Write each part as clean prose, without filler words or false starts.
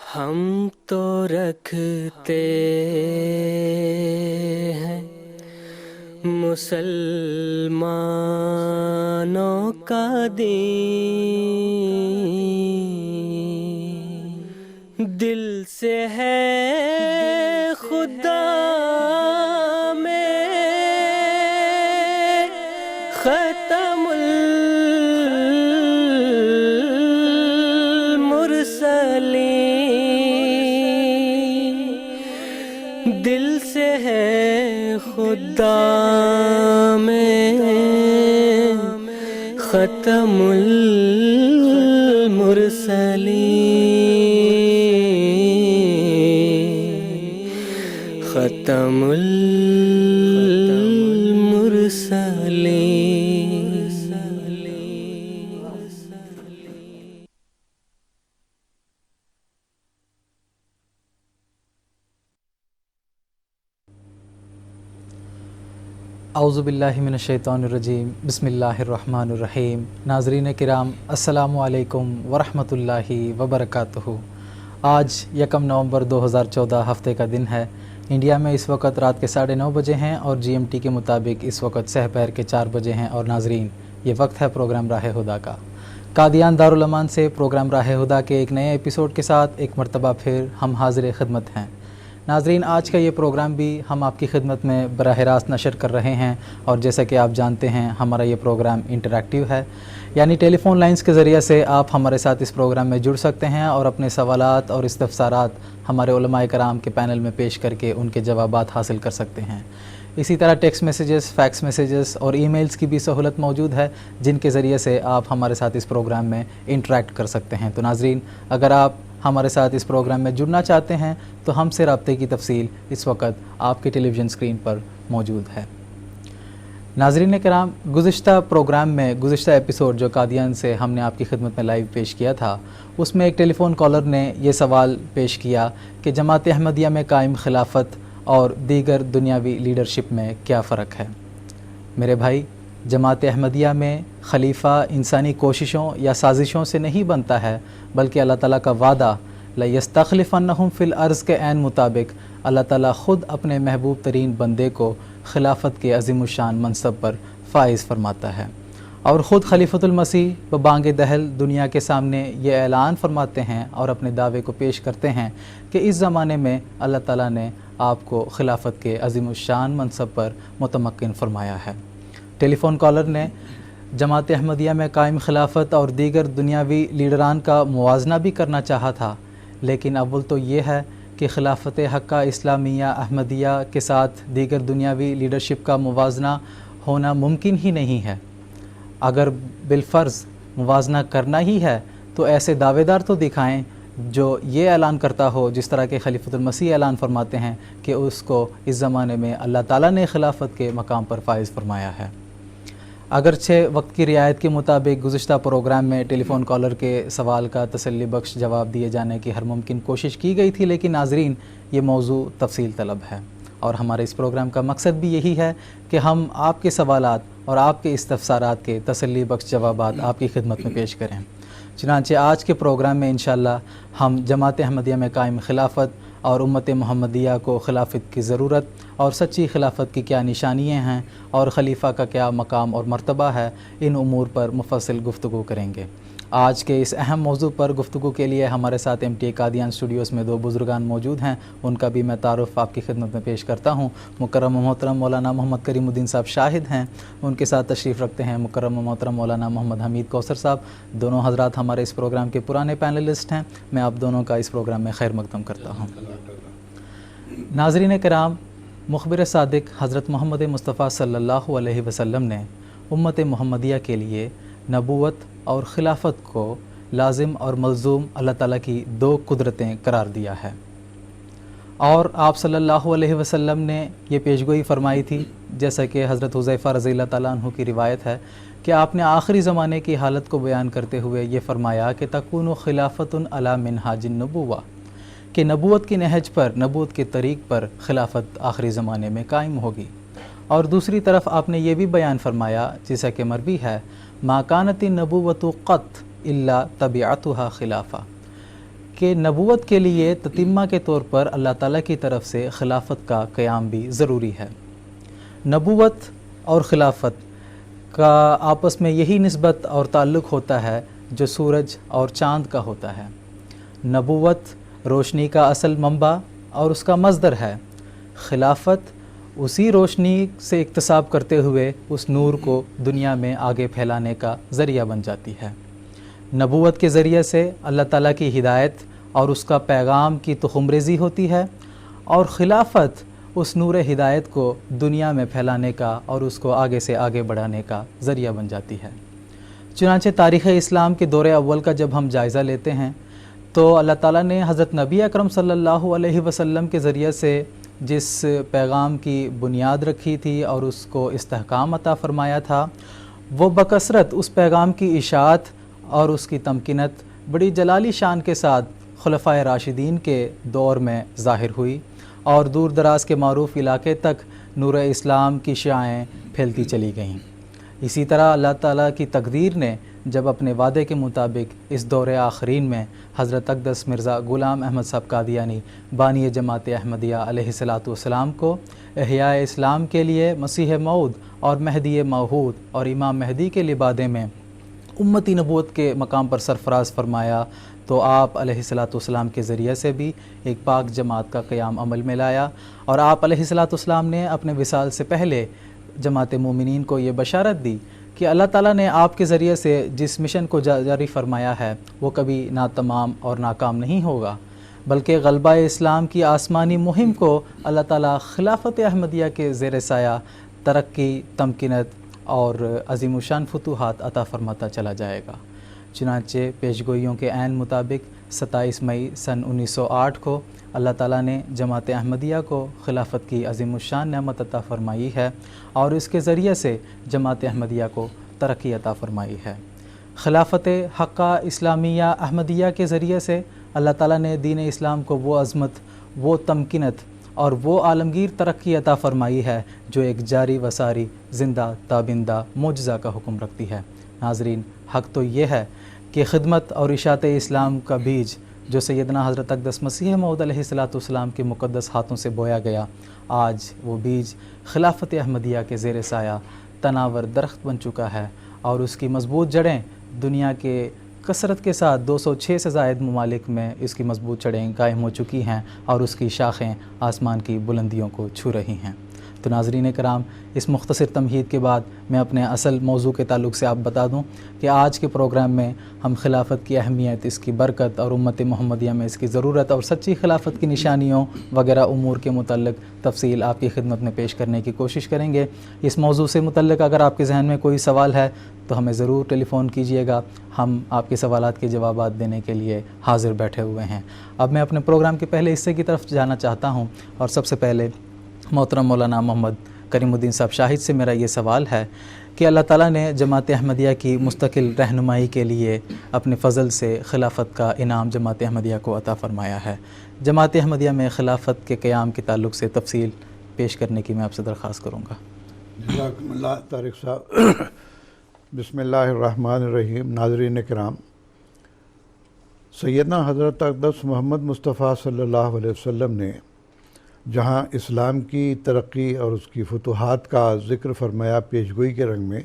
ہم تو رکھتے ہیں مسلمانوں کا دین، دل سے ہے خدا میں ختم المرسلین، دل سے ہے خدا میں ختم المرسلین، ختم المرسلین۔ اعوذ باللہ من الشیطان الرجیم، بسم اللہ الرحمن الرحیم۔ ناظرین کرام، السلام علیکم ورحمۃ اللہ وبرکاتہ۔ آج 1 نومبر 2014 ہفتے کا دن ہے۔ انڈیا میں اس وقت رات کے 9:30 بجے ہیں اور GMT کے مطابق اس وقت سحر کے 4 بجے ہیں۔ اور ناظرین، یہ وقت ہے پروگرام راہ ہدیٰ کا۔ قادیان دارالامان سے پروگرام راہ ہدیٰ کے ایک نئے ایپیسوڈ کے ساتھ ایک مرتبہ پھر ہم حاضر خدمت ہیں۔ ناظرین، آج کا یہ پروگرام بھی ہم آپ کی خدمت میں براہ راست نشر کر رہے ہیں، اور جیسا کہ آپ جانتے ہیں ہمارا یہ پروگرام انٹریکٹیو ہے، یعنی ٹیلی فون لائنز کے ذریعے سے آپ ہمارے ساتھ اس پروگرام میں جڑ سکتے ہیں اور اپنے سوالات اور استفسارات ہمارے علماء کرام کے پینل میں پیش کر کے ان کے جوابات حاصل کر سکتے ہیں۔ اسی طرح ٹیکسٹ میسیجز، فیکس میسیجز اور ای میلز کی بھی سہولت موجود ہے، جن کے ذریعے سے آپ ہمارے ساتھ اس پروگرام میں انٹریکٹ کر سکتے ہیں۔ تو ناظرین، اگر آپ ہمارے ساتھ اس پروگرام میں جڑنا چاہتے ہیں تو ہم سے رابطے کی تفصیل اس وقت آپ کی ٹیلی ویژن اسکرین پر موجود ہے۔ ناظرین کرام، گزشتہ پروگرام میں گزشتہ ایپیسوڈ جو قادیان سے ہم نے آپ کی خدمت میں لائیو پیش کیا تھا، اس میں ایک ٹیلی فون کالر نے یہ سوال پیش کیا کہ جماعت احمدیہ میں قائم خلافت اور دیگر دنیاوی لیڈرشپ میں کیا فرق ہے۔ میرے بھائی، جماعت احمدیہ میں خلیفہ انسانی کوششوں یا سازشوں سے نہیں بنتا ہے، بلکہ اللہ تعالیٰ کا وعدہ لَيَسْتَخْلِفَنَّهُمْ فِي الْأَرْضِ کے عین مطابق اللہ تعالیٰ خود اپنے محبوب ترین بندے کو خلافت کے عظیم الشان منصب پر فائز فرماتا ہے، اور خود خلیفۃ المسیح ببانگ دہل دنیا کے سامنے یہ اعلان فرماتے ہیں اور اپنے دعوے کو پیش کرتے ہیں کہ اس زمانے میں اللہ تعالیٰ نے آپ کو خلافت کے عظیم الشان منصب پر متمکن فرمایا ہے۔ ٹیلی فون کالر نے جماعت احمدیہ میں قائم خلافت اور دیگر دنیاوی لیڈران کا موازنہ بھی کرنا چاہا تھا، لیکن اول تو یہ ہے کہ خلافت حقہ اسلامیہ احمدیہ کے ساتھ دیگر دنیاوی لیڈرشپ کا موازنہ ہونا ممکن ہی نہیں ہے۔ اگر بالفرض موازنہ کرنا ہی ہے تو ایسے دعوے دار تو دکھائیں جو یہ اعلان کرتا ہو، جس طرح کہ خلیفۃ المسیح اعلان فرماتے ہیں کہ اس کو اس زمانے میں اللہ تعالیٰ نے خلافت کے مقام پر فائز فرمایا ہے۔ اگرچہ وقت کی رعایت کے مطابق گزشتہ پروگرام میں ٹیلی فون کالر کے سوال کا تسلی بخش جواب دیے جانے کی ہر ممکن کوشش کی گئی تھی، لیکن ناظرین، یہ موضوع تفصیل طلب ہے، اور ہمارے اس پروگرام کا مقصد بھی یہی ہے کہ ہم آپ کے سوالات اور آپ کے استفسارات کے تسلی بخش جوابات آپ کی خدمت میں پیش کریں۔ چنانچہ آج کے پروگرام میں انشاءاللہ ہم جماعت احمدیہ میں قائم خلافت اور امت محمدیہ کو خلافت کی ضرورت اور سچی خلافت کی کیا نشانیاں ہیں اور خلیفہ کا کیا مقام اور مرتبہ ہے، ان امور پر مفصل گفتگو کریں گے۔ آج کے اس اہم موضوع پر گفتگو کے لیے ہمارے ساتھ MTA قادیان اسٹوڈیوز میں 2 بزرگان موجود ہیں، ان کا بھی میں تعارف آپ کی خدمت میں پیش کرتا ہوں۔ مکرم و محترم مولانا محمد کریم الدین صاحب شاہد ہیں، ان کے ساتھ تشریف رکھتے ہیں مکرم و محترم مولانا محمد حمید کوثر صاحب۔ دونوں حضرات ہمارے اس پروگرام کے پرانے پینلسٹ ہیں، میں آپ دونوں کا اس پروگرام میں خیر مقدم کرتا ہوں۔ ناظرین کرام، مخبر صادق حضرت محمد مصطفیٰ صلی اللہ علیہ وسلم نے امت محمدیہ کے لیے نبوت اور خلافت کو لازم اور ملزوم اللہ تعالیٰ کی 2 قدرتیں قرار دیا ہے، اور آپ صلی اللہ علیہ وسلم نے یہ پیشگوئی فرمائی تھی، جیسا کہ حضرت حذیفہ رضی اللہ تعالیٰ عنہ کی روایت ہے کہ آپ نے آخری زمانے کی حالت کو بیان کرتے ہوئے یہ فرمایا کہ تکون خلافت علی منہاج النبوہ، کہ نبوت کی نہج پر، نبوت کے طریق پر خلافت آخری زمانے میں قائم ہوگی۔ اور دوسری طرف آپ نے یہ بھی بیان فرمایا، جیسا کہ مروی ہے، ما کانت النبوۃ قط الا تبعتها خلافہ، کہ نبوت کے لیے تتمہ کے طور پر اللہ تعالیٰ کی طرف سے خلافت کا قیام بھی ضروری ہے۔ نبوت اور خلافت کا آپس میں یہی نسبت اور تعلق ہوتا ہے جو سورج اور چاند کا ہوتا ہے۔ نبوت روشنی کا اصل منبع اور اس کا مصدر ہے، خلافت اسی روشنی سے اکتساب کرتے ہوئے اس نور کو دنیا میں آگے پھیلانے کا ذریعہ بن جاتی ہے۔ نبوت کے ذریعے سے اللہ تعالیٰ کی ہدایت اور اس کا پیغام کی تخم ریزی ہوتی ہے، اور خلافت اس نور ہدایت کو دنیا میں پھیلانے کا اور اس کو آگے سے آگے بڑھانے کا ذریعہ بن جاتی ہے۔ چنانچہ تاریخ اسلام کے دور اول کا جب ہم جائزہ لیتے ہیں تو اللہ تعالیٰ نے حضرت نبی اکرم صلی اللہ علیہ وسلم کے ذریعے سے جس پیغام کی بنیاد رکھی تھی اور اس کو استحکام عطا فرمایا تھا، وہ بکثرت اس پیغام کی اشاعت اور اس کی تمکینت بڑی جلالی شان کے ساتھ خلفائے راشدین کے دور میں ظاہر ہوئی، اور دور دراز کے معروف علاقے تک نور اسلام کی شعاعیں پھیلتی چلی گئیں۔ اسی طرح اللہ تعالیٰ کی تقدیر نے جب اپنے وعدے کے مطابق اس دور آخرین میں حضرت اقدس مرزا غلام احمد صاحب قادیانی بانی جماعت احمدیہ علیہ السلام کو احیاء اسلام کے لیے مسیح موعود اور مہدی موعود اور امام مہدی کے لبادے میں امتی نبوت کے مقام پر سرفراز فرمایا، تو آپ علیہ السلام کے ذریعے سے بھی ایک پاک جماعت کا قیام عمل میں لایا، اور آپ علیہ السلام نے اپنے وصال سے پہلے جماعت مومنین کو یہ بشارت دی کہ اللہ تعالیٰ نے آپ کے ذریعے سے جس مشن کو جاری فرمایا ہے وہ کبھی ناتمام اور ناکام نہیں ہوگا، بلکہ غلبہ اسلام کی آسمانی مہم کو اللہ تعالیٰ خلافت احمدیہ کے زیر سایہ ترقی، تمکینت اور عظیم الشان فتوحات عطا فرماتا چلا جائے گا۔ چنانچہ پیشگوئیوں کے عین مطابق 27 مئی سن 1908 کو اللہ تعالیٰ نے جماعت احمدیہ کو خلافت کی عظیم الشان نعمت عطا فرمائی ہے، اور اس کے ذریعے سے جماعت احمدیہ کو ترقی عطا فرمائی ہے۔ خلافت حقہ اسلامیہ احمدیہ کے ذریعے سے اللہ تعالیٰ نے دین اسلام کو وہ عظمت، وہ تمکینت اور وہ عالمگیر ترقی عطا فرمائی ہے جو ایک جاری و ساری زندہ تابندہ معجزہ کا حکم رکھتی ہے۔ ناظرین، حق تو یہ ہے کہ خدمت اور اشاعت اسلام کا بیج جو سیدنا حضرت اقدس مسیح موعود علیہ السلام کے مقدس ہاتھوں سے بویا گیا، آج وہ بیج خلافت احمدیہ کے زیر سایہ تناور درخت بن چکا ہے، اور اس کی مضبوط جڑیں دنیا کے کثرت کے ساتھ 206 سے زائد ممالک میں اس کی مضبوط جڑیں قائم ہو چکی ہیں، اور اس کی شاخیں آسمان کی بلندیوں کو چھو رہی ہیں۔ تو ناظرین کرام، اس مختصر تمہید کے بعد میں اپنے اصل موضوع کے تعلق سے آپ بتا دوں کہ آج کے پروگرام میں ہم خلافت کی اہمیت، اس کی برکت اور امت محمدیہ میں اس کی ضرورت اور سچی خلافت کی نشانیوں وغیرہ امور کے متعلق تفصیل آپ کی خدمت میں پیش کرنے کی کوشش کریں گے۔ اس موضوع سے متعلق اگر آپ کے ذہن میں کوئی سوال ہے تو ہمیں ضرور ٹیلی فون کیجئے گا، ہم آپ کے سوالات کے جوابات دینے کے لیے حاضر بیٹھے ہوئے ہیں۔ اب میں اپنے پروگرام کے پہلے حصے کی طرف جانا چاہتا ہوں، اور سب سے پہلے محترم مولانا محمد کریم الدین صاحب شاہد سے میرا یہ سوال ہے کہ اللہ تعالیٰ نے جماعت احمدیہ کی مستقل رہنمائی کے لیے اپنے فضل سے خلافت کا انعام جماعت احمدیہ کو عطا فرمایا ہے۔ جماعت احمدیہ میں خلافت کے قیام کے تعلق سے تفصیل پیش کرنے کی میں آپ سے درخواست کروں گا۔ جزاکم اللہ طارق صاحب۔ بسم اللہ الرحمن الرحیم۔ ناظرین کرام، سیدنا حضرت اقدس محمد مصطفیٰ صلی اللہ علیہ وسلم نے جہاں اسلام کی ترقی اور اس کی فتوحات کا ذکر فرمایا پیشگوئی کے رنگ میں،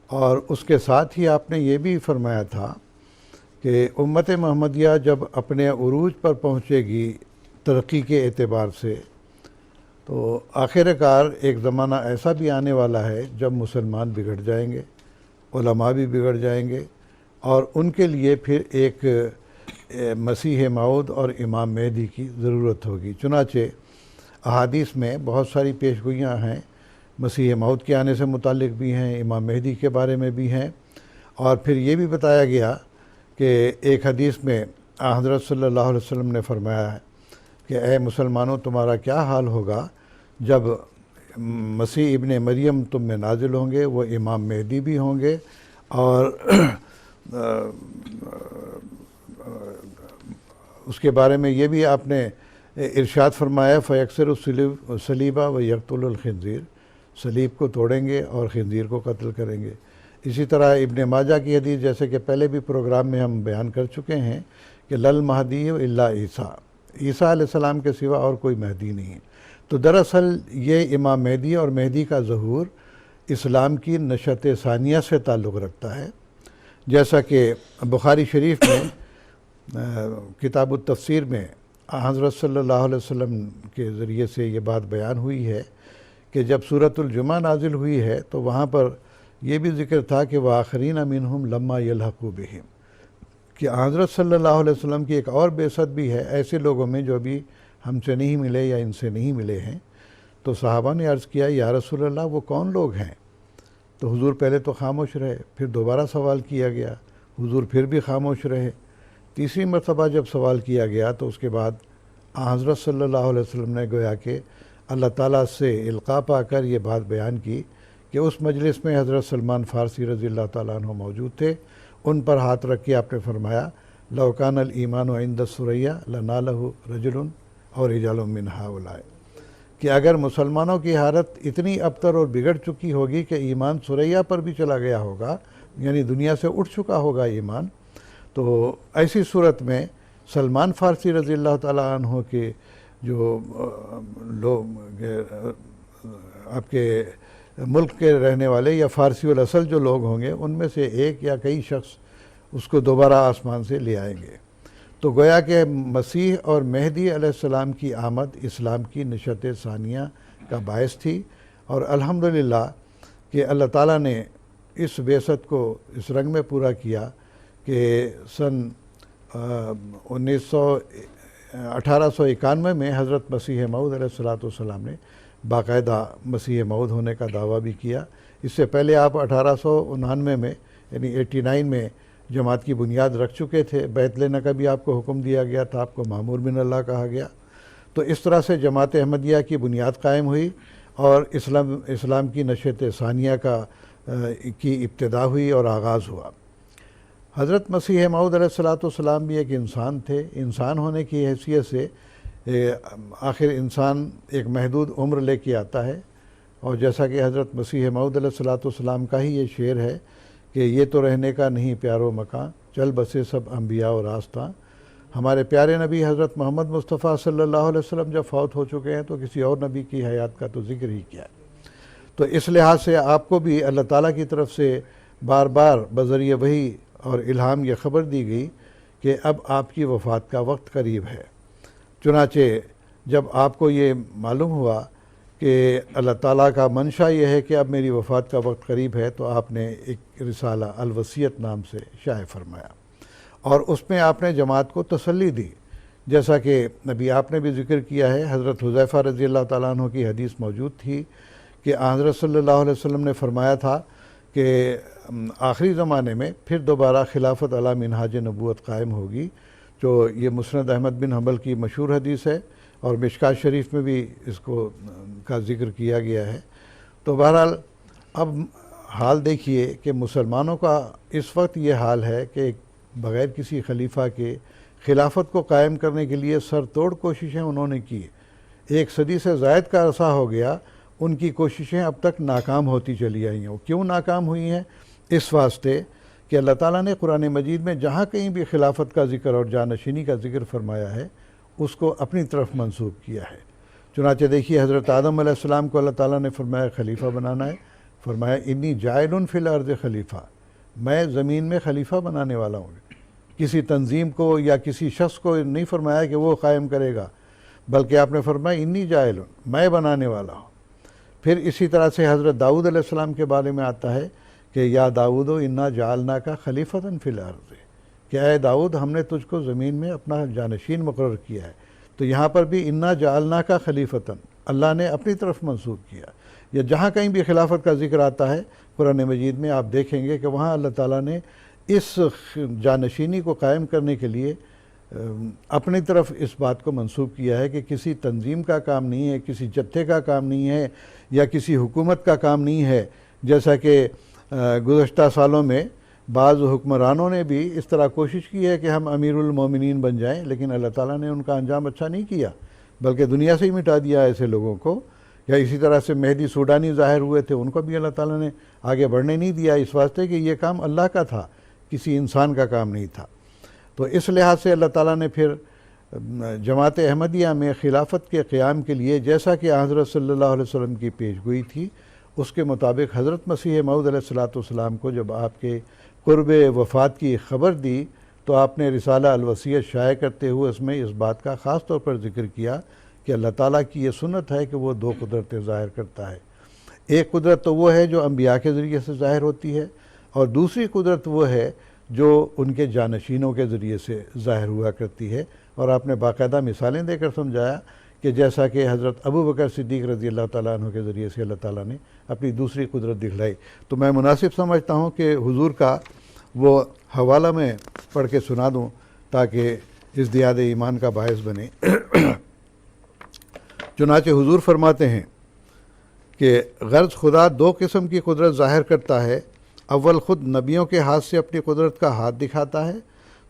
اور اس کے ساتھ ہی آپ نے یہ بھی فرمایا تھا کہ امت محمدیہ جب اپنے عروج پر پہنچے گی ترقی کے اعتبار سے، تو آخر کار ایک زمانہ ایسا بھی آنے والا ہے جب مسلمان بگڑ جائیں گے، علماء بھی بگڑ جائیں گے، اور ان کے لیے پھر ایک مسیح موعود اور امام مہدی کی ضرورت ہوگی۔ چنانچہ احادیث میں بہت ساری پیشگوئیاں ہیں، مسیح موعود کے آنے سے متعلق بھی ہیں، امام مہدی کے بارے میں بھی ہیں، اور پھر یہ بھی بتایا گیا کہ ایک حدیث میں حضرت صلی اللہ علیہ وسلم نے فرمایا ہے کہ اے مسلمانوں، تمہارا کیا حال ہوگا جب مسیح ابن مریم تم میں نازل ہوں گے، وہ امام مہدی بھی ہوں گے، اور اس کے بارے میں یہ بھی آپ نے ارشاد فرمایا فیکسر الصلیبہ و یقتل الخنزیر، صلیب کو توڑیں گے اور خنزیر کو قتل کریں گے۔ اسی طرح ابن ماجہ کی حدیث جیسے کہ پہلے بھی پروگرام میں ہم بیان کر چکے ہیں کہ لل مہدی الا عیسیٰ، عیسیٰ علیہ السلام کے سوا اور کوئی مہدی نہیں ہے۔ تو دراصل یہ امام مہدی اور مہدی کا ظہور اسلام کی نشأت ثانیہ سے تعلق رکھتا ہے، جیسا کہ بخاری شریف میں کتاب التفسیر میں حضرت صلی اللہ علیہ وسلم کے ذریعے سے یہ بات بیان ہوئی ہے کہ جب سورۃ الجمعہ نازل ہوئی ہے تو وہاں پر یہ بھی ذکر تھا کہ وآخرین منہم لما یلحقوا بہم، کہ حضرت صلی اللہ علیہ وسلم کی ایک اور بعثت بھی ہے ایسے لوگوں میں جو ابھی ہم سے نہیں ملے یا ان سے نہیں ملے ہیں۔ تو صحابہ نے عرض کیا یا رسول اللہ وہ کون لوگ ہیں؟ تو حضور پہلے تو خاموش رہے، پھر دوبارہ سوال کیا گیا، حضور پھر بھی خاموش رہے، تیسری مرتبہ جب سوال کیا گیا تو اس کے بعد حضرت صلی اللہ علیہ وسلم نے گویا کہ اللہ تعالیٰ سے القاء پا کر یہ بات بیان کی کہ اس مجلس میں حضرت سلمان فارسی رضی اللہ تعالیٰ عنہ موجود تھے، ان پر ہاتھ رکھ کے آپ نے فرمایا لو کان الایمان عند الثریہ لنالہ رجل اور رجال من ہؤلاء، کہ اگر مسلمانوں کی حالت اتنی ابتر اور بگڑ چکی ہوگی کہ ایمان ثریہ پر بھی چلا گیا ہوگا، یعنی دنیا سے اٹھ چکا ہوگا ایمان، تو ایسی صورت میں سلمان فارسی رضی اللہ تعالیٰ عنہ کے جو لوگ آپ کے ملک کے رہنے والے یا فارسی الاصل جو لوگ ہوں گے ان میں سے ایک یا کئی شخص اس کو دوبارہ آسمان سے لے آئیں گے۔ تو گویا کہ مسیح اور مہدی علیہ السلام کی آمد اسلام کی نشأت ثانیہ کا باعث تھی، اور الحمدللہ کہ اللہ تعالیٰ نے اس بعثت کو اس رنگ میں پورا کیا کہ سن 1891 میں حضرت مسیح موعود علیہ السلام نے باقاعدہ مسیح موعود ہونے کا دعویٰ بھی کیا۔ اس سے پہلے آپ 1899 میں یعنی 89 میں جماعت کی بنیاد رکھ چکے تھے، بیعت لینے کا بھی آپ کو حکم دیا گیا تھا، آپ کو مامور من اللہ کہا گیا۔ تو اس طرح سے جماعت احمدیہ کی بنیاد قائم ہوئی اور اسلام کی نشأت ثانیہ کی ابتدا ہوئی اور آغاز ہوا۔ حضرت مسیح موعود علیہ السلام بھی ایک انسان تھے، انسان ہونے کی حیثیت سے آخر انسان ایک محدود عمر لے کے آتا ہے، اور جیسا کہ حضرت مسیح موعود علیہ السلام کا ہی یہ شعر ہے کہ یہ تو رہنے کا نہیں پیارو مکان، چل بسے سب انبیاء و راستاں۔ ہمارے پیارے نبی حضرت محمد مصطفیٰ صلی اللہ علیہ وسلم جب فوت ہو چکے ہیں تو کسی اور نبی کی حیات کا تو ذکر ہی کیا ہے۔ تو اس لحاظ سے آپ کو بھی اللہ تعالیٰ کی طرف سے بار بار بذریعہ وحی اور الہام یہ خبر دی گئی کہ اب آپ کی وفات کا وقت قریب ہے۔ چنانچہ جب آپ کو یہ معلوم ہوا کہ اللہ تعالیٰ کا منشا یہ ہے کہ اب میری وفات کا وقت قریب ہے، تو آپ نے ایک رسالہ الوصیت نام سے شائع فرمایا، اور اس میں آپ نے جماعت کو تسلی دی، جیسا کہ نبی آپ نے بھی ذکر کیا ہے۔ حضرت حذیفہ رضی اللہ تعالیٰ عنہ کی حدیث موجود تھی کہ حضرت صلی اللہ علیہ وسلم نے فرمایا تھا کہ آخری زمانے میں پھر دوبارہ خلافت علی منہاج نبوت قائم ہوگی، جو یہ مسند احمد بن حنبل کی مشہور حدیث ہے، اور مشکات شریف میں بھی اس کا ذکر کیا گیا ہے۔ تو بہرحال اب حال دیکھیے کہ مسلمانوں کا اس وقت یہ حال ہے کہ بغیر کسی خلیفہ کے خلافت کو قائم کرنے کے لیے سر توڑ کوششیں انہوں نے کی، 1 صدی سے زائد کا عرصہ ہو گیا، ان کی کوششیں اب تک ناکام ہوتی چلی آئی ہیں۔ کیوں ناکام ہوئی ہیں؟ اس واسطے کہ اللہ تعالیٰ نے قرآن مجید میں جہاں کہیں بھی خلافت کا ذکر اور جانشینی کا ذکر فرمایا ہے اس کو اپنی طرف منسوب کیا ہے۔ چنانچہ دیکھیے حضرت آدم علیہ السلام کو اللہ تعالیٰ نے فرمایا خلیفہ بنانا ہے، فرمایا انی جاعل فی الارض خلیفہ، میں زمین میں خلیفہ بنانے والا ہوں۔ کسی تنظیم کو یا کسی شخص کو نہیں فرمایا کہ وہ قائم کرے گا، بلکہ آپ نے فرمایا انی جاعل، میں بنانے والا ہوں۔ پھر اسی طرح سے حضرت داؤد علیہ السلام کے بارے میں آتا ہے کہ یا داؤد انا جعلناک خلیفۃ فی الارض، کہ اے داؤد ہم نے تجھ کو زمین میں اپنا جانشین مقرر کیا ہے۔ تو یہاں پر بھی انا جعلناک خلیفۃ اللہ نے اپنی طرف منسوب کیا۔ یا جہاں کہیں بھی خلافت کا ذکر آتا ہے قرآن مجید میں آپ دیکھیں گے کہ وہاں اللہ تعالیٰ نے اس جانشینی کو قائم کرنے کے لیے اپنی طرف اس بات کو منسوب کیا ہے کہ کسی تنظیم کا کام نہیں ہے، کسی جتھے کا کام نہیں ہے، یا کسی حکومت کا کام نہیں ہے، جیسا کہ گزشتہ سالوں میں بعض حکمرانوں نے بھی اس طرح کوشش کی ہے کہ ہم امیر المومنین بن جائیں، لیکن اللہ تعالیٰ نے ان کا انجام اچھا نہیں کیا، بلکہ دنیا سے ہی مٹا دیا ایسے لوگوں کو یا اسی طرح سے مہدی سوڈانی ظاہر ہوئے تھے، ان کو بھی اللہ تعالیٰ نے آگے بڑھنے نہیں دیا، اس واسطے کہ یہ کام اللہ کا تھا، کسی انسان کا کام نہیں تھا۔ تو اس لحاظ سے اللہ تعالیٰ نے پھر جماعت احمدیہ میں خلافت کے قیام کے لیے جیسا کہ حضرت صلی اللہ علیہ وسلم کی پیش گوئی تھی، اس کے مطابق حضرت مسیح موعود علیہ السلام کو جب آپ کے قرب وفات کی خبر دی تو آپ نے رسالہ الوصیت شائع کرتے ہوئے اس میں اس بات کا خاص طور پر ذکر کیا کہ اللہ تعالیٰ کی یہ سنت ہے کہ وہ دو قدرتیں ظاہر کرتا ہے۔ ایک قدرت تو وہ ہے جو انبیاء کے ذریعے سے ظاہر ہوتی ہے، اور دوسری قدرت وہ ہے جو ان کے جانشینوں کے ذریعے سے ظاہر ہوا کرتی ہے، اور آپ نے باقاعدہ مثالیں دے کر سمجھایا کہ جیسا کہ حضرت ابو بکر صدیق رضی اللہ تعالیٰ عنہ کے ذریعے سے اللہ تعالیٰ نے اپنی دوسری قدرت دکھلائی۔ تو میں مناسب سمجھتا ہوں کہ حضور کا وہ حوالہ میں پڑھ کے سنا دوں تاکہ ازدیاد ایمان کا باعث بنے۔ چنانچہ حضور فرماتے ہیں کہ غرض خدا دو قسم کی قدرت ظاہر کرتا ہے، اول خود نبیوں کے ہاتھ سے اپنی قدرت کا ہاتھ دکھاتا ہے،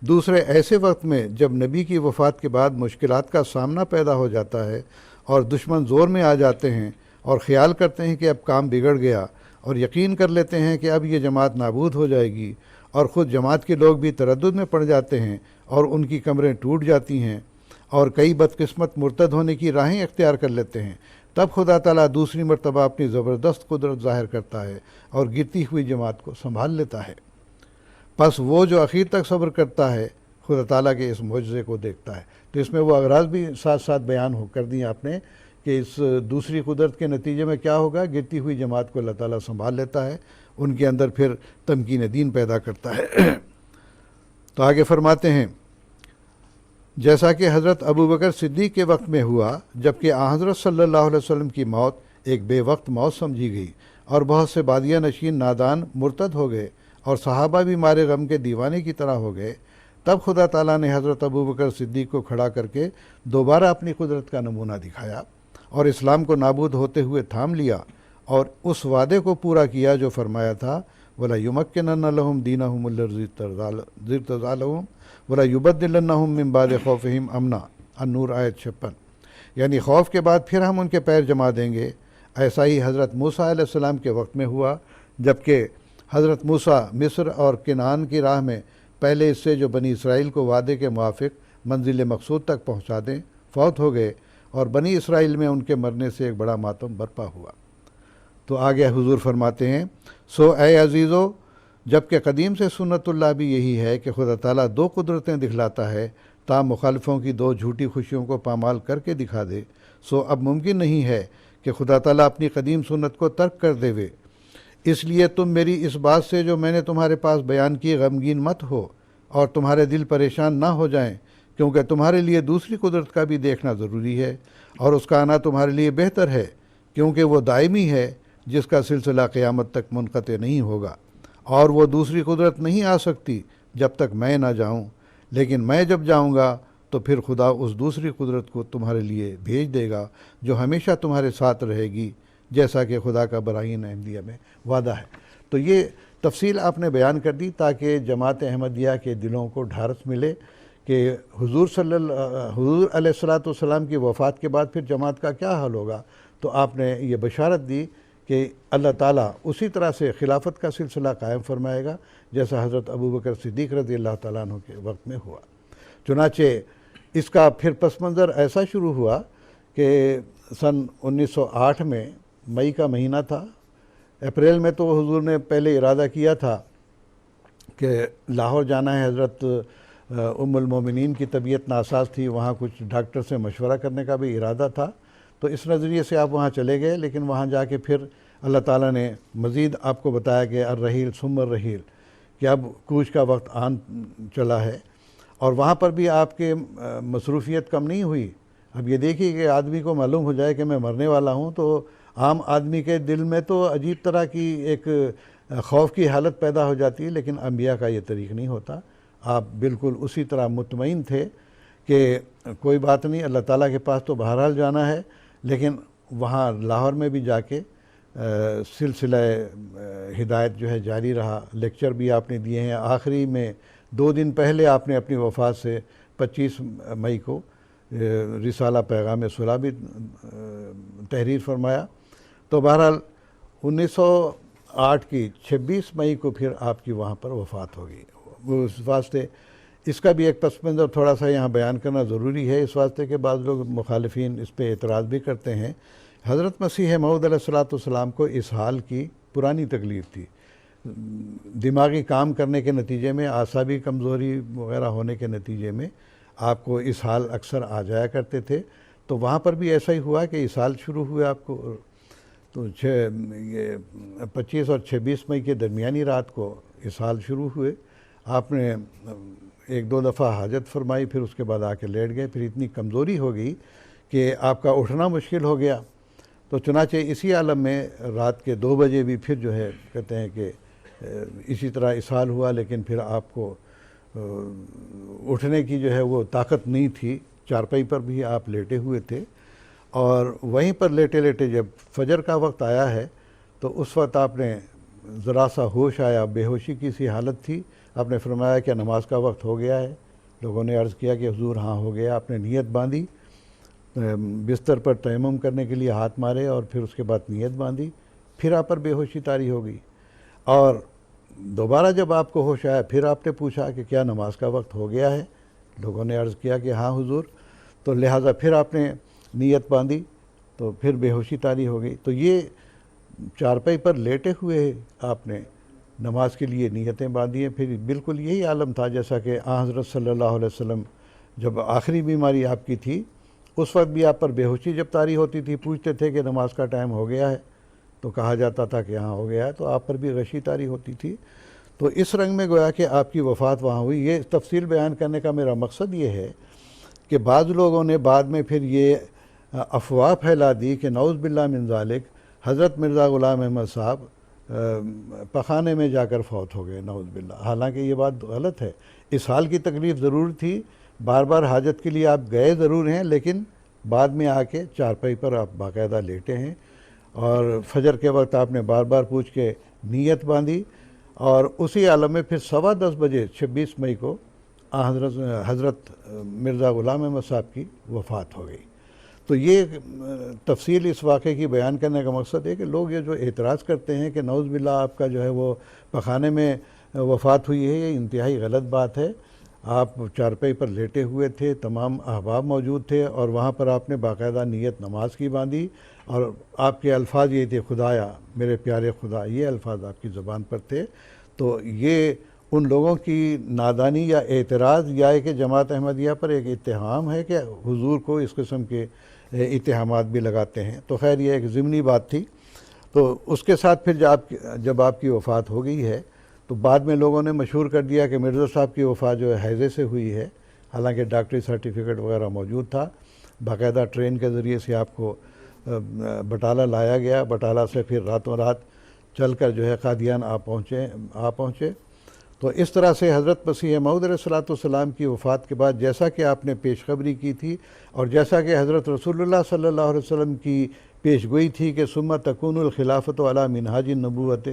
دوسرے ایسے وقت میں جب نبی کی وفات کے بعد مشکلات کا سامنا پیدا ہو جاتا ہے اور دشمن زور میں آ جاتے ہیں اور خیال کرتے ہیں کہ اب کام بگڑ گیا، اور یقین کر لیتے ہیں کہ اب یہ جماعت نابود ہو جائے گی، اور خود جماعت کے لوگ بھی تردد میں پڑ جاتے ہیں اور ان کی کمریں ٹوٹ جاتی ہیں اور کئی بدقسمت مرتد ہونے کی راہیں اختیار کر لیتے ہیں، تب خدا تعالیٰ دوسری مرتبہ اپنی زبردست قدرت ظاہر کرتا ہے اور گرتی ہوئی جماعت کو سنبھال لیتا ہے۔ پس وہ جو اخیر تک صبر کرتا ہے خدا تعالیٰ کے اس معجزے کو دیکھتا ہے۔ تو اس میں وہ اغراض بھی ساتھ ساتھ بیان کر دیں آپ نے کہ اس دوسری قدرت کے نتیجے میں کیا ہوگا، گرتی ہوئی جماعت کو اللہ تعالیٰ سنبھال لیتا ہے، ان کے اندر پھر تمکین دین پیدا کرتا ہے۔ تو آگے فرماتے ہیں جیسا کہ حضرت ابو بکر صدیق کے وقت میں ہوا، جبکہ حضرت صلی اللہ علیہ وسلم کی موت ایک بے وقت موت سمجھی گئی اور بہت سے بادیہ نشین نادان مرتد ہو گئے اور صحابہ بھی مارے غم کے دیوانے کی طرح ہو گئے، تب خدا تعالیٰ نے حضرت ابو بکر صدیق کو کھڑا کر کے دوبارہ اپنی قدرت کا نمونہ دکھایا اور اسلام کو نابود ہوتے ہوئے تھام لیا اور اس وعدے کو پورا کیا جو فرمایا تھا وَلَيُمَكِّنَنَّ لَهُمْ دِينَهُمُ الَّذِي ارْتَضَىٰ لَهُمْ وَلَيُبَدِّلَنَّهُمْ مِن بَعْدِ خَوْفِهِمْ أَمْنًا، النور آیت 56۔ یعنی خوف کے بعد پھر ہم ان کے پیر جما دیں گے۔ ایسا ہی حضرت موسیٰ علیہ السلام کے وقت میں ہوا، جبکہ حضرت موسیٰ مصر اور کنعان کی راہ میں پہلے اس سے جو بنی اسرائیل کو وعدے کے موافق منزل مقصود تک پہنچا دیں فوت ہو گئے، اور بنی اسرائیل میں ان کے مرنے سے ایک بڑا ماتم برپا ہوا۔ تو آگے حضور فرماتے ہیں سو اے عزیزو، جبکہ قدیم سے سنت اللہ بھی یہی ہے کہ خدا تعالیٰ دو قدرتیں دکھلاتا ہے تا مخالفوں کی دو جھوٹی خوشیوں کو پامال کر کے دکھا دے، سو اب ممکن نہیں ہے کہ خدا تعالیٰ اپنی قدیم سنت کو ترک کر دے وے۔ اس لیے تم میری اس بات سے جو میں نے تمہارے پاس بیان کی غمگین مت ہو اور تمہارے دل پریشان نہ ہو جائیں، کیونکہ تمہارے لیے دوسری قدرت کا بھی دیکھنا ضروری ہے، اور اس کا آنا تمہارے لیے بہتر ہے، کیونکہ وہ دائمی ہے جس کا سلسلہ قیامت تک منقطع نہیں ہوگا، اور وہ دوسری قدرت نہیں آ سکتی جب تک میں نہ جاؤں، لیکن میں جب جاؤں گا تو پھر خدا اس دوسری قدرت کو تمہارے لیے بھیج دے گا جو ہمیشہ تمہارے ساتھ رہے گی، جیسا کہ خدا کا براہین احمدیہ میں وعدہ ہے۔ تو یہ تفصیل آپ نے بیان کر دی تاکہ جماعت احمدیہ کے دلوں کو ڈھارس ملے کہ حضور علیہ السلام کی وفات کے بعد پھر جماعت کا کیا حال ہوگا۔ تو آپ نے یہ بشارت دی کہ اللہ تعالیٰ اسی طرح سے خلافت کا سلسلہ قائم فرمائے گا جیسا حضرت ابو بکر صدیق رضی اللہ تعالیٰ عنہ کے وقت میں ہوا۔ چنانچہ اس کا پھر پس منظر ایسا شروع ہوا کہ سن 1908 میں مئی کا مہینہ تھا، اپریل میں تو حضور نے پہلے ارادہ کیا تھا کہ لاہور جانا ہے، حضرت ام المومنین کی طبیعت ناساز تھی، وہاں کچھ ڈاکٹر سے مشورہ کرنے کا بھی ارادہ تھا، تو اس نظریے سے آپ وہاں چلے گئے، لیکن وہاں جا کے پھر اللہ تعالیٰ نے مزید آپ کو بتایا کہ الرحیل ثم الرحیل، کہ اب کوچ کا وقت آن چلا ہے، اور وہاں پر بھی آپ کے مصروفیت کم نہیں ہوئی۔ اب یہ دیکھیے کہ آدمی کو معلوم ہو جائے کہ میں مرنے والا ہوں تو عام آدمی کے دل میں تو عجیب طرح کی ایک خوف کی حالت پیدا ہو جاتی ہے، لیکن انبیاء کا یہ طریق نہیں ہوتا۔ آپ بالکل اسی طرح مطمئن تھے کہ کوئی بات نہیں، اللہ تعالیٰ کے پاس تو بہرحال جانا ہے، لیکن وہاں لاہور میں بھی جا کے سلسلہ ہدایت جو ہے جاری رہا، لیکچر بھی آپ نے دیے ہیں۔ آخری میں 2 دن پہلے آپ نے اپنی وفات سے 25 مئی کو رسالہ پیغام صلح بھی تحریر فرمایا۔ تو بہرحال 1908 کی 26 مئی کو پھر آپ کی وہاں پر وفات ہو گئی۔ اس واسطے اس کا بھی ایک پس منظر تھوڑا سا یہاں بیان کرنا ضروری ہے، اس واسطے کہ بعض لوگ مخالفین اس پہ اعتراض بھی کرتے ہیں۔ حضرت مسیح موعود علیہ السلام کو اسہال کی پرانی تکلیف تھی، دماغی کام کرنے کے نتیجے میں، اعصابی کمزوری وغیرہ ہونے کے نتیجے میں آپ کو اسہال اکثر آ جایا کرتے تھے۔ تو وہاں پر بھی ایسا ہی ہوا کہ اسہال شروع ہوئے آپ کو، تو 25 اور 26 مئی کے درمیانی رات کو اسہال شروع ہوئے۔ آپ نے ایک دو دفعہ حاجت فرمائی، پھر اس کے بعد آ کے لیٹ گئے، پھر اتنی کمزوری ہو گئی کہ آپ کا اٹھنا مشکل ہو گیا۔ تو چنانچہ اسی عالم میں رات کے 2 بجے بھی پھر جو ہے کہتے ہیں کہ اسی طرح اسہال ہوا، لیکن پھر آپ کو اٹھنے کی جو ہے وہ طاقت نہیں تھی، چارپائی پر بھی آپ لیٹے ہوئے تھے، اور وہیں پر لیٹے لیٹے جب فجر کا وقت آیا ہے تو اس وقت آپ نے ذرا سا ہوش آیا، بے ہوشی کی سی حالت تھی۔ آپ نے فرمایا کہ نماز کا وقت ہو گیا ہے۔ لوگوں نے عرض کیا کہ حضور ہاں ہو گیا۔ آپ نے نیت باندھی، بستر پر تیمم کرنے کے لیے ہاتھ مارے اور پھر اس کے بعد نیت باندھی، پھر آپ پر بے ہوشی طاری ہو گئی، اور دوبارہ جب آپ کو ہوش آیا پھر آپ نے پوچھا کہ کیا نماز کا وقت ہو گیا ہے؟ لوگوں نے عرض کیا کہ ہاں حضور، تو لہٰذا پھر آپ نے نیت باندھی تو پھر بے ہوشی طاری ہو گئی۔ تو یہ چارپائی پر لیٹے ہوئے آپ نے نماز کے لیے نیتیں باندھی ہیں۔ پھر بالکل یہی عالم تھا جیسا کہ حضرت صلی اللہ علیہ وسلم جب آخری بیماری آپ کی تھی اس وقت بھی آپ پر بے ہوشی جب طاری ہوتی تھی، پوچھتے تھے کہ نماز کا ٹائم ہو گیا ہے تو کہا جاتا تھا کہ ہاں ہو گیا ہے، تو آپ پر بھی غشی طاری ہوتی تھی۔ تو اس رنگ میں گویا کہ آپ کی وفات وہاں ہوئی۔ یہ تفصیل بیان کرنے کا میرا مقصد یہ ہے کہ بعض لوگوں نے بعد میں پھر یہ افواہ پھیلا دی کہ نعوذ باللہ من ذالک حضرت مرزا غلام احمد صاحب پخانے میں جا کر فوت ہو گئے، نعوذ باللہ۔ حالانکہ یہ بات غلط ہے، اسہال کی تکلیف ضرور تھی، بار بار حاجت کے لیے آپ گئے ضرور ہیں، لیکن بعد میں آ کے چارپائی پر آپ باقاعدہ لیٹے ہیں، اور فجر کے وقت آپ نے بار بار پوچھ کے نیت باندھی، اور اسی عالم میں پھر 10:15 بجے 26 مئی کو حضرت مرزا غلام احمد صاحب کی وفات ہو گئی۔ تو یہ تفصیل اس واقعے کی بیان کرنے کا مقصد ہے کہ لوگ یہ جو اعتراض کرتے ہیں کہ نعوذ باللہ آپ کا جو ہے وہ پخانے میں وفات ہوئی ہے، یہ انتہائی غلط بات ہے۔ آپ چارپائی پر لیٹے ہوئے تھے، تمام احباب موجود تھے، اور وہاں پر آپ نے باقاعدہ نیت نماز کی باندھی، اور آپ کے الفاظ یہ تھے خدایا میرے پیارے خدا، یہ الفاظ آپ کی زبان پر تھے۔ تو یہ ان لوگوں کی نادانی یا اعتراض یا کہ جماعت احمدیہ پر ایک اتہام ہے کہ حضور کو اس قسم کے اتہامات بھی لگاتے ہیں۔ تو خیر یہ ایک ضمنی بات تھی۔ تو اس کے ساتھ پھر جب آپ کی وفات ہو گئی ہے تو بعد میں لوگوں نے مشہور کر دیا کہ مرزا صاحب کی وفات جو ہے حیضے سے ہوئی ہے، حالانکہ ڈاکٹری سرٹیفکیٹ وغیرہ موجود تھا۔ باقاعدہ ٹرین کے ذریعے سے آپ کو بٹالہ لایا گیا، بٹالہ سے پھر راتوں رات چل کر جو ہے قادیان آ پہنچے۔ تو اس طرح سے حضرت مسیح موعود علیہ السلام کی وفات کے بعد جیسا کہ آپ نے پیش خبری کی تھی، اور جیسا کہ حضرت رسول اللہ صلی اللہ علیہ وسلم کی پیش گوئی تھی کہ ثم تکون الخلافت علی منہاج النبوت،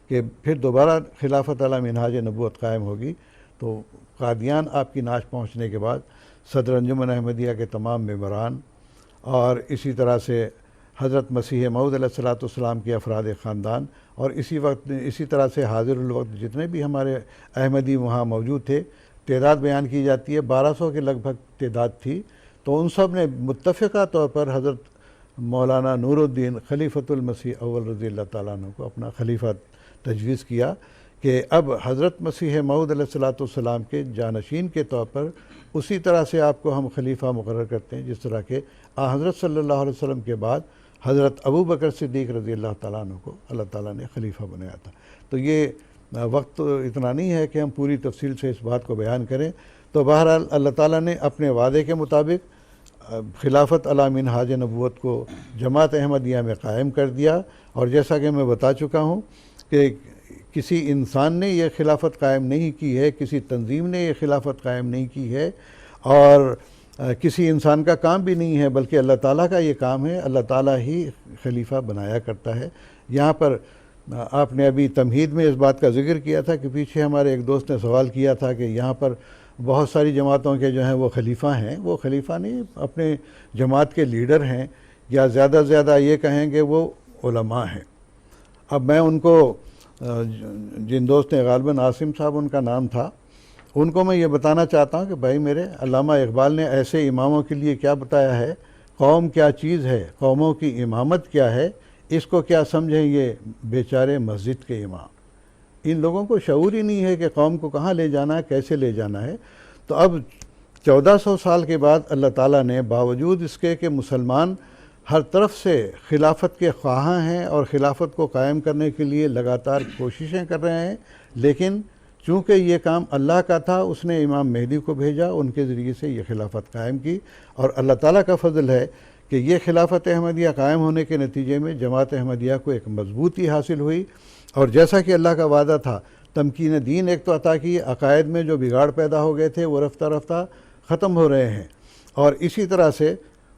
کہ پھر دوبارہ خلافت علی منہاج نبوت قائم ہوگی، تو قادیان آپ کی نعش پہنچنے کے بعد صدر انجمن احمدیہ کے تمام ممبران، اور اسی طرح سے حضرت مسیح موعود علیہ السلام کے افراد خاندان، اور اسی طرح سے حاضر الوقت جتنے بھی ہمارے احمدی وہاں موجود تھے، تعداد بیان کی جاتی ہے 1200 کے لگ بھگ تعداد تھی۔ تو ان سب نے متفقہ طور پر حضرت مولانا نور الدین خلیفۃ المسیح اول رضی اللہ تعالیٰ عنہ کو اپنا خلیفہ تجویز کیا کہ اب حضرت مسیح موعود علیہ السلام کے جانشین کے طور پر اسی طرح سے آپ کو ہم خلیفہ مقرر کرتے ہیں جس طرح کہ حضرت صلی اللہ علیہ وسلم کے بعد حضرت ابو بکر صدیق رضی اللہ تعالیٰ عنہ کو اللہ تعالیٰ نے خلیفہ بنایا تھا۔ تو یہ وقت اتنا نہیں ہے کہ ہم پوری تفصیل سے اس بات کو بیان کریں۔ تو بہرحال اللہ تعالیٰ نے اپنے وعدے کے مطابق خلافت علی منہاج نبوت کو جماعت احمدیہ میں قائم کر دیا، اور جیسا کہ میں بتا چکا ہوں کہ کسی انسان نے یہ خلافت قائم نہیں کی ہے، کسی تنظیم نے یہ خلافت قائم نہیں کی ہے، اور کسی انسان کا کام بھی نہیں ہے، بلکہ اللہ تعالیٰ کا یہ کام ہے۔ اللہ تعالیٰ ہی خلیفہ بنایا کرتا ہے۔ یہاں پر آپ نے ابھی تمہید میں اس بات کا ذکر کیا تھا کہ پیچھے ہمارے ایک دوست نے سوال کیا تھا کہ یہاں پر بہت ساری جماعتوں کے جو ہیں وہ خلیفہ ہیں، وہ خلیفہ نہیں، اپنے جماعت کے لیڈر ہیں، یا زیادہ سے زیادہ یہ کہیں کہ وہ علماء ہیں۔ اب میں ان کو جن دوست نے غالباً عاصم صاحب ان کا نام تھا، ان کو میں یہ بتانا چاہتا ہوں کہ بھائی میرے، علامہ اقبال نے ایسے اماموں کے لیے کیا بتایا ہے، قوم کیا چیز ہے، قوموں کی امامت کیا ہے، اس کو کیا سمجھیں یہ بیچارے مسجد کے امام۔ ان لوگوں کو شعور ہی نہیں ہے کہ قوم کو کہاں لے جانا ہے، کیسے لے جانا ہے۔ تو اب 1400 سال کے بعد اللہ تعالیٰ نے باوجود اس کے کہ مسلمان ہر طرف سے خلافت کے خواہاں ہیں اور خلافت کو قائم کرنے کے لیے لگاتار کوششیں کر رہے ہیں، لیکن چونکہ یہ کام اللہ کا تھا، اس نے امام مہدی کو بھیجا، ان کے ذریعے سے یہ خلافت قائم کی، اور اللہ تعالیٰ کا فضل ہے کہ یہ خلافت احمدیہ قائم ہونے کے نتیجے میں جماعت احمدیہ کو ایک مضبوطی حاصل ہوئی، اور جیسا کہ اللہ کا وعدہ تھا، تمکین دین ایک تو عطا کی، عقائد میں جو بگاڑ پیدا ہو گئے تھے وہ رفتہ رفتہ ختم ہو رہے ہیں، اور اسی طرح سے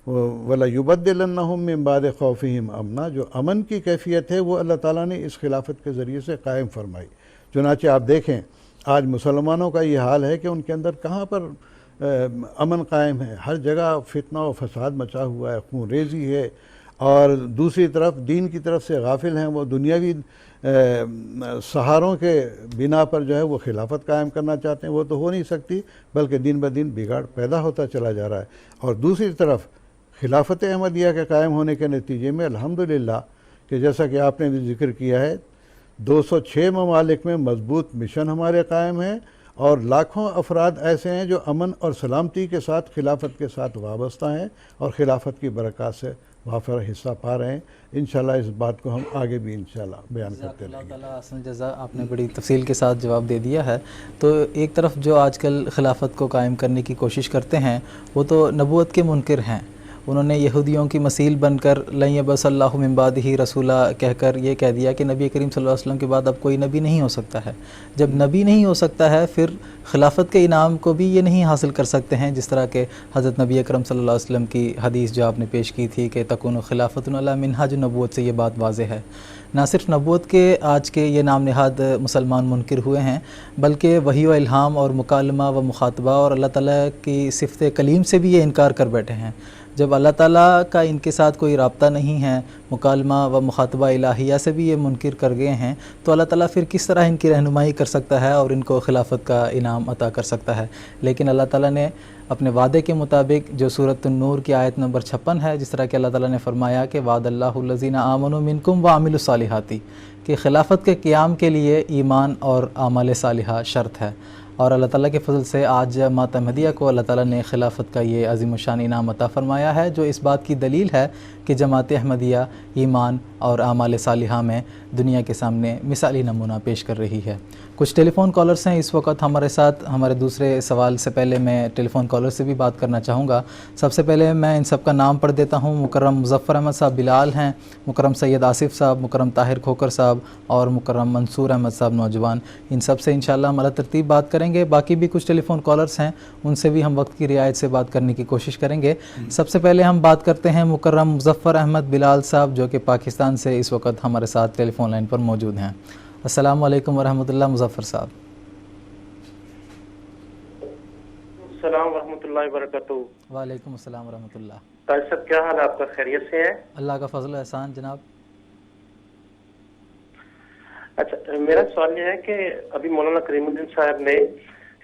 وَلَيُبَدِّلَنَّهُم مِّن بَعْدِ خَوْفِهِمْ امنا، جو امن کی کیفیت ہے وہ اللہ تعالیٰ نے اس خلافت کے ذریعے سے قائم فرمائی۔ چنانچہ آپ دیکھیں آج مسلمانوں کا یہ حال ہے کہ ان کے اندر کہاں پر امن قائم ہے، ہر جگہ فتنہ و فساد مچا ہوا ہے، خون ریزی ہے، اور دوسری طرف دین کی طرف سے غافل ہیں، وہ دنیاوی سہاروں کے بنا پر جو ہے وہ خلافت قائم کرنا چاہتے ہیں، وہ تو ہو نہیں سکتی، بلکہ دن بدن بگاڑ پیدا ہوتا چلا جا رہا ہے۔ اور دوسری طرف خلافت احمدیہ کے قائم ہونے کے نتیجے میں الحمدللہ کہ جیسا کہ آپ نے بھی ذکر کیا ہے، 206 ممالک میں مضبوط مشن ہمارے قائم ہیں، اور لاکھوں افراد ایسے ہیں جو امن اور سلامتی کے ساتھ خلافت کے ساتھ وابستہ ہیں اور خلافت کی برکات سے وافر حصہ پا رہے ہیں۔ انشاءاللہ اس بات کو ہم آگے بھی انشاءاللہ بیان کرتے رہیں گے۔ اللہ تعالیٰ حسن جزا، آپ نے بڑی تفصیل کے ساتھ جواب دے دیا ہے۔ تو ایک طرف جو آج کل خلافت کو قائم کرنے کی کوشش کرتے ہیں وہ تو نبوت کے منکر ہیں، انہوں نے یہودیوں کی مثیل بن کر لن یبعث اللہ من بعدہ رسولا کہہ کر یہ کہہ دیا کہ نبی کریم صلی اللہ علیہ وسلم کے بعد اب کوئی نبی نہیں ہو سکتا ہے۔ جب نبی نہیں ہو سکتا ہے پھر خلافت کے انعام کو بھی یہ نہیں حاصل کر سکتے ہیں، جس طرح کہ حضرت نبی اکرم صلی اللہ علیہ وسلم کی حدیث جو آپ نے پیش کی تھی کہ تکون خلافت علی منہاج نبوت، سے یہ بات واضح ہے۔ نہ صرف نبوت کے آج کے یہ نام نہاد مسلمان منکر ہوئے ہیں، بلکہ وحی و الہام اور مکالمہ و مخاطبہ اور اللہ تعالیٰ کی صفت کلیم سے بھی یہ انکار کر بیٹھے ہیں۔ جب اللہ تعالیٰ کا ان کے ساتھ کوئی رابطہ نہیں ہے، مکالمہ و مخاطبہ الہیہ سے بھی یہ منکر کر گئے ہیں، تو اللہ تعالیٰ پھر کس طرح ان کی رہنمائی کر سکتا ہے اور ان کو خلافت کا انعام عطا کر سکتا ہے؟ لیکن اللہ تعالیٰ نے اپنے وعدے کے مطابق، جو سورۃ النور کی آیت نمبر 56 ہے، جس طرح کہ اللہ تعالیٰ نے فرمایا کہ وعد اللہ الذین آمنوا منکم وعملوا الصالحات، کہ خلافت کے قیام کے لیے ایمان اور اعمال صالحہ شرط ہے، اور اللہ تعالیٰ کے فضل سے آج جماعت احمدیہ کو اللہ تعالیٰ نے خلافت کا یہ عظیم الشان انعام عطا فرمایا ہے، جو اس بات کی دلیل ہے کہ جماعت احمدیہ ایمان اور اعمال صالحہ میں دنیا کے سامنے مثالی نمونہ پیش کر رہی ہے۔ کچھ ٹیلی فون کالرز ہیں اس وقت ہمارے ساتھ۔ ہمارے دوسرے سوال سے پہلے میں ٹیلی فون کالر سے بھی بات کرنا چاہوں گا۔ سب سے پہلے میں ان سب کا نام پڑھ دیتا ہوں۔ مکرم مظفر احمد صاحب بلال ہیں، مکرم سید آصف صاحب، مکرم طاہر کھوکر صاحب اور مکرم منصور احمد صاحب نوجوان۔ ان سب سے انشاءاللہ ہم اعلیٰ ترتیب بات کریں گے۔ باقی بھی کچھ ٹیلی فون کالرز ہیں، ان سے بھی ہم وقت کی رعایت سے بات کرنے کی کوشش کریں گے۔ سب سے پہلے ہم بات کرتے ہیں مکرم مظفر احمد بلال صاحب، جو کہ پاکستان سے اس وقت ہمارے ساتھ ٹیلی فون لائن پر موجود ہیں۔ السلام علیکم ورحمۃ اللہ مظفر صاحب۔ السلام ورحمۃ اللہ وبرکاتہ۔ وعلیکم السلام ورحمۃ اللہ۔ طاہر صاحب کیا حال ہے آپ کا؟ خیریت سے ہے؟ اللہ کا فضل و احسان جناب۔ اچھا، میرا سوال یہ ہے کہ ابھی مولانا کریم الدین صاحب نے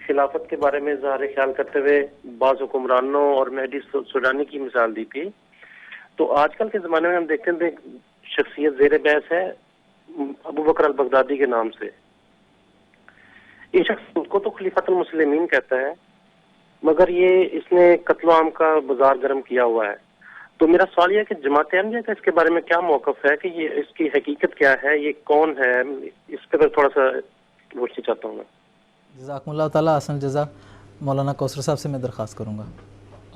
خلافت کے بارے میں اظہار خیال کرتے ہوئے بعض حکمرانوں اور مہدی سوڈانی کی مثال دی تھی، تو آج کل کے زمانے میں ہم دیکھتے ہیں شخصیت زیر بحث ہے ابو بکر البغدادی کے نام سے۔ یہ شخص خود کو تو خلیفۃ المسلمین کہتا ہے، مگر یہ اس نے قتل عام کا بازار گرم کیا ہوا ہے۔ تو میرا سوال یہ ہے کہ جماعت احمدیہ کا اس کے بارے میں کیا موقف ہے، کہ یہ اس کی حقیقت کیا ہے، یہ کون ہے؟ اس پہ تھوڑا سا روشنی چاہتا ہوں میں۔ جزاکم اللہ تعالیٰ احسن جزا۔ مولانا کوثر صاحب سے میں درخواست کروں گا۔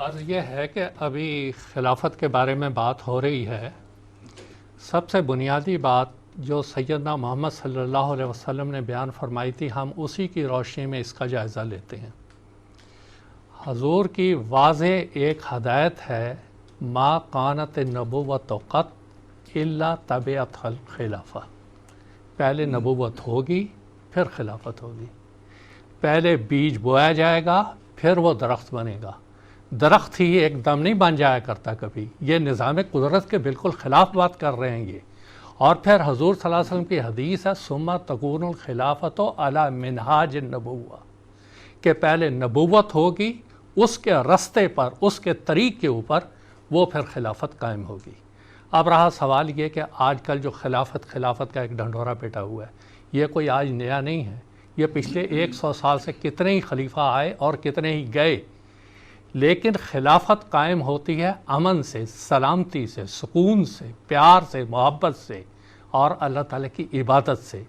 عرض یہ ہے کہ ابھی خلافت کے بارے میں بات ہو رہی ہے۔ سب سے بنیادی بات جو سیدنا محمد صلی اللہ علیہ وسلم نے بیان فرمائی تھی، ہم اسی کی روشنی میں اس کا جائزہ لیتے ہیں۔ حضور کی واضح ایک ہدایت ہے، ما کانت نبوت قط الا تبعت خلافہ، پہلے نبوت ہوگی پھر خلافت ہوگی۔ پہلے بیج بویا جائے گا، پھر وہ درخت بنے گا. درخت ہی ایک دم نہیں بن جایا کرتا کبھی. یہ نظام قدرت کے بالکل خلاف بات کر رہے ہیں یہ. اور پھر حضور صلی اللہ علیہ وسلم کی حدیث ہے ثم تکون الخلافۃ علی منہاج النبوہ، کہ پہلے نبوت ہوگی، اس کے رستے پر، اس کے طریق کے اوپر وہ پھر خلافت قائم ہوگی. اب رہا سوال یہ کہ آج کل جو خلافت کا ایک ڈھنڈورا پیٹا ہوا ہے، یہ کوئی آج نیا نہیں ہے. یہ پچھلے 100 سال سے کتنے ہی خلیفہ آئے اور کتنے ہی گئے، لیکن خلافت قائم ہوتی ہے امن سے، سلامتی سے، سکون سے، پیار سے، محبت سے اور اللہ تعالیٰ کی عبادت سے.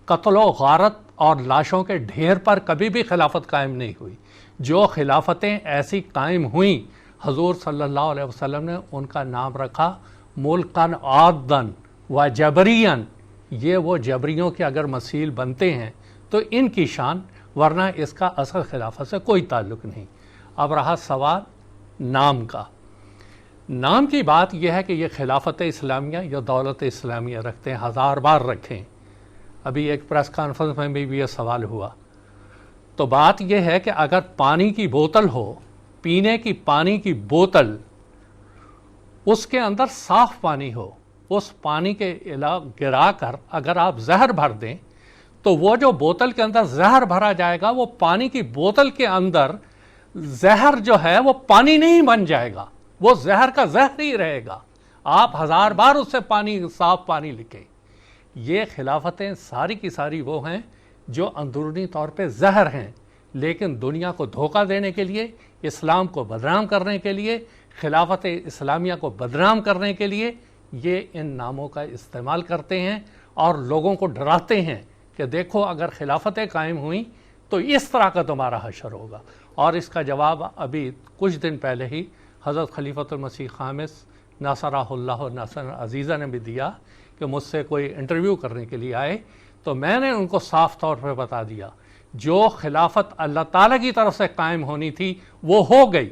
قتل و غارت اور لاشوں کے ڈھیر پر کبھی بھی خلافت قائم نہیں ہوئی. جو خلافتیں ایسی قائم ہوئیں، حضور صلی اللہ علیہ وسلم نے ان کا نام رکھا ملکن عادن و جبرین. یہ وہ جبریوں کے اگر مثیل بنتے ہیں تو ان کی شان، ورنہ اس کا اصل خلافت سے کوئی تعلق نہیں. اب رہا سوال نام کا. نام کی بات یہ ہے کہ یہ خلافت اسلامیہ یا دولت اسلامیہ رکھتے ہیں، 1000 بار رکھیں. ابھی ایک پریس کانفرنس میں بھی یہ سوال ہوا. تو بات یہ ہے کہ اگر پانی کی بوتل ہو، پینے کی پانی کی بوتل، اس کے اندر صاف پانی ہو، اس پانی کے گرا کر اگر آپ زہر بھر دیں تو وہ جو بوتل کے اندر زہر بھرا جائے گا، وہ پانی کی بوتل کے اندر زہر جو ہے وہ پانی نہیں بن جائے گا، وہ زہر کا زہر ہی رہے گا. آپ 1000 بار اس سے صاف پانی لکھیں. یہ خلافتیں ساری کی ساری وہ ہیں جو اندرونی طور پہ زہر ہیں، لیکن دنیا کو دھوکہ دینے کے لیے، اسلام کو بدنام کرنے کے لیے، خلافت اسلامیہ کو بدنام کرنے کے لیے یہ ان ناموں کا استعمال کرتے ہیں اور لوگوں کو ڈراتے ہیں کہ دیکھو اگر خلافتیں قائم ہوئیں تو اس طرح کا تمہارا حشر ہوگا. اور اس کا جواب ابھی کچھ دن پہلے ہی حضرت خلیفۃ المسیح خامس ناصرہ اللہ ناصر عزیزہ نے بھی دیا کہ مجھ سے کوئی انٹرویو کرنے کے لیے آئے تو میں نے ان کو صاف طور پہ بتا دیا جو خلافت اللہ تعالیٰ کی طرف سے قائم ہونی تھی وہ ہو گئی.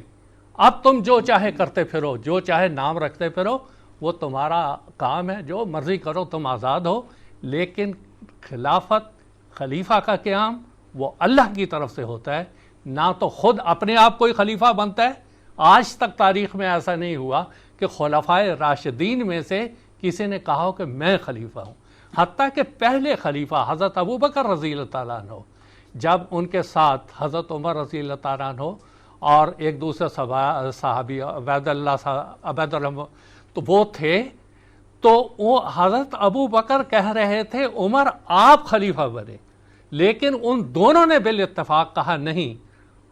اب تم جو چاہے کرتے پھرو، جو چاہے نام رکھتے پھرو، وہ تمہارا کام ہے، جو مرضی کرو، تم آزاد ہو. لیکن خلافت، خلیفہ کا قیام وہ اللہ کی طرف سے ہوتا ہے، نہ تو خود اپنے آپ کوئی خلیفہ بنتا ہے. آج تک تاریخ میں ایسا نہیں ہوا کہ خلفائے راشدین میں سے کسی نے کہا ہو کہ میں خلیفہ ہوں. حتیٰ کہ پہلے خلیفہ حضرت ابوبکر رضی اللہ تعالیٰ عنہ، جب ان کے ساتھ حضرت عمر رضی اللہ تعالیٰ عنہ اور ایک دوسرے صحابی عبید اللہ تو وہ تھے، تو وہ حضرت ابوبکر کہہ رہے تھے عمر آپ خلیفہ بنے، لیکن ان دونوں نے بالاتفاق کہا نہیں،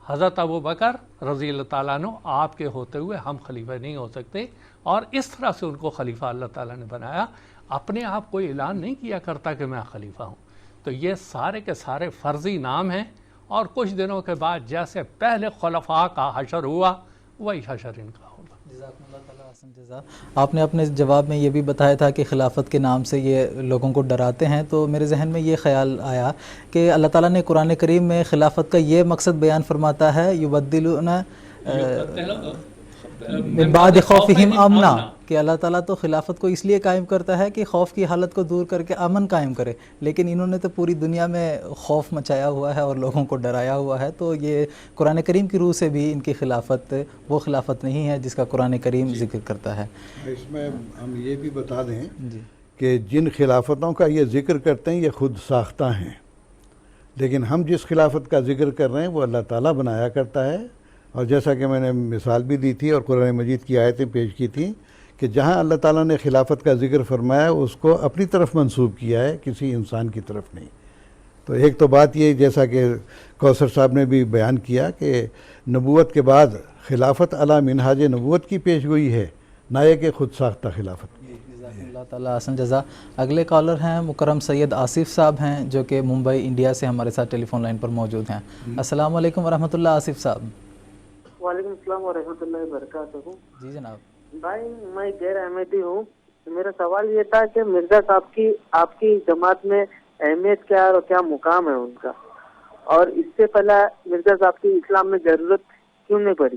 حضرت ابوبکر رضی اللہ تعالیٰ عنہ آپ کے ہوتے ہوئے ہم خلیفہ نہیں ہو سکتے. اور اس طرح سے ان کو خلیفہ اللہ تعالیٰ نے بنایا. اپنے آپ کوئی اعلان نہیں کیا کرتا کہ میں خلیفہ ہوں. تو یہ سارے کے سارے فرضی نام ہیں، اور کچھ دنوں کے بعد جیسے پہلے خلفاء کا حشر ہوا وہی حشر ان کا ہوگا. جزاکم اللہ تعالیٰ حسن جزا. آپ نے اپنے جواب میں یہ بھی بتایا تھا کہ خلافت کے نام سے یہ لوگوں کو ڈراتے ہیں، تو میرے ذہن میں یہ خیال آیا کہ اللہ تعالیٰ نے قرآن کریم میں خلافت کا یہ مقصد بیان فرماتا ہے یبدلون من بعد خوفہم امنا، کہ اللہ تعالیٰ تو خلافت کو اس لیے قائم کرتا ہے کہ خوف کی حالت کو دور کر کے امن قائم کرے، لیکن انہوں نے تو پوری دنیا میں خوف مچایا ہوا ہے اور لوگوں کو ڈرایا ہوا ہے. تو یہ قرآن کریم کی روح سے بھی ان کی خلافت وہ خلافت نہیں ہے جس کا قرآن کریم ذکر کرتا ہے. اس میں ہم یہ بھی بتا دیں جی کہ جن خلافتوں کا یہ ذکر کرتے ہیں یہ خود ساختہ ہیں، لیکن ہم جس خلافت کا ذکر کر رہے ہیں وہ اللہ تعالیٰ بنایا کرتا ہے. اور جیسا کہ میں نے مثال بھی دی تھی اور قرآن مجید کی آیتیں پیش کی تھیں کہ جہاں اللہ تعالیٰ نے خلافت کا ذکر فرمایا اس کو اپنی طرف منسوب کیا ہے، کسی انسان کی طرف نہیں. تو ایک تو بات یہ جیسا کہ کوثر صاحب نے بھی بیان کیا کہ نبوت کے بعد خلافت علی منہاج نبوت کی پیش گوئی ہے، نہ یہ کہ خود ساختہ خلافت. اللہ تعالیٰ حسن جزا. اگلے کالر ہیں مکرم سید آصف صاحب ہیں جو کہ ممبئی انڈیا سے ہمارے ساتھ ٹیلی فون لائن پر موجود ہیں. السلام علیکم ورحمۃ اللہ آصف صاحب. وعلیکم السلام ورحمۃ اللہ وبرکاتہ. جی جناب. بھائی میں غیر احمدی ہوں. میرا سوال یہ تھا کہ مرزا صاحب کی آپ کی جماعت میں اہمیت کیا ہے اور کیا مقام ہے ان کا، اور اس سے پہلے مرزا صاحب کی اسلام میں ضرورت کیوں نہیں پڑی؟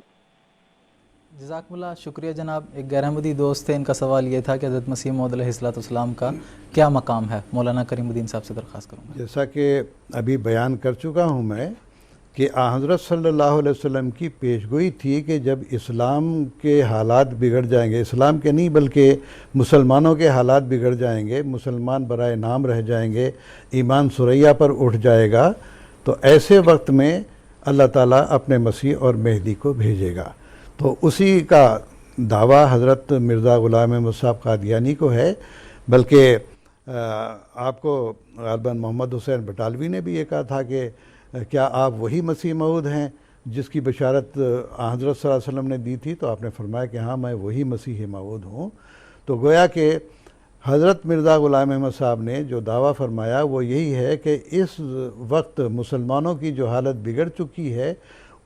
جزاکم اللہ. شکریہ جناب. ایک غیر احمدی دوست تھے، ان کا سوال یہ تھا کہ حضرت مسیح موعود علیہ السلام کا کیا مقام ہے. مولانا کریم الدین صاحب سے درخواست کروں گا. جیسا کہ ابھی بیان کر چکا ہوں میں کہ حضرت صلی اللہ علیہ وسلم کی پیشگوئی تھی کہ جب اسلام کے حالات بگڑ جائیں گے، اسلام کے نہیں بلکہ مسلمانوں کے حالات بگڑ جائیں گے، مسلمان برائے نام رہ جائیں گے، ایمان ثریا پر اٹھ جائے گا، تو ایسے وقت میں اللہ تعالیٰ اپنے مسیح اور مہدی کو بھیجے گا۔ تو اسی کا دعویٰ حضرت مرزا غلام احمد صاحب قادیانی کو ہے، بلکہ آپ کو غالباً محمد حسین بٹالوی نے بھی یہ کہا تھا کہ کیا آپ وہی مسیح موعود ہیں جس کی بشارت حضرت صلی اللہ علیہ وسلم نے دی تھی؟ تو آپ نے فرمایا کہ ہاں میں وہی مسیح موعود ہوں۔ تو گویا کہ حضرت مرزا غلام احمد صاحب نے جو دعویٰ فرمایا وہ یہی ہے کہ اس وقت مسلمانوں کی جو حالت بگڑ چکی ہے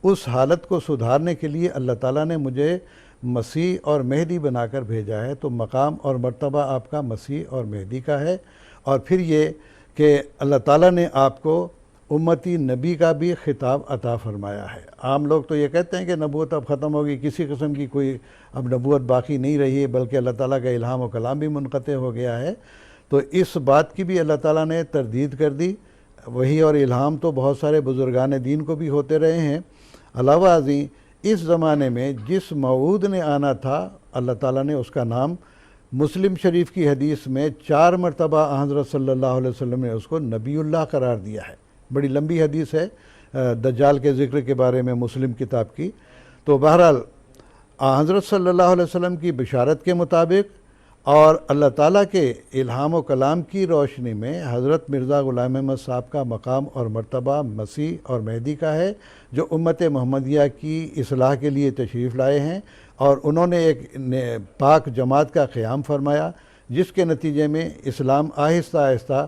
اس حالت کو سدھارنے کے لیے اللہ تعالیٰ نے مجھے مسیح اور مہدی بنا کر بھیجا ہے۔ تو مقام اور مرتبہ آپ کا مسیح اور مہدی کا ہے، اور پھر یہ کہ اللہ تعالیٰ نے آپ کو امتی نبی کا بھی خطاب عطا فرمایا ہے۔ عام لوگ تو یہ کہتے ہیں کہ نبوت اب ختم ہوگی، کسی قسم کی کوئی اب نبوت باقی نہیں رہی ہے، بلکہ اللہ تعالیٰ کا الہام و کلام بھی منقطع ہو گیا ہے۔ تو اس بات کی بھی اللہ تعالیٰ نے تردید کر دی۔ وہی اور الہام تو بہت سارے بزرگان دین کو بھی ہوتے رہے ہیں۔ علاوہ ازیں اس زمانے میں جس موعود نے آنا تھا اللہ تعالیٰ نے اس کا نام مسلم شریف کی حدیث میں 4 مرتبہ حضرت صلی اللہ علیہ وسلم نے اس کو نبی اللہ قرار دیا ہے۔ بڑی لمبی حدیث ہے دجال کے ذکر کے بارے میں مسلم کتاب کی۔ تو بہرحال حضرت صلی اللہ علیہ وسلم کی بشارت کے مطابق اور اللہ تعالیٰ کے الہام و کلام کی روشنی میں حضرت مرزا غلام احمد صاحب کا مقام اور مرتبہ مسیح اور مہدی کا ہے، جو امت محمدیہ کی اصلاح کے لیے تشریف لائے ہیں، اور انہوں نے ایک پاک جماعت کا قیام فرمایا جس کے نتیجے میں اسلام آہستہ آہستہ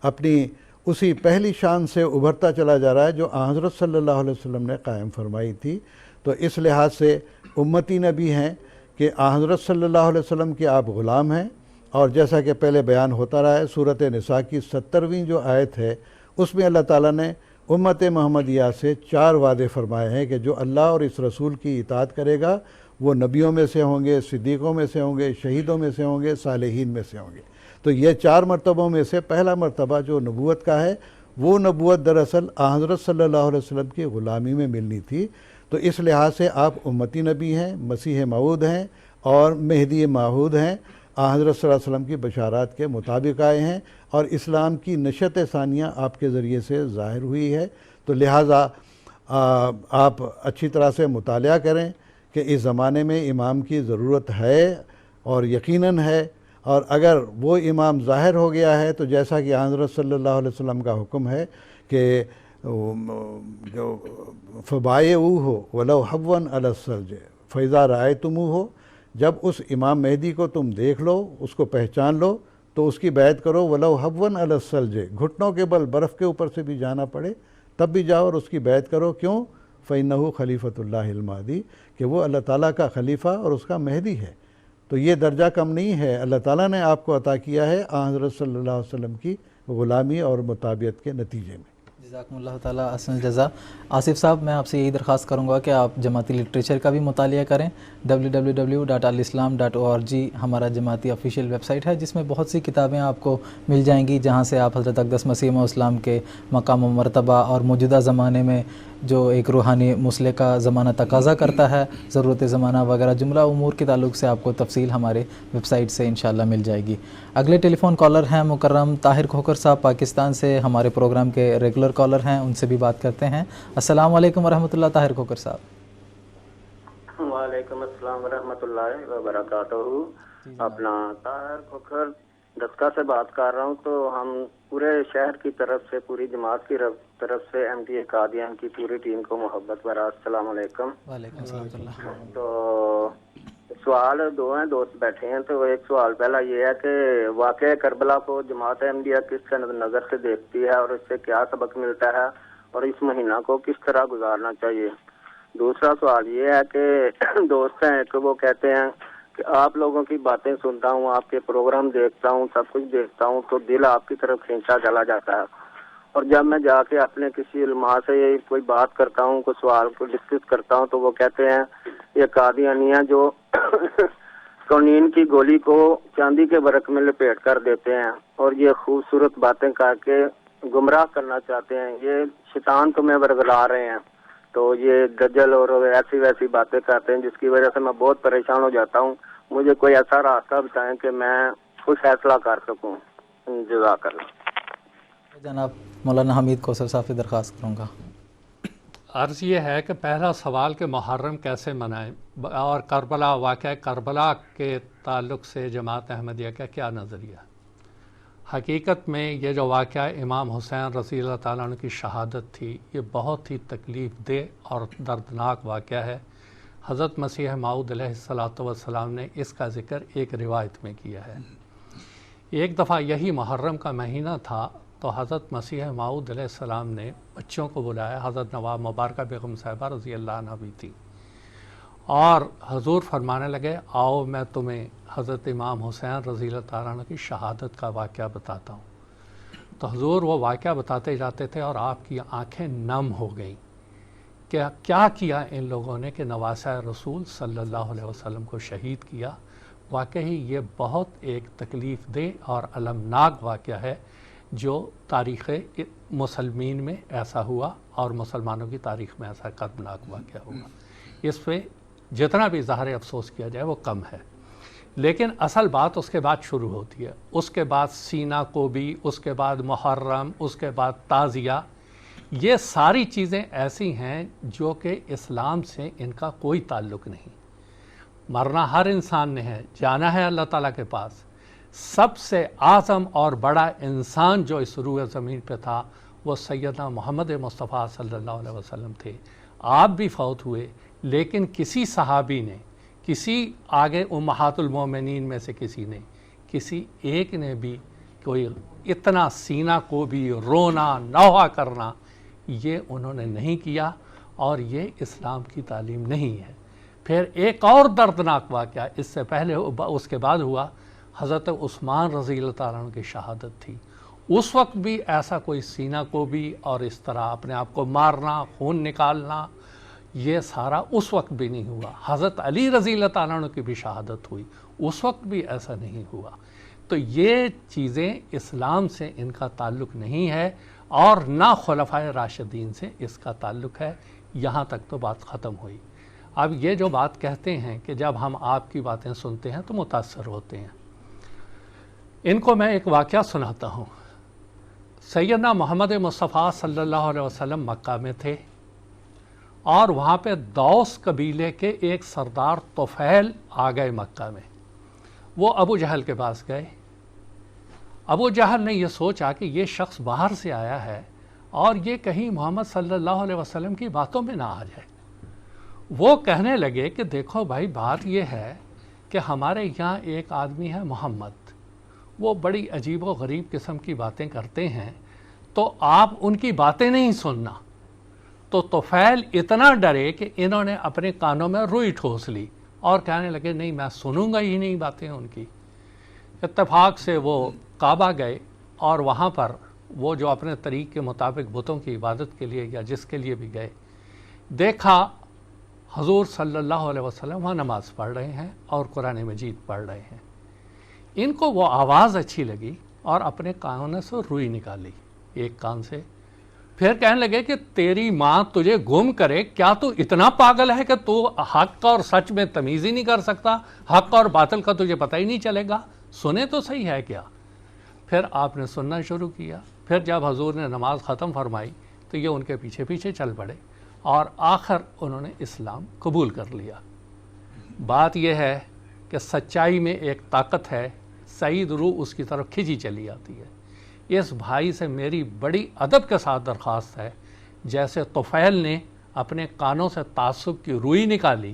اپنی اسی پہلی شان سے ابھرتا چلا جا رہا ہے جو حضرت صلی اللہ علیہ وسلم نے قائم فرمائی تھی۔ تو اس لحاظ سے امتی نبی ہیں کہ حضرت صلی اللہ علیہ وسلم کے آپ غلام ہیں، اور جیسا کہ پہلے بیان ہوتا رہا ہے سورۃ نساء کی 70ویں جو آیت ہے اس میں اللہ تعالیٰ نے امت محمدیہ سے 4 وعدے فرمائے ہیں کہ جو اللہ اور اس رسول کی اطاعت کرے گا وہ نبیوں میں سے ہوں گے، صدیقوں میں سے ہوں گے، شہیدوں میں سے ہوں گے، صالحین میں سے ہوں گے۔ تو یہ 4 مرتبوں میں سے پہلا مرتبہ جو نبوت کا ہے وہ نبوت دراصل حضرت صلی اللہ علیہ وسلم کی غلامی میں ملنی تھی۔ تو اس لحاظ سے آپ امتی نبی ہیں، مسیح موعود ہیں اور مہدی موعود ہیں، حضرت صلی اللہ علیہ وسلم کی بشارات کے مطابق آئے ہیں، اور اسلام کی نشت ثانیہ آپ کے ذریعے سے ظاہر ہوئی ہے۔ تو لہٰذا آپ اچھی طرح سے مطالعہ کریں کہ اس زمانے میں امام کی ضرورت ہے اور یقیناً ہے، اور اگر وہ امام ظاہر ہو گیا ہے تو جیسا کہ حضرت صلی اللہ علیہ وسلم کا حکم ہے کہ فبایعوہ ولو حبوا علی السرج فاذا رأیتموہ، جب اس امام مہدی کو تم دیکھ لو، اس کو پہچان لو تو اس کی بیعت کرو، ولو حبوا علی السرج، گھٹنوں کے بل برف کے اوپر سے بھی جانا پڑے تب بھی جاؤ اور اس کی بیعت کرو۔ کیوں؟ فإنہ خلیفۃ اللہ المہدی، کہ وہ اللہ تعالیٰ کا خلیفہ اور اس کا مہدی ہے۔ تو یہ درجہ کم نہیں ہے، اللہ تعالیٰ نے آپ کو عطا کیا ہے حضرت صلی اللہ علیہ وسلم کی غلامی اور مطابعت کے نتیجے میں۔ جزاکم اللہ تعالیٰ احسن الجزا۔ آصف صاحب، میں آپ سے یہی درخواست کروں گا کہ آپ جماعتی لٹریچر کا بھی مطالعہ کریں۔ www.alislam.org ہمارا جماعتی آفیشیل ویب سائٹ ہے، جس میں بہت سی کتابیں آپ کو مل جائیں گی، جہاں سے آپ حضرت اقدس مسیح موعود اسلام کے مقام و مرتبہ اور موجودہ زمانے میں جو ایک روحانی مسئلے کا زمانہ تقاضا کرتا ہے، ضرورت زمانہ وغیرہ جملہ امور کے تعلق سے آپ کو تفصیل ہمارے ویب سائٹ سے انشاءاللہ مل جائے گی۔ اگلے ٹیلی فون کالر ہیں مکرم طاہر کھوکر صاحب، پاکستان سے، ہمارے پروگرام کے ریگولر کالر ہیں، ان سے بھی بات کرتے ہیں۔ السلام علیکم ورحمۃ اللہ طاہر کھوکر صاحب۔ وعلیکم السلام ورحمۃ اللہ وبرکاتہ۔ اپنا طاہر کھوکر دسکا سے بات کر رہا ہوں۔ تو ہم پورے شہر کی طرف سے، پوری جماعت کی طرف سے ایم ٹی اے قادیان کی پوری ٹیم کو محبت برا السلام علیکم۔ وعلیکم السلام۔ تو سوال 2 ہیں، دوست بیٹھے ہیں۔ تو ایک سوال پہلا یہ ہے کہ واقعہ کربلا کو جماعت احمدیہ کس نظر سے دیکھتی ہے اور اس سے کیا سبق ملتا ہے، اور اس مہینہ کو کس طرح گزارنا چاہیے؟ دوسرا سوال یہ ہے کہ دوست ہیں ایک، وہ کہتے ہیں کہ آپ لوگوں کی باتیں سنتا ہوں، آپ کے پروگرام دیکھتا ہوں، سب کچھ دیکھتا ہوں، تو دل آپ کی طرف کھینچا چلا جاتا ہے، اور جب میں جا کے اپنے کسی علماء سے کوئی بات کرتا ہوں، کوئی سوال کو ڈسکس کرتا ہوں، تو وہ کہتے ہیں یہ قادیانیہ جو کونین کی گولی کو چاندی کے ورق میں لپیٹ کر دیتے ہیں اور یہ خوبصورت باتیں کر کے گمراہ کرنا چاہتے ہیں، یہ شیطان کو میں ورگلا رہے ہیں۔ تو یہ گجل اور ایسی ویسی باتیں کرتے ہیں جس کی وجہ سے میں بہت پریشان ہو جاتا ہوں. مجھے کوئی ایسا راستہ بتائیں کہ میں کوئی فیصلہ کر سکوں. جزاک اللہ. جناب مولانا حمید کوثر صاحب سے درخواست کروں گا. عرض یہ ہے کہ پہلا سوال کہ محرم کیسے منائیں اور کربلا، واقعہ کربلا کے تعلق سے جماعت احمدیہ کا کیا نظریہ. حقیقت میں یہ جو واقعہ امام حسین رضی اللہ تعالیٰ عنہ کی شہادت تھی، یہ بہت ہی تکلیف دہ اور دردناک واقعہ ہے. حضرت مسیح موعود علیہ الصلوۃ والسلام نے اس کا ذکر ایک روایت میں کیا ہے. ایک دفعہ یہی محرم کا مہینہ تھا تو حضرت مسیح موعود علیہ السلام نے بچوں کو بلایا. حضرت نواب مبارکہ بیگم صاحبہ رضی اللہ عنہ بھی تھی اور حضور فرمانے لگے آؤ میں تمہیں حضرت امام حسین رضی اللہ تعالیٰ عنہ کی شہادت کا واقعہ بتاتا ہوں. تو حضور وہ واقعہ بتاتے جاتے تھے اور آپ کی آنکھیں نم ہو گئیں کہ کیا کیا ان لوگوں نے کہ نواسہ رسول صلی اللہ علیہ وسلم کو شہید کیا. واقعی یہ بہت ایک تکلیف دہ اور المناک واقعہ ہے جو تاریخ مسلمین میں ایسا ہوا اور مسلمانوں کی تاریخ میں ایسا قدرناک واقعہ ہوا. اس پہ جتنا بھی ظاہر افسوس کیا جائے وہ کم ہے. لیکن اصل بات اس کے بعد شروع ہوتی ہے. اس کے بعد سینہ کوبی، اس کے بعد محرم، اس کے بعد تعزیہ. یہ ساری چیزیں ایسی ہیں جو کہ اسلام سے ان کا کوئی تعلق نہیں. مرنا ہر انسان نے ہے، جانا ہے اللہ تعالیٰ کے پاس. سب سے اعظم اور بڑا انسان جو اس روح زمین پہ تھا وہ سیدنا محمد مصطفیٰ صلی اللہ علیہ وسلم تھے. آپ بھی فوت ہوئے لیکن کسی صحابی نے، کسی آگے امہات المومنین میں سے کسی ایک نے بھی کوئی اتنا سینہ کو بھی رونا نوحہ کرنا یہ انہوں نے نہیں کیا اور یہ اسلام کی تعلیم نہیں ہے. پھر ایک اور دردناک واقعہ اس سے پہلے اس کے بعد ہوا. حضرت عثمان رضی اللہ تعالیٰ عنہ کی شہادت تھی. اس وقت بھی ایسا کوئی سینہ کو بھی اور اس طرح اپنے آپ کو مارنا، خون نکالنا، یہ سارا اس وقت بھی نہیں ہوا. حضرت علی رضی اللہ تعالیٰ عنہ کی بھی شہادت ہوئی، اس وقت بھی ایسا نہیں ہوا. تو یہ چیزیں اسلام سے ان کا تعلق نہیں ہے اور نہ خلفائے راشدین سے اس کا تعلق ہے. یہاں تک تو بات ختم ہوئی. اب یہ جو بات کہتے ہیں کہ جب ہم آپ کی باتیں سنتے ہیں تو متاثر ہوتے ہیں، ان کو میں ایک واقعہ سناتا ہوں. سیدنا محمد مصطفیٰ صلی اللہ علیہ وسلم مکہ میں تھے اور وہاں پہ دوس قبیلے کے ایک سردار طفیل آ گئے مکہ میں. وہ ابو جہل کے پاس گئے. ابو جہل نے یہ سوچا کہ یہ شخص باہر سے آیا ہے اور یہ کہیں محمد صلی اللہ علیہ وسلم کی باتوں میں نہ آ جائے. وہ کہنے لگے کہ دیکھو بھائی، بات یہ ہے کہ ہمارے یہاں ایک آدمی ہے محمد، وہ بڑی عجیب و غریب قسم کی باتیں کرتے ہیں، تو آپ ان کی باتیں نہیں سننا. تو طفیل اتنا ڈرے کہ انہوں نے اپنے کانوں میں روئی ٹھوس لی اور کہنے لگے نہیں میں سنوں گا ہی نہیں باتیں ان کی. اتفاق سے وہ کعبہ گئے اور وہاں پر وہ جو اپنے طریق کے مطابق بتوں کی عبادت کے لیے یا جس کے لیے بھی گئے، دیکھا حضور صلی اللہ علیہ وسلم وہاں نماز پڑھ رہے ہیں اور قرآن مجید پڑھ رہے ہیں. ان کو وہ آواز اچھی لگی اور اپنے کانوں سے روئی نکالی ایک کان سے. پھر کہنے لگے کہ تیری ماں تجھے گم کرے، کیا تو اتنا پاگل ہے کہ تو حق اور سچ میں تمیز ہی نہیں کر سکتا؟ حق اور باطل کا تجھے پتہ ہی نہیں چلے گا؟ سنے تو صحیح ہے کیا؟ پھر آپ نے سننا شروع کیا. پھر جب حضور نے نماز ختم فرمائی تو یہ ان کے پیچھے پیچھے چل پڑے اور آخر انہوں نے اسلام قبول کر لیا. بات یہ ہے کہ سچائی میں ایک طاقت ہے، سعید روح اس کی طرف کھینچی چلی آتی ہے. اس بھائی سے میری بڑی ادب کے ساتھ درخواست ہے، جیسے طفیل نے اپنے کانوں سے تعصب کی روئی نکالی،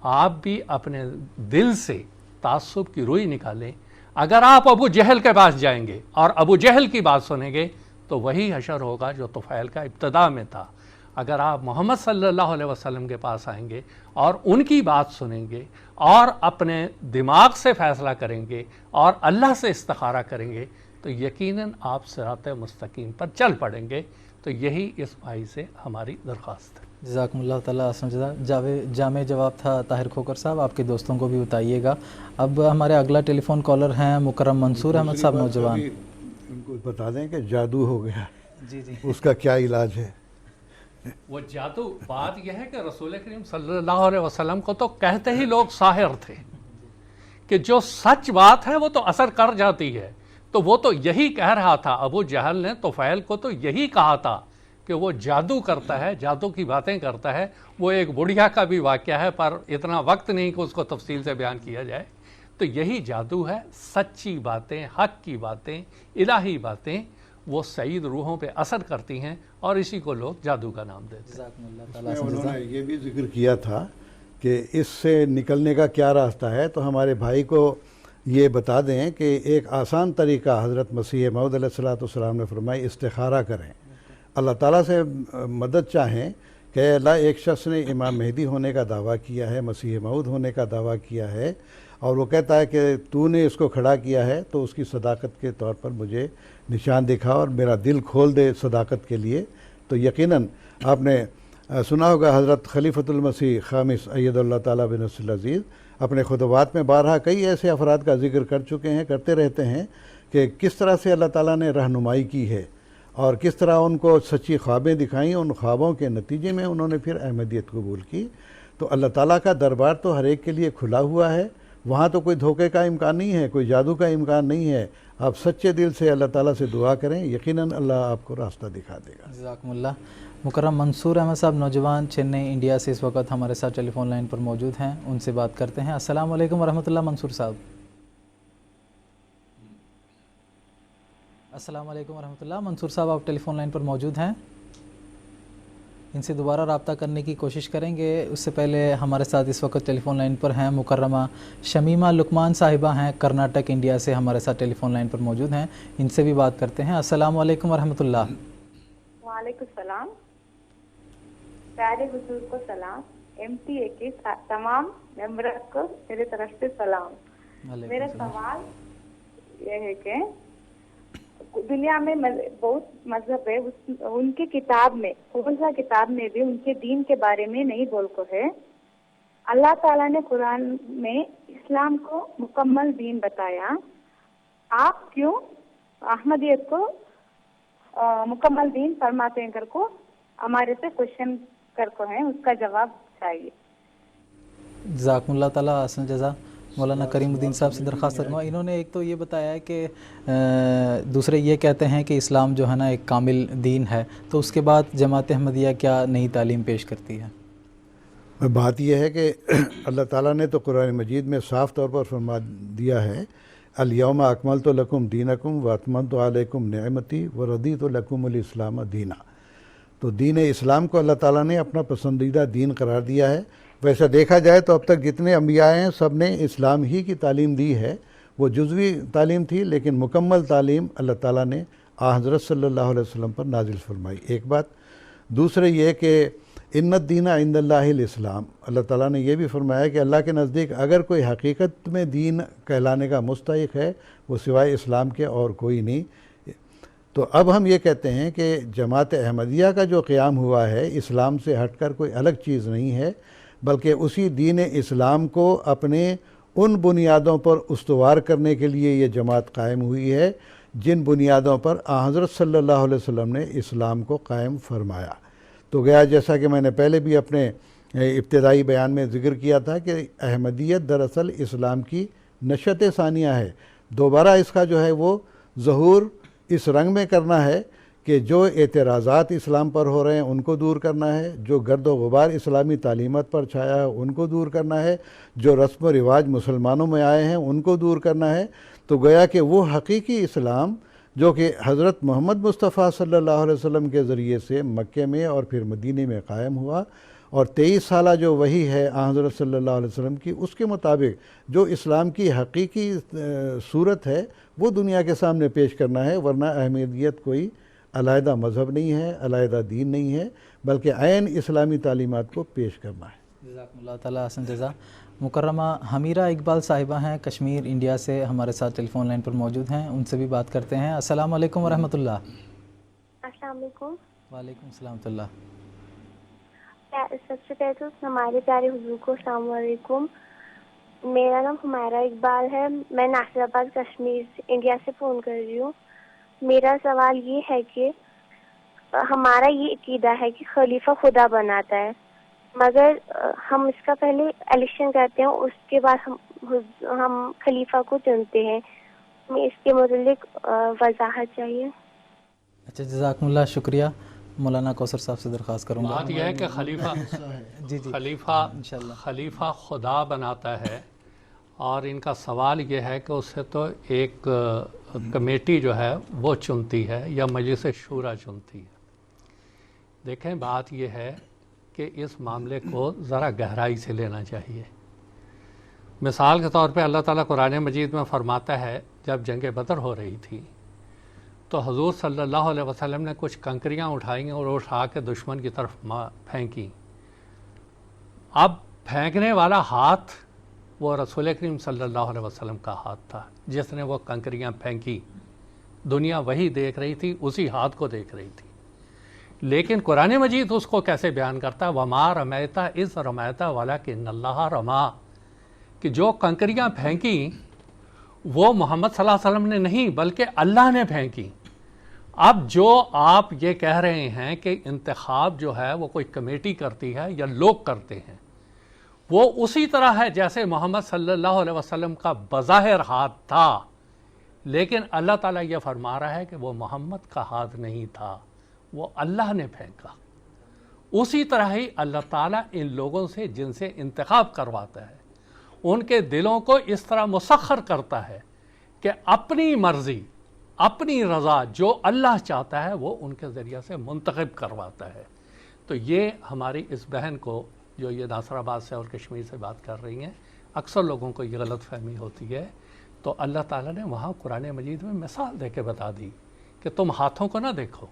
آپ بھی اپنے دل سے تعصب کی روئی نکالیں. اگر آپ ابو جہل کے پاس جائیں گے اور ابو جہل کی بات سنیں گے تو وہی حشر ہوگا جو طفیل کا ابتدا میں تھا. اگر آپ محمد صلی اللہ علیہ وسلم کے پاس آئیں گے اور ان کی بات سنیں گے اور اپنے دماغ سے فیصلہ کریں گے اور اللہ سے استخارہ کریں گے تو یقیناً آپ صراط مستقیم پر چل پڑیں گے. تو یہی اس بھائی سے ہماری درخواست ہے. جزاکم اللہ تعالیٰ احسن جزا. جامع جواب تھا طاہر کھوکر صاحب، آپ کے دوستوں کو بھی بتائیے گا. اب ہمارے اگلا ٹیلی فون کالر ہیں مکرم منصور احمد صاحب، نوجوان. ان کو بتا دیں کہ جادو ہو گیا، جی اس کا کیا علاج ہے. وہ جادو بات یہ ہے کہ رسول کریم صلی اللہ علیہ وسلم کو تو کہتے ہی لوگ ساحر تھے کہ جو سچ بات ہے وہ تو اثر کر جاتی ہے. تو وہ تو یہی کہہ رہا تھا, ابو جہل نے طفیل کو تو یہی کہا تھا کہ وہ جادو کرتا ہے, جادو کی باتیں کرتا ہے. وہ ایک بڑھیا کا بھی واقعہ ہے پر اتنا وقت نہیں کہ اس کو تفصیل سے بیان کیا جائے. تو یہی جادو ہے, سچی باتیں, حق کی باتیں, الہی باتیں وہ سعید روحوں پہ اثر کرتی ہیں اور اسی کو لوگ جادو کا نام دیتے ہیں. انہوں نے یہ بھی ذکر کیا تھا کہ اس سے نکلنے کا کیا راستہ ہے, تو ہمارے بھائی کو یہ بتا دیں کہ ایک آسان طریقہ حضرت مسیح موعود علیہ الصلوۃ والسلام نے فرمائی, استخارہ کریں, اللہ تعالیٰ سے مدد چاہیں کہ اللہ ایک شخص نے امام مہدی ہونے کا دعویٰ کیا ہے, مسیح موعود ہونے کا دعویٰ کیا ہے, اور وہ کہتا ہے کہ تو نے اس کو کھڑا کیا ہے, تو اس کی صداقت کے طور پر مجھے نشان دکھا اور میرا دل کھول دے صداقت کے لیے. تو یقیناً آپ نے سنا ہوگا حضرت خلیفۃ المسیح خامس اید اللہ تعالیٰ بنصر العزیز اپنے خطبات میں بارہا کئی ایسے افراد کا ذکر کر چکے ہیں, کرتے رہتے ہیں کہ کس طرح سے اللہ تعالیٰ نے رہنمائی کی ہے اور کس طرح ان کو سچی خوابیں دکھائیں, ان خوابوں کے نتیجے میں انہوں نے پھر احمدیت قبول کی. تو اللہ تعالیٰ کا دربار تو ہر ایک کے لیے کھلا ہوا ہے, وہاں تو کوئی دھوکے کا امکان نہیں ہے, کوئی جادو کا امکان نہیں ہے. آپ سچے دل سے اللہ تعالیٰ سے دعا کریں, یقیناً اللہ آپ کو راستہ دکھا دے گا. جزاکم اللہ. مکرم منصور احمد صاحب نوجوان چنئی انڈیا سے اس وقت ہمارے ساتھ ٹیلی فون لائن پر موجود ہیں, ان سے بات کرتے ہیں. السلام علیکم ورحمۃ اللہ منصور صاحب. السلام علیکم ورحمۃ اللہ منصور صاحب, آپ ٹیلی فون لائن پر موجود ہیں, ان سے دوبارہ رابطہ کرنے کی کوشش کریں گے. اس سے پہلے ہمارے ساتھ اس وقت ٹیلی فون لائن پر ہیں مکرمہ شمیمہ لکمان صاحبہ ہیں, کرناٹک انڈیا سے ہمارے ساتھ ٹیلی فون لائن پر موجود ہیں, ان سے بھی بات کرتے ہیں. السلام علیکم ورحمۃ اللہ. وعلیکم السلام. پیارے حضور کو سلام, MTA کے تمام ممبرات کو میرے طرف سے سلام. میرا سوال یہ ہے کہ دنیا میں بہت مذہب ہے, ان کی کتاب میں, کون سا کتاب میں بھی ان کے دین کے بارے میں نہیں بول کو ہے. اللہ تعالیٰ نے قرآن میں اسلام کو مکمل دین بتایا, آپ کیوں احمدیت کو مکمل دین فرماتے ہیں کر کو ہمارے سے کوشچن کر کو ہیں, اس کا جواب چاہیے. جزاکم اللہ تعالیٰ احسن جزا. مولانا کریم الدین صاحب سے درخواست کروں گا, انہوں نے ایک تو یہ بتایا ہے کہ دوسرے یہ کہتے ہیں کہ اسلام جو ہے نا ایک کامل دین ہے, تو اس کے بعد جماعت احمدیہ کیا نئی تعلیم پیش کرتی ہے؟ بات یہ ہے کہ اللہ تعالیٰ نے تو قرآن مجید میں صاف طور پر فرما دیا ہے, الیوم اکملت لکم دینکم واتممت علیکم نعمتی ورضیت لکم الاسلام دینا. تو دین اسلام کو اللہ تعالیٰ نے اپنا پسندیدہ دین قرار دیا ہے. ویسے دیکھا جائے تو اب تک جتنے انبیاء ہیں سب نے اسلام ہی کی تعلیم دی ہے, وہ جزوی تعلیم تھی لیکن مکمل تعلیم اللہ تعالیٰ نے حضرت صلی اللہ علیہ وسلم پر نازل فرمائی. ایک بات. دوسرے یہ کہ ان الدین عند اللہ الاسلام, اللہ تعالیٰ نے یہ بھی فرمایا کہ اللہ کے نزدیک اگر کوئی حقیقت میں دین کہلانے کا مستحق ہے وہ سوائے اسلام کے اور کوئی نہیں. تو اب ہم یہ کہتے ہیں کہ جماعت احمدیہ کا جو قیام ہوا ہے اسلام سے ہٹ کر کوئی الگ چیز نہیں ہے, بلکہ اسی دین اسلام کو اپنے ان بنیادوں پر استوار کرنے کے لیے یہ جماعت قائم ہوئی ہے جن بنیادوں پر حضرت صلی اللہ علیہ وسلم نے اسلام کو قائم فرمایا. تو گیا جیسا کہ میں نے پہلے بھی اپنے ابتدائی بیان میں ذکر کیا تھا کہ احمدیت دراصل اسلام کی نشأت ثانیہ ہے. دوبارہ اس کا جو ہے وہ ظہور اس رنگ میں کرنا ہے کہ جو اعتراضات اسلام پر ہو رہے ہیں ان کو دور کرنا ہے, جو گرد و غبار اسلامی تعلیمات پر چھایا ہے ان کو دور کرنا ہے, جو رسم و رواج مسلمانوں میں آئے ہیں ان کو دور کرنا ہے. تو گویا کہ وہ حقیقی اسلام جو کہ حضرت محمد مصطفیٰ صلی اللہ علیہ وسلم کے ذریعے سے مکے میں اور پھر مدینے میں قائم ہوا, اور 23 سالہ جو وحی ہے حضرت صلی اللہ علیہ وسلم کی, اس کے مطابق جو اسلام کی حقیقی صورت ہے وہ دنیا کے سامنے پیش کرنا ہے. ورنہ احمدیت کوئی علیحدہ مذہب نہیں ہے, علیحدہ دین نہیں ہے, بلکہ عین اسلامی تعلیمات کو پیش کرنا ہے. جزاکم اللہ تعالیٰ احسن جزا. مکرمہ حمیرہ اقبال صاحبہ ہیں کشمیر انڈیا سے, ہمارے ساتھ ٹیلی فون لائن پر موجود ہیں, ان سے بھی بات کرتے ہیں. السلام علیکم ورحمۃ اللہ. السلام علیکم. وعلیکم السلام ورحمۃ اللہ. سب سے پہلے تو ہمارے پیارے حضور کو السلام علیکم. میرا نام حمیرہ اقبال ہے, میں ناصر آباد کشمیر انڈیا سے فون کر رہی ہوں. میرا سوال یہ ہے کہ ہمارا یہ عقیدہ ہے کہ خلیفہ خدا بناتا ہے، مگر ہم اس کا پہلے الیکشن کرتے ہیں، اس کے بعد ہم خلیفہ کو چنتے ہیں. ہمیں اس کے متعلق وضاحت چاہیے. اچھا، جزاکم اللہ، شکریہ. مولانا کوثر صاحب سے درخواست کروں گا. بات یہ ہے کہ جی خلیفہ خدا بناتا ہے، اور ان کا سوال یہ ہے کہ اسے تو ایک کمیٹی جو ہے وہ چنتی ہے یا مجلس شورا چنتی ہے. دیکھیں، بات یہ ہے کہ اس معاملے کو ذرا گہرائی سے لینا چاہیے. مثال کے طور پہ اللہ تعالیٰ قرآن مجید میں فرماتا ہے، جب جنگ بدر ہو رہی تھی تو حضور صلی اللہ علیہ وسلم نے کچھ کنکریاں اٹھائیں اور اٹھا کے دشمن کی طرف پھینکیں. اب پھینکنے والا ہاتھ وہ رسول کریم صلی اللہ علیہ وسلم کا ہاتھ تھا جس نے وہ کنکریاں پھینکی. دنیا وہی دیکھ رہی تھی، اسی ہاتھ کو دیکھ رہی تھی. لیکن قرآن مجید اس کو کیسے بیان کرتا ہے؟ وَمَا رَمَيْتَ إِذْ رَمَيْتَ وَلَكِنَّ اللَّهَ رَمَا، کہ جو کنکریاں پھینکیں وہ محمد صلی اللہ علیہ وسلم نے نہیں بلکہ اللہ نے پھینکی. اب جو آپ یہ کہہ رہے ہیں کہ انتخاب جو ہے وہ کوئی کمیٹی کرتی ہے یا لوگ کرتے ہیں، وہ اسی طرح ہے جیسے محمد صلی اللہ علیہ وسلم کا بظاہر ہاتھ تھا، لیکن اللہ تعالیٰ یہ فرما رہا ہے کہ وہ محمد کا ہاتھ نہیں تھا، وہ اللہ نے پھینکا. اسی طرح ہی اللہ تعالیٰ ان لوگوں سے جن سے انتخاب کرواتا ہے ان کے دلوں کو اس طرح مسخر کرتا ہے کہ اپنی مرضی، اپنی رضا جو اللہ چاہتا ہے وہ ان کے ذریعہ سے منتخب کرواتا ہے. تو یہ ہماری اس بہن کو جو یہ ناصر آباد سے اور کشمیر سے بات کر رہی ہیں، اکثر لوگوں کو یہ غلط فہمی ہوتی ہے. تو اللہ تعالیٰ نے وہاں قرآن مجید میں مثال دے کے بتا دی کہ تم ہاتھوں کو نہ دیکھو،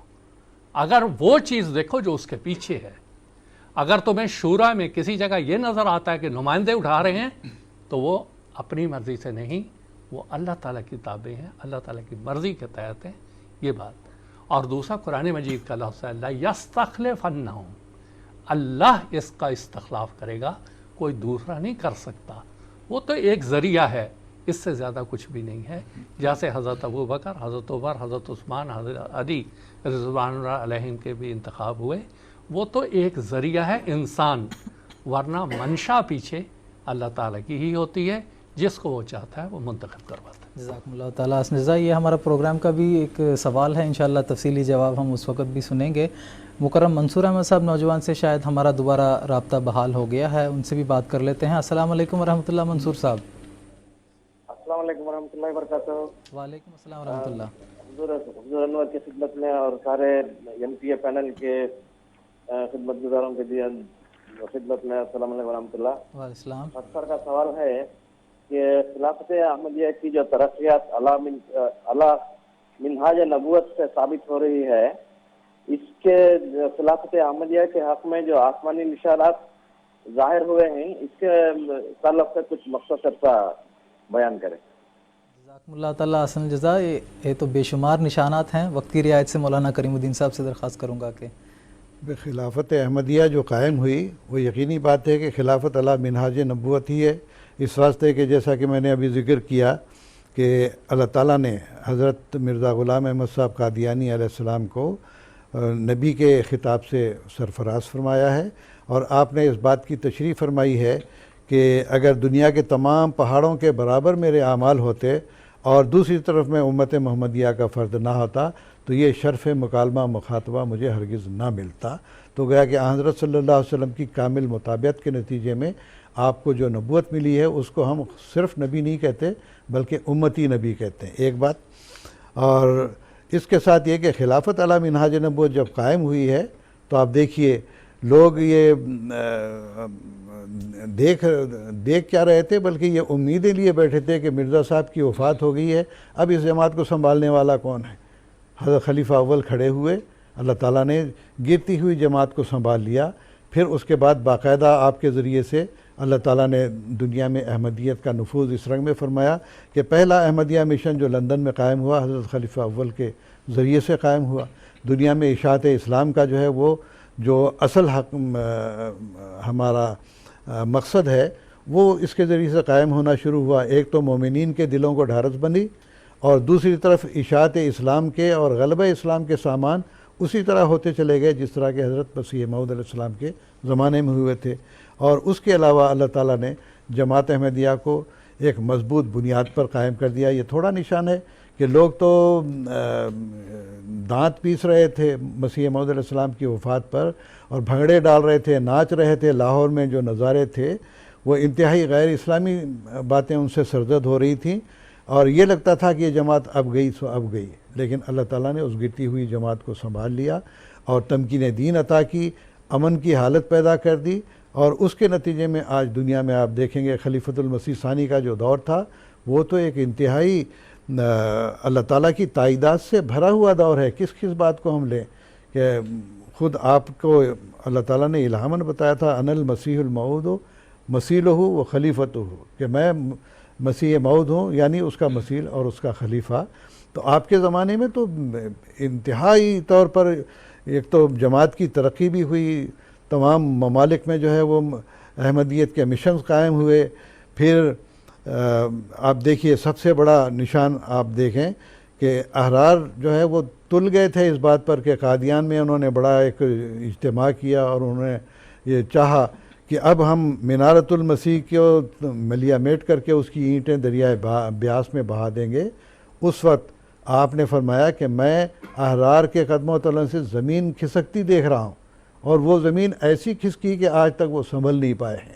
اگر وہ چیز دیکھو جو اس کے پیچھے ہے. اگر تمہیں شورا میں کسی جگہ یہ نظر آتا ہے کہ نمائندے اٹھا رہے ہیں تو وہ اپنی مرضی سے نہیں، وہ اللہ تعالیٰ کی تابع ہیں، اللہ تعالیٰ کی مرضی کے تحت ہیں. یہ بات. اور دوسرا قرآن مجید کا لفظ ہے لَيَسْتَخْلِفَنَّهُمْ، اللہ اس کا استخلاف کرے گا، کوئی دوسرا نہیں کر سکتا. وہ تو ایک ذریعہ ہے، اس سے زیادہ کچھ بھی نہیں ہے. جیسے حضرت ابوبکر، حضرت عمر، حضرت عثمان، حضرت علی رضوان اللہ علیہم کے بھی انتخاب ہوئے، وہ تو ایک ذریعہ ہے انسان، ورنہ منشا پیچھے اللہ تعالیٰ کی ہی ہوتی ہے، جس کو وہ چاہتا ہے وہ منتخب کرواتا ہے. جزاکم اللہ تعالیٰ. اسنذہ، یہ ہمارا پروگرام کا بھی ایک سوال ہے، انشاءاللہ تفصیلی جواب ہم اس وقت بھی سنیں گے. مکرم منصور احمد صاحب نوجوان سے شاید ہمارا دوبارہ رابطہ بحال ہو گیا ہے، ان سے بھی بات کر لیتے ہیں. السلام علیکم ورحمۃ اللہ. منصور صاحب. السلام علیکم ورحمۃ اللہ وبرکاتہ. وعلیکم السلام ورحمۃ اللہ. حضور انور کی خدمت میں اور سارے NPA پینل کے خدمت گزاروں کے لیے خدمت میں السلام علیکم ورحمۃ اللہ. وعلیکم السلام. اکثر کا سوال ہے کہ خلافت احمدیہ کی جو ترقیات علی منہاج نبوت سے ثابت ہو رہی ہے، اس کے خلافت احمدیہ کے حق میں جو آسمانی نشانات ظاہر ہوئے ہیں، اس کے تعلق سے کچھ مختصر سا بیان کریں. جزاکم اللہ تعالیٰ احسن الجزا. یہ تو بے شمار نشانات ہیں. وقت کی رعایت سے مولانا کریم الدین صاحب سے درخواست کروں گا کہ خلافت احمدیہ جو قائم ہوئی وہ یقینی بات ہے کہ خلافت علی منہاج نبوت ہی ہے. اس واسطے کہ جیسا کہ میں نے ابھی ذکر کیا کہ اللہ تعالیٰ نے حضرت مرزا غلام احمد صاحب قادیانی علیہ السلام کو نبی کے خطاب سے سرفراز فرمایا ہے، اور آپ نے اس بات کی تشریح فرمائی ہے کہ اگر دنیا کے تمام پہاڑوں کے برابر میرے اعمال ہوتے اور دوسری طرف میں امت محمدیہ کا فرد نہ ہوتا تو یہ شرف مکالمہ مخاطبہ مجھے ہرگز نہ ملتا. تو گویا کہ حضرت صلی اللہ علیہ وسلم کی کامل مطابعت کے نتیجے میں آپ کو جو نبوت ملی ہے اس کو ہم صرف نبی نہیں کہتے بلکہ امتی نبی کہتے ہیں. ایک بات. اور اس کے ساتھ یہ کہ خلافت علی منہاج نبوت جب قائم ہوئی ہے تو آپ دیکھیے لوگ یہ دیکھ کیا رہے تھے بلکہ یہ امیدیں لیے بیٹھے تھے کہ مرزا صاحب کی وفات ہو گئی ہے، اب اس جماعت کو سنبھالنے والا کون ہے. حضرت خلیفہ اول کھڑے ہوئے، اللہ تعالیٰ نے گرتی ہوئی جماعت کو سنبھال لیا. پھر اس کے بعد باقاعدہ آپ کے ذریعے سے اللہ تعالیٰ نے دنیا میں احمدیت کا نفوذ اس رنگ میں فرمایا کہ پہلا احمدیہ مشن جو لندن میں قائم ہوا حضرت خلیفہ اول کے ذریعے سے قائم ہوا. دنیا میں اشاعت اسلام کا جو ہے وہ جو اصل حق ہمارا مقصد ہے وہ اس کے ذریعے سے قائم ہونا شروع ہوا. ایک تو مومنین کے دلوں کو ڈھارس بندھی، اور دوسری طرف اشاعت اسلام کے اور غلبہ اسلام کے سامان اسی طرح ہوتے چلے گئے جس طرح کہ حضرت مسیح موعود علیہ السلام کے زمانے میں ہوئے تھے. اور اس کے علاوہ اللہ تعالیٰ نے جماعت احمدیہ کو ایک مضبوط بنیاد پر قائم کر دیا. یہ تھوڑا نشان ہے کہ لوگ تو دانت پیس رہے تھے مسیح موعود علیہ السلام کی وفات پر اور بھنگڑے ڈال رہے تھے, ناچ رہے تھے. لاہور میں جو نظارے تھے وہ انتہائی غیر اسلامی باتیں ان سے سرزد ہو رہی تھیں, اور یہ لگتا تھا کہ یہ جماعت اب گئی سو اب گئی. لیکن اللہ تعالیٰ نے اس گرتی ہوئی جماعت کو سنبھال لیا اور تمکین دین عطا کی, امن کی حالت پیدا کر دی, اور اس کے نتیجے میں آج دنیا میں آپ دیکھیں گے خلیفۃ المسیح ثانی کا جو دور تھا وہ تو ایک انتہائی اللہ تعالیٰ کی تائیدات سے بھرا ہوا دور ہے. کس بات کو ہم لیں کہ خود آپ کو اللہ تعالیٰ نے الہاماً بتایا تھا انا المسیح الموعود مسیلہ و خلیفتہ, کہ میں مسیح موعود ہوں یعنی اس کا مسیل اور اس کا خلیفہ. تو آپ کے زمانے میں تو انتہائی طور پر ایک تو جماعت کی ترقی بھی ہوئی, تمام ممالک میں جو ہے وہ احمدیت کے مشنز قائم ہوئے. پھر آپ دیکھیے سب سے بڑا نشان آپ دیکھیں کہ احرار جو ہے وہ تل گئے تھے اس بات پر کہ قادیان میں انہوں نے بڑا ایک اجتماع کیا اور انہوں نے یہ چاہا کہ اب ہم منارت المسیح کو ملیا میٹ کر کے اس کی اینٹیں دریائے بیاس میں بہا دیں گے. اس وقت آپ نے فرمایا کہ میں احرار کے قدموں تلوں سے زمین کھسکتی دیکھ رہا ہوں, اور وہ زمین ایسی کھسکی کہ آج تک وہ سنبھل نہیں پائے ہیں,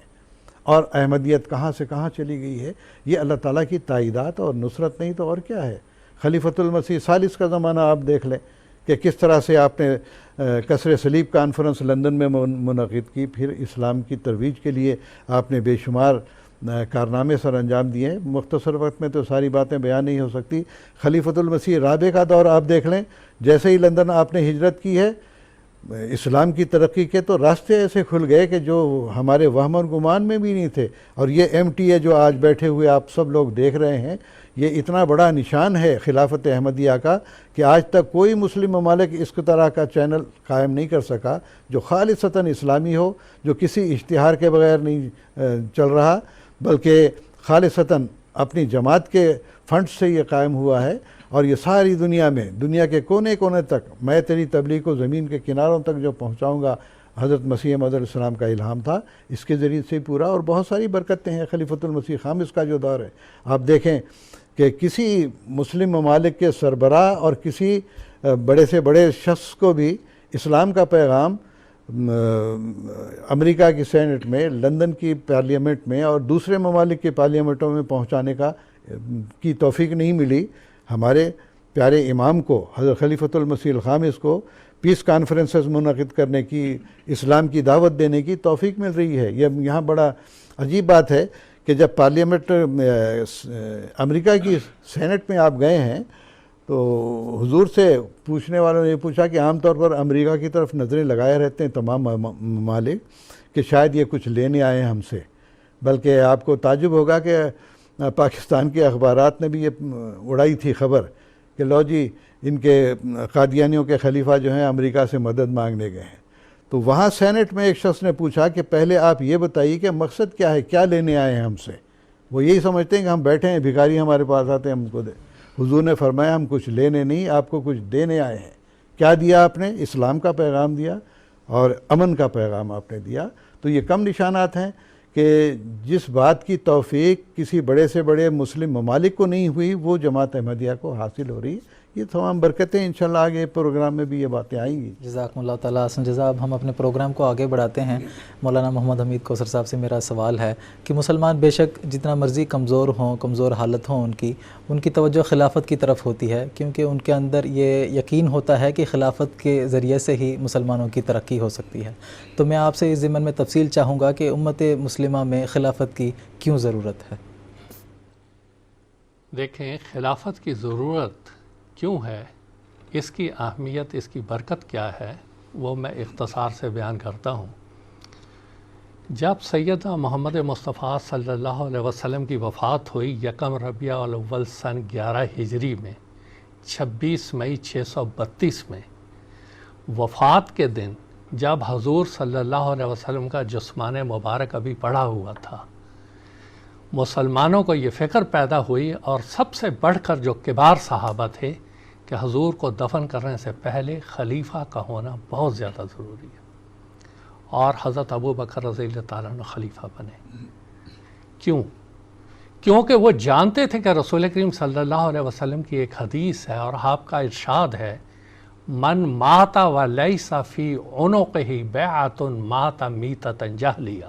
اور احمدیت کہاں سے کہاں چلی گئی ہے. یہ اللہ تعالیٰ کی تائیدات اور نصرت نہیں تو اور کیا ہے. خلیفۃ المسیح ثالث کا زمانہ آپ دیکھ لیں کہ کس طرح سے آپ نے کسر صلیب کانفرنس لندن میں منعقد کی, پھر اسلام کی ترویج کے لیے آپ نے بے شمار کارنامے سر انجام دیے. مختصر وقت میں تو ساری باتیں بیان نہیں ہو سکتی. خلیفۃ المسیح رابع کا دور آپ دیکھ لیں, جیسے ہی لندن آپ نے ہجرت کی ہے اسلام کی ترقی کے تو راستے ایسے کھل گئے کہ جو ہمارے وہم اور گمان میں بھی نہیں تھے. اور یہ MTA جو آج بیٹھے ہوئے آپ سب لوگ دیکھ رہے ہیں, یہ اتنا بڑا نشان ہے خلافت احمدیہ کا کہ آج تک کوئی مسلم ممالک اس طرح کا چینل قائم نہیں کر سکا جو خالصتاً اسلامی ہو, جو کسی اشتہار کے بغیر نہیں چل رہا بلکہ خالصتاً اپنی جماعت کے فنڈ سے یہ قائم ہوا ہے. اور یہ ساری دنیا میں, دنیا کے کونے کونے تک میں تیری تبلیغ کو زمین کے کناروں تک جو پہنچاؤں گا, حضرت مسیح موعود علیہ السلام کا الہام تھا, اس کے ذریعے سے پورا. اور بہت ساری برکتیں ہیں. خلیفۃ المسیح خامس کا جو دور ہے آپ دیکھیں کہ کسی مسلم ممالک کے سربراہ اور کسی بڑے سے بڑے شخص کو بھی اسلام کا پیغام امریکہ کی سینٹ میں, لندن کی پارلیمنٹ میں اور دوسرے ممالک کی پارلیمنٹوں میں پہنچانے کی توفیق نہیں ملی. ہمارے پیارے امام کو حضرت خلیفۃ المسیح الخامس کو پیس کانفرنسز منعقد کرنے کی, اسلام کی دعوت دینے کی توفیق مل رہی ہے. یہ یہاں بڑا عجیب بات ہے کہ جب پارلیمنٹ امریکہ کی سینٹ میں آپ گئے ہیں تو حضور سے پوچھنے والوں نے یہ پوچھا کہ عام طور پر امریکہ کی طرف نظریں لگائے رہتے ہیں تمام ممالک کہ شاید یہ کچھ لینے آئے ہیں ہم سے, بلکہ آپ کو تعجب ہوگا کہ پاکستان کے اخبارات نے بھی یہ اڑائی تھی خبر کہ لو جی ان کے قادیانیوں کے خلیفہ جو ہیں امریکہ سے مدد مانگنے گئے ہیں. تو وہاں سینٹ میں ایک شخص نے پوچھا کہ پہلے آپ یہ بتائیے کہ مقصد کیا ہے, کیا لینے آئے ہیں ہم سے. وہ یہی سمجھتے ہیں کہ ہم بیٹھے ہیں, بھکاری ہمارے پاس آتے ہیں ہم کو دے. حضور نے فرمایا ہم کچھ لینے نہیں, آپ کو کچھ دینے آئے ہیں. کیا دیا آپ نے؟ اسلام کا پیغام دیا اور امن کا پیغام آپ نے دیا. تو یہ کم نشانات ہیں کہ جس بات کی توفیق کسی بڑے سے بڑے مسلم ممالک کو نہیں ہوئی وہ جماعت احمدیہ کو حاصل ہو رہی ہے. یہ تمام برکتیں انشاءاللہ آگے پروگرام میں بھی یہ باتیں آئیں گی. جزاکم اللہ تعالیٰ حسن جزا. اب ہم اپنے پروگرام کو آگے بڑھاتے ہیں. مولانا محمد حمید کوثر صاحب سے میرا سوال ہے کہ مسلمان بے شک جتنا مرضی کمزور ہوں, کمزور حالت ہوں ان کی توجہ خلافت کی طرف ہوتی ہے, کیونکہ ان کے اندر یہ یقین ہوتا ہے کہ خلافت کے ذریعے سے ہی مسلمانوں کی ترقی ہو سکتی ہے. تو میں آپ سے اس ضمن میں تفصیل چاہوں گا کہ امت مسلمہ میں خلافت کی کیوں ضرورت ہے؟ دیکھیں, خلافت کی ضرورت کیوں ہے, اس کی اہمیت, اس کی برکت کیا ہے, وہ میں اختصار سے بیان کرتا ہوں. جب سیدنا محمد مصطفیٰ صلی اللہ علیہ وسلم کی وفات ہوئی 1 ربیع الاول سن 11 ہجری میں 26 مئی 632 میں, وفات کے دن جب حضور صلی اللہ علیہ وسلم کا جسمان مبارک ابھی پڑا ہوا تھا, مسلمانوں کو یہ فکر پیدا ہوئی اور سب سے بڑھ کر جو کبار صحابہ تھے کہ حضور کو دفن کرنے سے پہلے خلیفہ کا ہونا بہت زیادہ ضروری ہے، اور حضرت ابو بکر رضی اللہ تعالیٰ عنہ خلیفہ بنے۔ کیوں؟ کیونکہ وہ جانتے تھے کہ رسول کریم صلی اللہ علیہ وسلم کی ایک حدیث ہے اور آپ کا ارشاد ہے، من مات ولیس فی عنقہ بیعۃ مات میتۃ جاہلیہ،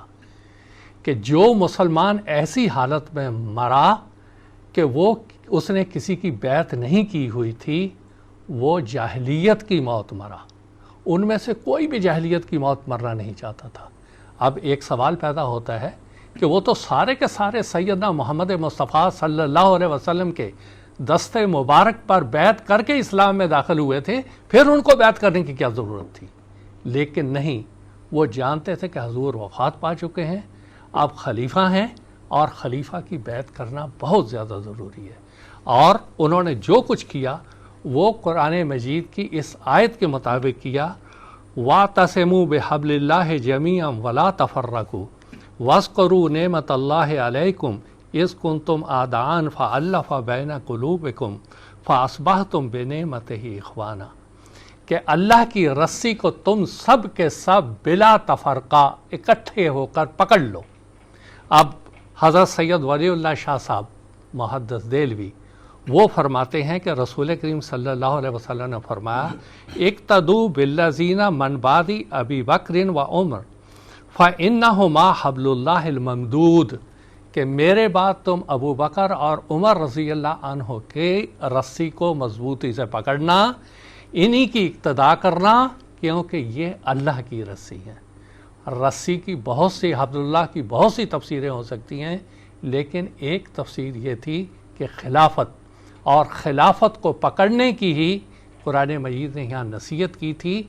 کہ جو مسلمان ایسی حالت میں مرا کہ اس نے کسی کی بیعت نہیں کی ہوئی تھی، وہ جاہلیت کی موت مرا۔ ان میں سے کوئی بھی جاہلیت کی موت مرنا نہیں چاہتا تھا۔ اب ایک سوال پیدا ہوتا ہے کہ وہ تو سارے کے سارے سیدنا محمد مصطفیٰ صلی اللہ علیہ وسلم کے دست مبارک پر بیعت کر کے اسلام میں داخل ہوئے تھے، پھر ان کو بیعت کرنے کی کیا ضرورت تھی؟ لیکن نہیں، وہ جانتے تھے کہ حضور وفات پا چکے ہیں، آپ خلیفہ ہیں، اور خلیفہ کی بیعت کرنا بہت زیادہ ضروری ہے۔ اور انہوں نے جو کچھ کیا وہ قرآن مجید کی اس آیت کے مطابق کیا، وَاعْتَصِمُوا بِحَبْلِ اللَّهِ جَمِيعًا وَلَا تَفَرَّقُوا وَاذْكُرُوا نِعْمَتَ اللَّهِ عَلَيْكُمْ إِذْ كُنْتُمْ أَعْدَاءً فَأَلَّفَ بَيْنَ قُلُوبِكُمْ فَأَصْبَحْتُمْ بِنِعْمَتِهِ إِخْوَانًا، کہ اللہ کی رسی کو تم سب کے سب بلا تفرقہ اکٹھے ہو کر پکڑ لو۔ اب حضرت سید ولی اللہ شاہ صاحب محدث دہلوی وہ فرماتے ہیں کہ رسول کریم صلی اللہ علیہ وسلم نے فرمایا، اقتدوا بالذین من بعد ابی بکر و عمر فإنہما حبل اللہ الممدود، کہ میرے بعد تم ابو بکر اور عمر رضی اللہ عنہ کے رسی کو مضبوطی سے پکڑنا، انہی کی اقتداء کرنا، کیونکہ یہ اللہ کی رسی ہے۔ رسی کی بہت سی، حبل اللہ کی بہت سی تفسیریں ہو سکتی ہیں، لیکن ایک تفسیر یہ تھی کہ خلافت، اور خلافت کو پکڑنے کی ہی قرآن مجید نے یہاں نصیحت کی تھی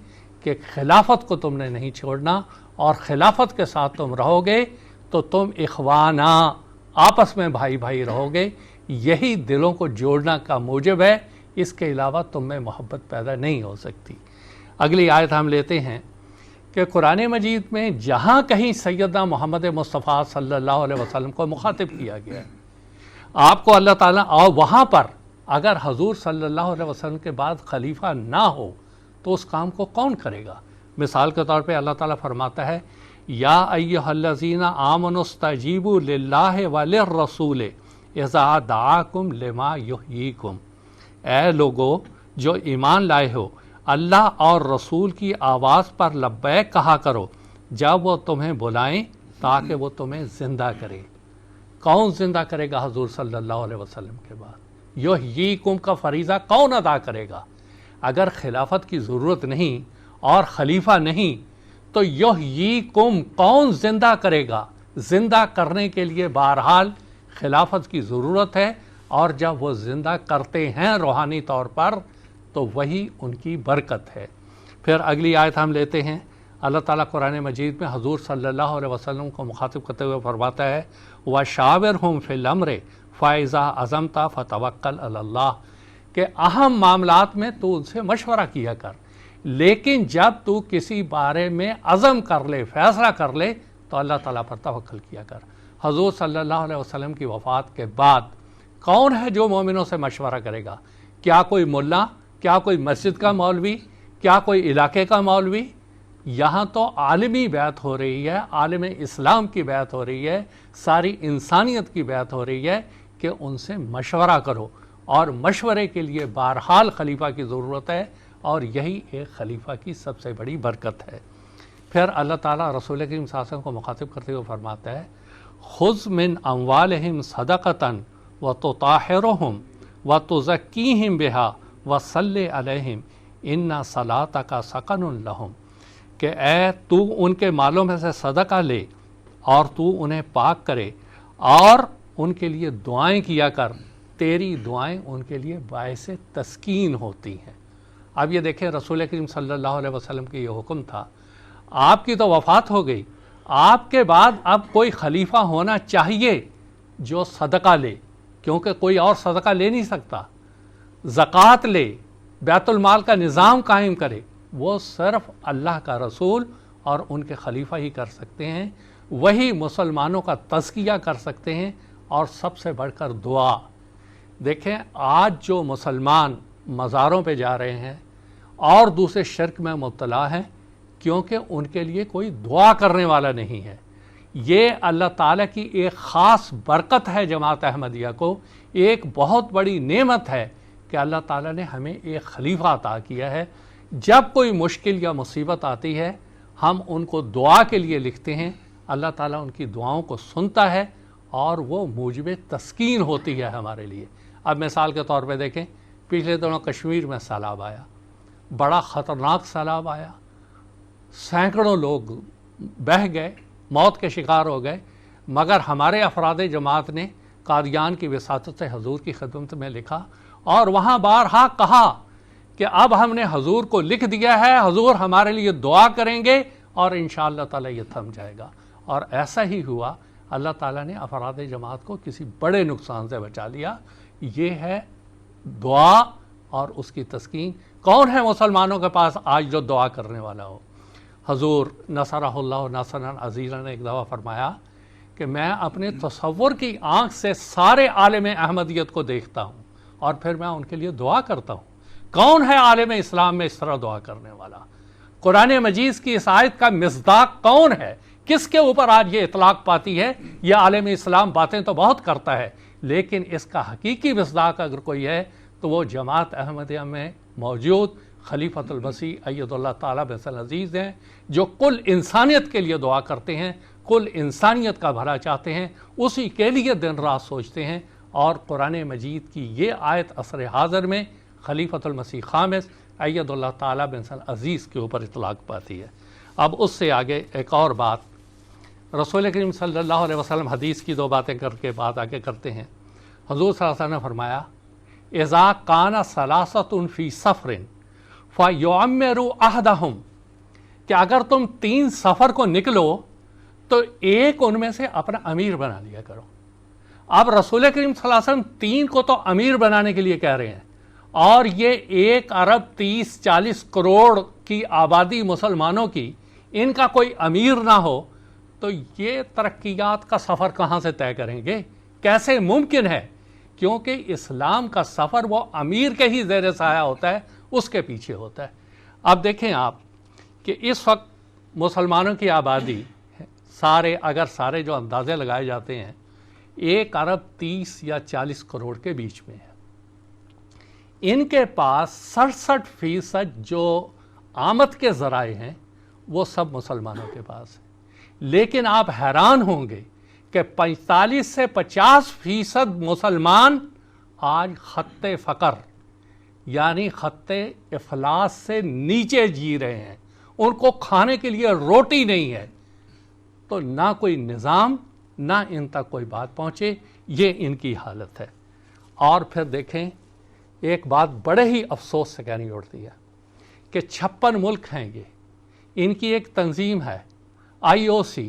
کہ خلافت کو تم نے نہیں چھوڑنا، اور خلافت کے ساتھ تم رہو گے تو تم اخوانا، آپس میں بھائی بھائی رہو گے، یہی دلوں کو جوڑنا کا موجب ہے، اس کے علاوہ تم میں محبت پیدا نہیں ہو سکتی۔ اگلی آیت ہم لیتے ہیں کہ قرآن مجید میں جہاں کہیں سیدنا محمد مصطفیٰ صلی اللہ علیہ وسلم کو مخاطب کیا گیا ہے، آپ کو اللہ تعالیٰ، اور وہاں پر اگر حضور صلی اللہ علیہ وسلم کے بعد خلیفہ نہ ہو تو اس کام کو کون کرے گا؟ مثال کے طور پہ اللہ تعالیٰ فرماتا ہے، یا ایھا الذین آمنوا استجیبوا للہ وللرسول اذا دعاکم لما یحییکم، اے لوگو جو ایمان لائے ہو، اللہ اور رسول کی آواز پر لبیک کہا کرو جب وہ تمہیں بلائیں تاکہ وہ تمہیں زندہ کرے۔ کون زندہ کرے گا حضور صلی اللہ علیہ وسلم کے بعد؟ یحییکم کا فریضہ کون ادا کرے گا؟ اگر خلافت کی ضرورت نہیں اور خلیفہ نہیں تو یحییکم کون زندہ کرے گا؟ زندہ کرنے کے لیے بہرحال خلافت کی ضرورت ہے، اور جب وہ زندہ کرتے ہیں روحانی طور پر تو وہی ان کی برکت ہے۔ پھر اگلی آیت ہم لیتے ہیں، اللہ تعالیٰ قرآن مجید میں حضور صلی اللہ علیہ وسلم کو مخاطب کرتے ہوئے فرماتا ہے، وَشَاوِرْهُمْ فِي الْأَمْرِ فَإِذَا عَزَمْتَ فَتَوَكَّلْ عَلَى اللَّهِ، کہ اہم معاملات میں تو ان سے مشورہ کیا کر، لیکن جب تو کسی بارے میں عزم کر لے، فیصلہ کر لے، تو اللہ تعالیٰ پر توکل کیا کر۔ حضور صلی اللہ علیہ وسلم کی وفات کے بعد کون ہے جو مومنوں سے مشورہ کرے گا؟ کیا کوئی ملا؟ کیا کوئی مسجد کا مولوی؟ کیا کوئی علاقے کا مولوی؟ یہاں تو عالمی بیعت ہو رہی ہے، عالم اسلام کی بیعت ہو رہی ہے، ساری انسانیت کی بیعت ہو رہی ہے کہ ان سے مشورہ کرو، اور مشورے کے لیے بہرحال خلیفہ کی ضرورت ہے، اور یہی ایک خلیفہ کی سب سے بڑی برکت ہے۔ پھر اللہ تعالیٰ رسول کریم صلی اللہ علیہ وسلم کو مخاطب کرتے ہوئے فرماتا ہے، خذ من اموالہم صدقۃ وتطہرہم وتزکیہم بہا وصلی علیہم ان صلاتک سکن لہم، کہ اے تو ان کے مالوں میں سے صدقہ لے اور تو انہیں پاک کرے اور ان کے لیے دعائیں کیا کر، تیری دعائیں ان کے لیے باعث تسکین ہوتی ہیں۔ اب یہ دیکھیں، رسول کریم صلی اللہ علیہ وسلم کی یہ حکم تھا، آپ کی تو وفات ہو گئی، آپ کے بعد اب کوئی خلیفہ ہونا چاہیے جو صدقہ لے، کیونکہ کوئی اور صدقہ لے نہیں سکتا، زکوٰۃ لے، بیت المال کا نظام قائم کرے، وہ صرف اللہ کا رسول اور ان کے خلیفہ ہی کر سکتے ہیں، وہی مسلمانوں کا تزکیہ کر سکتے ہیں، اور سب سے بڑھ کر دعا۔ دیکھیں، آج جو مسلمان مزاروں پہ جا رہے ہیں اور دوسرے شرک میں مبتلا ہیں، کیونکہ ان کے لیے کوئی دعا کرنے والا نہیں ہے۔ یہ اللہ تعالیٰ کی ایک خاص برکت ہے جماعت احمدیہ کو، ایک بہت بڑی نعمت ہے کہ اللہ تعالیٰ نے ہمیں ایک خلیفہ عطا کیا ہے۔ جب کوئی مشکل یا مصیبت آتی ہے ہم ان کو دعا کے لیے لکھتے ہیں، اللہ تعالیٰ ان کی دعاؤں کو سنتا ہے اور وہ موجب تسکین ہوتی ہے ہمارے لیے۔ اب مثال کے طور پہ دیکھیں، پچھلے دنوں کشمیر میں سیلاب آیا، بڑا خطرناک سیلاب آیا، سینکڑوں لوگ بہہ گئے، موت کے شکار ہو گئے، مگر ہمارے افراد جماعت نے قادیان کی وساطت سے حضور کی خدمت میں لکھا اور وہاں بارہا کہا کہ اب ہم نے حضور کو لکھ دیا ہے، حضور ہمارے لیے دعا کریں گے اور انشاءاللہ تعالیٰ یہ تھم جائے گا۔ اور ایسا ہی ہوا، اللہ تعالیٰ نے افراد جماعت کو کسی بڑے نقصان سے بچا لیا۔ یہ ہے دعا اور اس کی تسکین۔ کون ہے مسلمانوں کے پاس آج جو دعا کرنے والا ہو؟ حضور نصرہ اللہ نصرا عزیزا نے ایک دفعہ فرمایا کہ میں اپنے تصور کی آنکھ سے سارے عالم احمدیت کو دیکھتا ہوں اور پھر میں ان کے لیے دعا کرتا ہوں۔ کون ہے عالم اسلام میں اس طرح دعا کرنے والا؟ قرآن مجید کی اس آیت کا مصداق کون ہے؟ کس کے اوپر آج یہ اطلاق پاتی ہے؟ یہ عالم اسلام باتیں تو بہت کرتا ہے، لیکن اس کا حقیقی مصداق اگر کوئی ہے تو وہ جماعت احمدیہ میں موجود خلیفۃ المسیح اید اللہ تعالیٰ بن عزیز ہیں، جو کل انسانیت کے لیے دعا کرتے ہیں، کل انسانیت کا بھلا چاہتے ہیں، اسی کے لیے دن رات سوچتے ہیں۔ اور قرآن مجید کی یہ آیت عصر حاضر میں خلیفۃ المسیح خامس اید اللہ تعالیٰ بن عزیز کے اوپر اطلاق پاتی ہے۔ اب اس سے آگے ایک اور بات، رسول کریم صلی اللہ علیہ وسلم حدیث کی دو باتیں کر کے بات آگے کرتے ہیں۔ حضور صلی اللہ علیہ وسلم نے فرمایا اذا کان ثلاثۃ فی سفر فیعمروا احدہم، کہ اگر تم 3 سفر کو نکلو تو ایک ان میں سے اپنا امیر بنا لیا کرو۔ اب رسول کریم صلی اللہ علیہ وسلم 3 کو تو امیر بنانے کے لیے کہہ رہے ہیں، اور یہ 1 ارب 30-40 کروڑ کی آبادی مسلمانوں کی، ان کا کوئی امیر نہ ہو تو یہ ترقیات کا سفر کہاں سے طے کریں گے؟ کیسے ممکن ہے؟ کیونکہ اسلام کا سفر وہ امیر کے ہی زیر سایہ ہوتا ہے، اس کے پیچھے ہوتا ہے۔ اب دیکھیں آپ کہ اس وقت مسلمانوں کی آبادی اگر سارے جو اندازے لگائے جاتے ہیں 1 ارب 30 یا 40 کروڑ کے بیچ میں ہے۔ ان کے پاس 67% جو آمد کے ذرائع ہیں وہ سب مسلمانوں کے پاس ہیں، لیکن آپ حیران ہوں گے کہ 45 سے 50% مسلمان آج خط فقر یعنی خط افلاس سے نیچے جی رہے ہیں، ان کو کھانے کے لیے روٹی نہیں ہے۔ تو نہ کوئی نظام، نہ ان تک کوئی بات پہنچے، یہ ان کی حالت ہے۔ اور پھر دیکھیں ایک بات بڑے ہی افسوس سے کہنی ہوتی ہے کہ 56 ملک ہیں، یہ ان کی ایک تنظیم ہے IOC،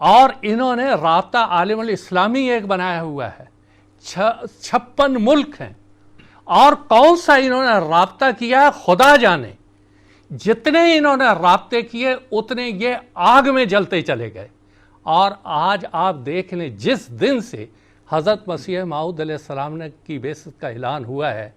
اور انہوں نے رابطہ عالم الاسلامی ایک بنایا ہوا ہے، 56 ملک ہیں، اور کون سا انہوں نے رابطہ کیا ہے خدا جانے۔ جتنے انہوں نے رابطے کیے اتنے یہ آگ میں جلتے چلے گئے۔ اور آج آپ دیکھ لیں جس دن سے حضرت مسیح موعود علیہ السلام نے کی بعثت کا اعلان ہوا ہے،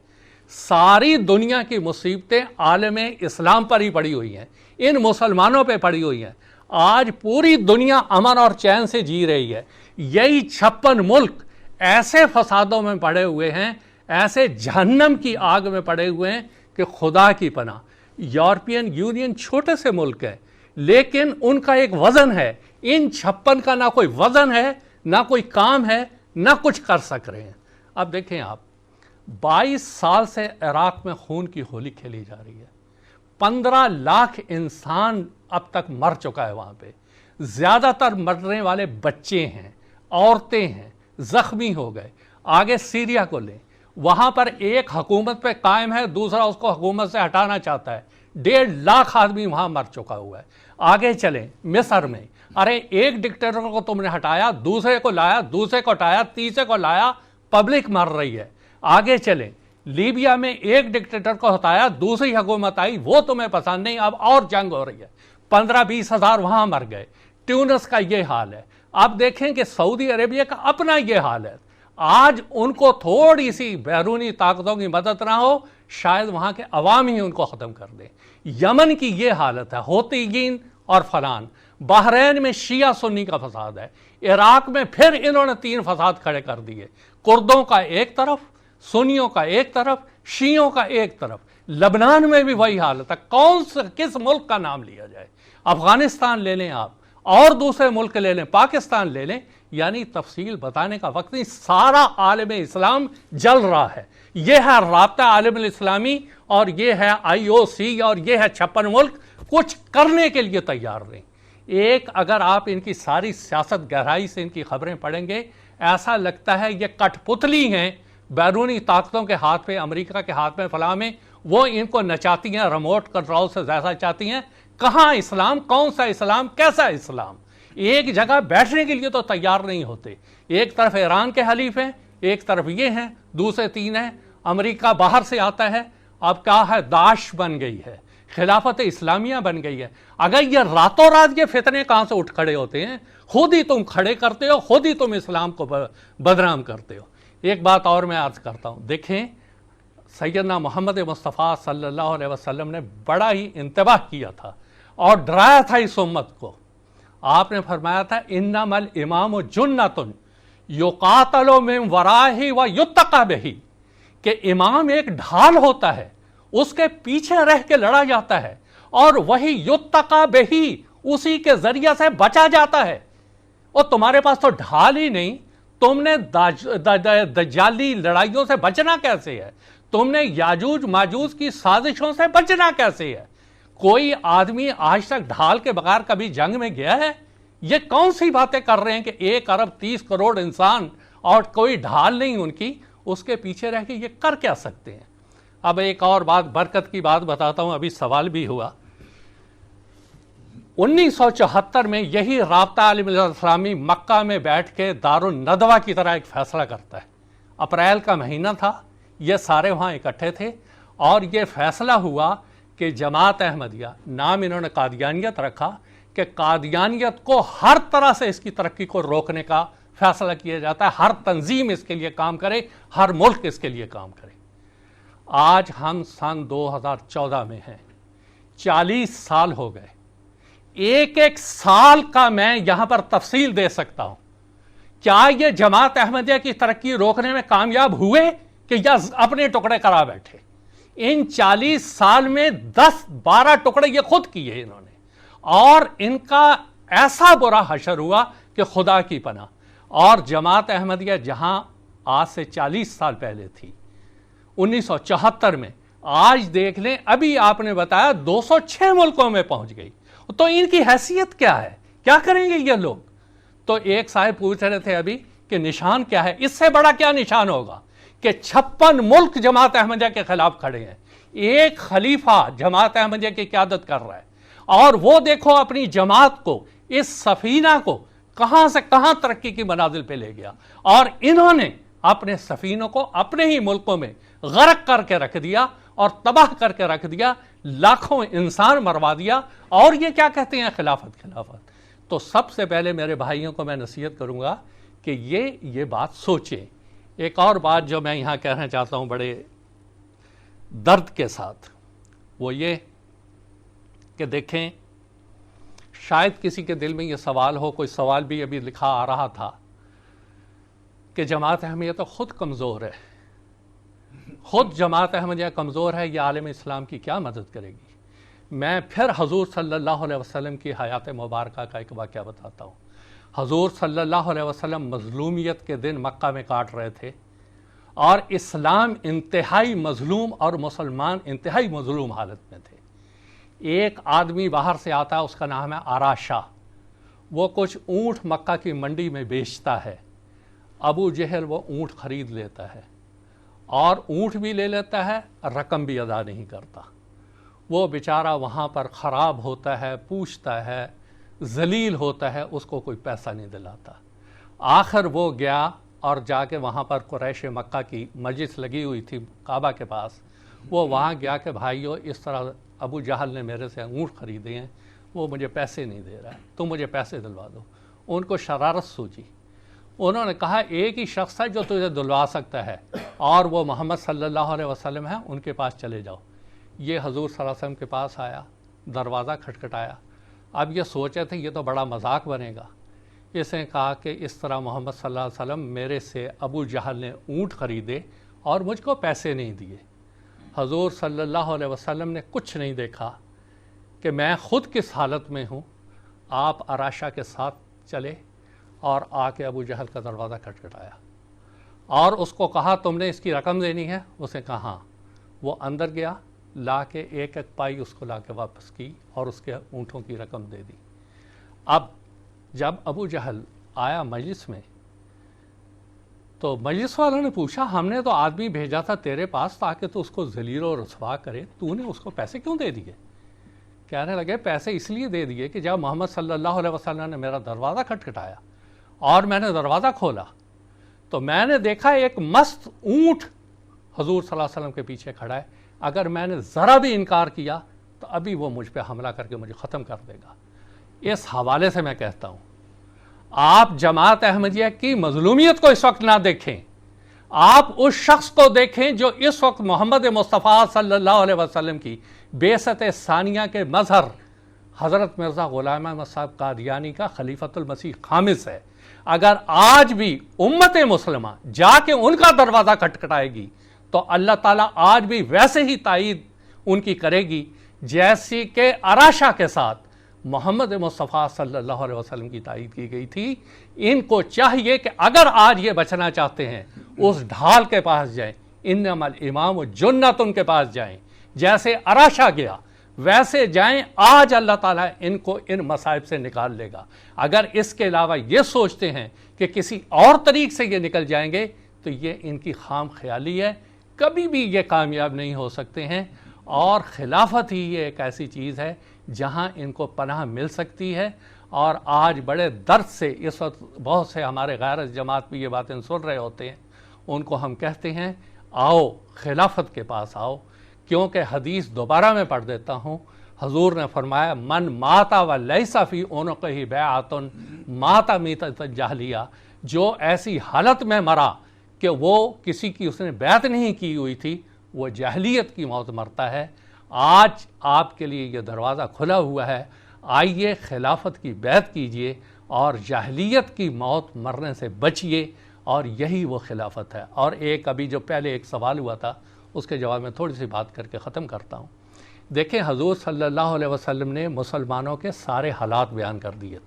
ساری دنیا کی مصیبتیں عالم اسلام پر ہی پڑی ہوئی ہیں، ان مسلمانوں پہ پڑی ہوئی ہیں۔ آج پوری دنیا امن اور چین سے جی رہی ہے، یہی 56 ملک ایسے فسادوں میں پڑے ہوئے ہیں، ایسے جہنم کی آگ میں پڑے ہوئے ہیں کہ خدا کی پناہ۔ یورپین یونین چھوٹے سے ملک ہے، لیکن ان کا ایک وزن ہے، ان 56 کا نہ کوئی وزن ہے، نہ کوئی کام ہے، نہ کچھ کر سک رہے ہیں۔ اب دیکھیں آپ 22 سال سے عراق میں خون کی ہولی کھیلی جا رہی ہے، 15 لاکھ انسان اب تک مر چکا ہے وہاں پہ، زیادہ تر مرنے والے بچے ہیں، عورتیں ہیں، زخمی ہو گئے۔ آگے سیریا کو لیں، وہاں پر ایک حکومت پہ قائم ہے، دوسرا اس کو حکومت سے ہٹانا چاہتا ہے، 1.5 لاکھ آدمی وہاں مر چکا ہوا ہے۔ آگے چلیں مصر میں، ارے ایک ڈکٹیٹر کو تم نے ہٹایا، دوسرے کو لایا، دوسرے کو ہٹایا، تیسرے کو لایا، پبلک مر رہی ہے۔ آگے چلیں لیبیا میں ایک ڈکٹیٹر کو ہٹایا، دوسری حکومت آئی، وہ تمہیں پسند نہیں، اب اور جنگ ہو رہی ہے، 15-20 ہزار وہاں مر گئے۔ ٹیونس کا یہ حال ہے۔ آپ دیکھیں کہ سعودی عربیہ کا اپنا یہ حال ہے۔ آج ان کو تھوڑی سی بیرونی طاقتوں کی مدد نہ ہو، شاید وہاں کے عوام ہی ان کو ختم کر دیں۔ یمن کی یہ حالت ہے، ہوتیین اور فلان، بحرین میں شیعہ سنی کا فساد ہے، عراق میں پھر انہوں نے 3 فساد کھڑے کر دیے، کردوں کا ایک طرف، سنیوں کا ایک طرف، شیعوں کا ایک طرف، لبنان میں بھی وہی حالت ہے۔ کس ملک کا نام لیا جائے؟ افغانستان لے لیں آپ، اور دوسرے ملک لے لیں، پاکستان لے لیں، یعنی تفصیل بتانے کا وقت نہیں، سارا عالم اسلام جل رہا ہے۔ یہ ہے رابطہ عالم الاسلامی، اور یہ ہے IOC، اور یہ ہے 56 ملک کچھ کرنے کے لیے تیار نہیں۔ ایک اگر آپ ان کی ساری سیاست گہرائی سے ان کی خبریں پڑھیں گے، ایسا لگتا ہے یہ کٹ پتلی ہیں بیرونی طاقتوں کے ہاتھ پہ، امریکہ کے ہاتھ میں، فلاں میں، وہ ان کو نچاتی ہیں، ریموٹ کنٹرول سے زیادہ چاہتی ہیں۔ کہاں اسلام؟ کون سا اسلام؟ کیسا اسلام؟ ایک جگہ بیٹھنے کے لیے تو تیار نہیں ہوتے۔ ایک طرف ایران کے حلیف ہیں، ایک طرف یہ ہیں، دوسرے 3 ہیں، امریکہ باہر سے آتا ہے، اب کیا ہے، داعش بن گئی ہے، خلافت اسلامیہ بن گئی ہے۔ اگر یہ راتوں رات یہ فتنے کہاں سے اٹھ کھڑے ہوتے ہیں؟ خود ہی تم کھڑے کرتے ہو، خود ہی تم اسلام کو بدنام کرتے ہو۔ ایک بات اور میں عرض کرتا ہوں، دیکھیں سیدنا محمد مصطفیٰ صلی اللہ علیہ وسلم نے بڑا ہی انتباہ کیا تھا اور ڈرایا تھا اس امت کو۔ آپ نے فرمایا تھا انما الامام جنۃ یقاتل من ورائہ ویتقی بہ، کہ امام ایک ڈھال ہوتا ہے، اس کے پیچھے رہ کے لڑا جاتا ہے، اور وہی یتقی بہ، اسی کے ذریعے سے بچا جاتا ہے۔ اور تمہارے پاس تو ڈھال ہی نہیں، تم نے دجالی لڑائیوں سے بچنا کیسے ہے؟ تم نے یاجوج ماجوج کی سازشوں سے بچنا کیسے ہے؟ کوئی آدمی آج تک ڈھال کے بغیر کبھی جنگ میں گیا ہے؟ یہ کون سی باتیں کر رہے ہیں کہ 1 ارب 30 کروڑ انسان اور کوئی ڈھال نہیں ان کی، اس کے پیچھے رہ کے یہ کر کیا سکتے ہیں؟ اب ایک اور بات، برکت کی بات بتاتا ہوں، ابھی سوال بھی ہوا۔ 1974 میں یہی رابطہ عالم الاسلامی مکہ میں بیٹھ کے دارالندوہ کی طرح ایک فیصلہ کرتا ہے۔ اپریل کا مہینہ تھا، یہ سارے وہاں اکٹھے تھے، اور یہ فیصلہ ہوا کہ جماعت احمدیہ، نام انہوں نے قادیانیت رکھا، کہ قادیانیت کو ہر طرح سے اس کی ترقی کو روکنے کا فیصلہ کیا جاتا ہے، ہر تنظیم اس کے لیے کام کرے، ہر ملک اس کے لیے کام کرے۔ آج ہم سن 2014 میں ہیں، 40 سال ہو گئے، ایک ایک سال کا میں یہاں پر تفصیل دے سکتا ہوں۔ کیا یہ جماعت احمدیہ کی ترقی روکنے میں کامیاب ہوئے کہ یا اپنے ٹکڑے کرا بیٹھے؟ ان 40 سال میں 10-12 ٹکڑے یہ خود کیے انہوں نے، اور ان کا ایسا برا حشر ہوا کہ خدا کی پناہ۔ اور جماعت احمدیہ جہاں آج سے 40 سال پہلے تھی 1974 میں، آج دیکھ لیں ابھی آپ نے بتایا 206 ملکوں میں پہنچ گئی، تو ان کی حیثیت کیا ہے؟ کیا کریں گے یہ لوگ؟ تو ایک صاحب پوچھ رہے تھے ابھی کہ نشان کیا ہے؟ اس سے بڑا کیا نشان ہوگا کہ 56 ملک جماعت احمدیہ کے خلاف کھڑے ہیں، ایک خلیفہ جماعت احمدیہ کی قیادت کر رہا ہے، اور وہ دیکھو اپنی جماعت کو، اس سفینہ کو کہاں سے کہاں ترقی کی منازل پہ لے گیا، اور انہوں نے اپنے سفینوں کو اپنے ہی ملکوں میں غرق کر کے رکھ دیا اور تباہ کر کے رکھ دیا، لاکھوں انسان مروا دیا، اور یہ کیا کہتے ہیں خلافت خلافت۔ تو سب سے پہلے میرے بھائیوں کو میں نصیحت کروں گا کہ یہ بات سوچیں۔ ایک اور بات جو میں یہاں کہنا چاہتا ہوں بڑے درد کے ساتھ، وہ یہ کہ دیکھیں شاید کسی کے دل میں یہ سوال ہو، کوئی سوال بھی ابھی لکھا آ رہا تھا کہ جماعت احمدیہ تو خود کمزور ہے، خود جماعت احمدیہ کمزور ہے، یہ عالم اسلام کی کیا مدد کرے گی؟ میں پھر حضور صلی اللہ علیہ وسلم کی حیات مبارکہ کا ایک واقعہ بتاتا ہوں۔ حضور صلی اللہ علیہ وسلم مظلومیت کے دن مکہ میں کاٹ رہے تھے، اور اسلام انتہائی مظلوم اور مسلمان انتہائی مظلوم حالت میں تھے۔ ایک آدمی باہر سے آتا ہے، اس کا نام ہے آراشا، وہ کچھ اونٹ مکہ کی منڈی میں بیچتا ہے۔ ابو جہل وہ اونٹ خرید لیتا ہے، اور اونٹ بھی لے لیتا ہے، رقم بھی ادا نہیں کرتا۔ وہ بیچارہ وہاں پر خراب ہوتا ہے، پوچھتا ہے، ذلیل ہوتا ہے، اس کو کوئی پیسہ نہیں دلاتا۔ آخر وہ گیا اور جا کے وہاں پر قریش مکہ کی مجلس لگی ہوئی تھی کعبہ کے پاس، وہ وہاں گیا کہ بھائیو اس طرح ابو جہل نے میرے سے اونٹ خریدے ہیں، وہ مجھے پیسے نہیں دے رہا ہے، تم مجھے پیسے دلوا دو۔ ان کو شرارت سوچی، انہوں نے کہا ایک ہی شخص ہے جو تجھے دلوا سکتا ہے اور وہ محمد صلی اللہ علیہ وسلم ہیں، ان کے پاس چلے جاؤ۔ یہ حضور صلی اللہ علیہ وسلم کے پاس آیا، دروازہ کھٹکھٹایا۔ اب یہ سوچے تھے یہ تو بڑا مذاق بنے گا۔ اس نے کہا کہ اس طرح محمد صلی اللہ علیہ وسلم میرے سے ابو جہل نے اونٹ خریدے اور مجھ کو پیسے نہیں دیے۔ حضور صلی اللہ علیہ وسلم نے کچھ نہیں دیکھا کہ میں خود کس حالت میں ہوں، آپ اراشا کے ساتھ چلے اور آ کے ابو جہل کا دروازہ کھٹکھٹایا اور اس کو کہا تم نے اس کی رقم دینی ہے؟ اس نے کہا ہاں۔ وہ اندر گیا، لا کے ایک ایک پائی اس کو لا کے واپس کی اور اس کے اونٹوں کی رقم دے دی۔ اب جب ابو جہل آیا مجلس میں تو مجلس والوں نے پوچھا ہم نے تو آدمی بھیجا تھا تیرے پاس تاکہ تو اس کو ذلیل و رسوا کرے، تو نے اس کو پیسے کیوں دے دیے؟ کہنے لگے پیسے اس لیے دے دیے کہ جب محمد صلی اللہ علیہ وسلم نے میرا دروازہ کھٹکھٹایا اور میں نے دروازہ کھولا تو میں نے دیکھا ایک مست اونٹ حضور صلی اللہ علیہ وسلم کے پیچھے کھڑا ہے، اگر میں نے ذرا بھی انکار کیا تو ابھی وہ مجھ پہ حملہ کر کے مجھے ختم کر دے گا۔ اس حوالے سے میں کہتا ہوں آپ جماعت احمدیہ کی مظلومیت کو اس وقت نہ دیکھیں، آپ اس شخص کو دیکھیں جو اس وقت محمد مصطفیٰ صلی اللہ علیہ وسلم کی بعثت ثانیہ کے مظہر حضرت مرزا غلام احمد صاحب قادیانی کا خلیفۃ المسیح خامس ہے۔ اگر آج بھی امت مسلمہ جا کے ان کا دروازہ کھٹکھٹائے گی تو اللہ تعالیٰ آج بھی ویسے ہی تائید ان کی کرے گی جیسی کہ اراشا کے ساتھ محمد مصطفیٰ صلی اللہ علیہ وسلم کی تائید کی گئی تھی۔ ان کو چاہیے کہ اگر آج یہ بچنا چاہتے ہیں اس ڈھال کے پاس جائیں، انما الامام جنت ان کے پاس جائیں، جیسے اراشا گیا ویسے جائیں، آج اللہ تعالیٰ ان کو ان مصائب سے نکال لے گا۔ اگر اس کے علاوہ یہ سوچتے ہیں کہ کسی اور طریق سے یہ نکل جائیں گے تو یہ ان کی خام خیالی ہے، کبھی بھی یہ کامیاب نہیں ہو سکتے ہیں۔ اور خلافت ہی یہ ایک ایسی چیز ہے جہاں ان کو پناہ مل سکتی ہے۔ اور آج بڑے درد سے اس وقت بہت سے ہمارے غیر جماعت بھی یہ باتیں سن رہے ہوتے ہیں، ان کو ہم کہتے ہیں آؤ خلافت کے پاس آؤ، کیونکہ حدیث دوبارہ میں پڑھ دیتا ہوں، حضور نے فرمایا من ماتا و لیس فی عنقہ بیعۃ مات میتۃ الجاہلیہ، جو ایسی حالت میں مرا کہ وہ کسی کی اس نے بیعت نہیں کی ہوئی تھی وہ جاہلیت کی موت مرتا ہے۔ آج آپ کے لیے یہ دروازہ کھلا ہوا ہے، آئیے خلافت کی بیعت کیجئے اور جاہلیت کی موت مرنے سے بچیے، اور یہی وہ خلافت ہے۔ اور ایک ابھی جو پہلے ایک سوال ہوا تھا اس کے جواب میں تھوڑی سی بات کر کے ختم کرتا ہوں۔ دیکھیں حضور صلی اللہ علیہ وسلم نے مسلمانوں کے سارے حالات بیان کر دیے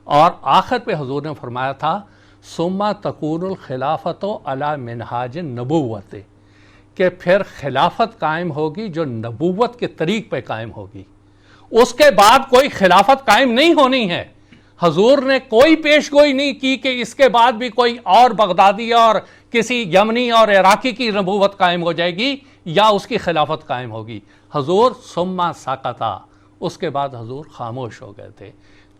اور آخر پہ حضور نے فرمایا تھا ثم تکون الخلافت علی منہاج النبوۃ، کہ پھر خلافت قائم ہوگی جو نبوت کے طریق پہ قائم ہوگی، اس کے بعد کوئی خلافت قائم نہیں ہونی ہے۔ حضور نے کوئی پیش گوئی نہیں کی کہ اس کے بعد بھی کوئی اور بغدادی اور کسی یمنی اور عراقی کی نبوت قائم ہو جائے گی یا اس کی خلافت قائم ہوگی۔ حضور ثم سکتا، اس کے بعد حضور خاموش ہو گئے تھے۔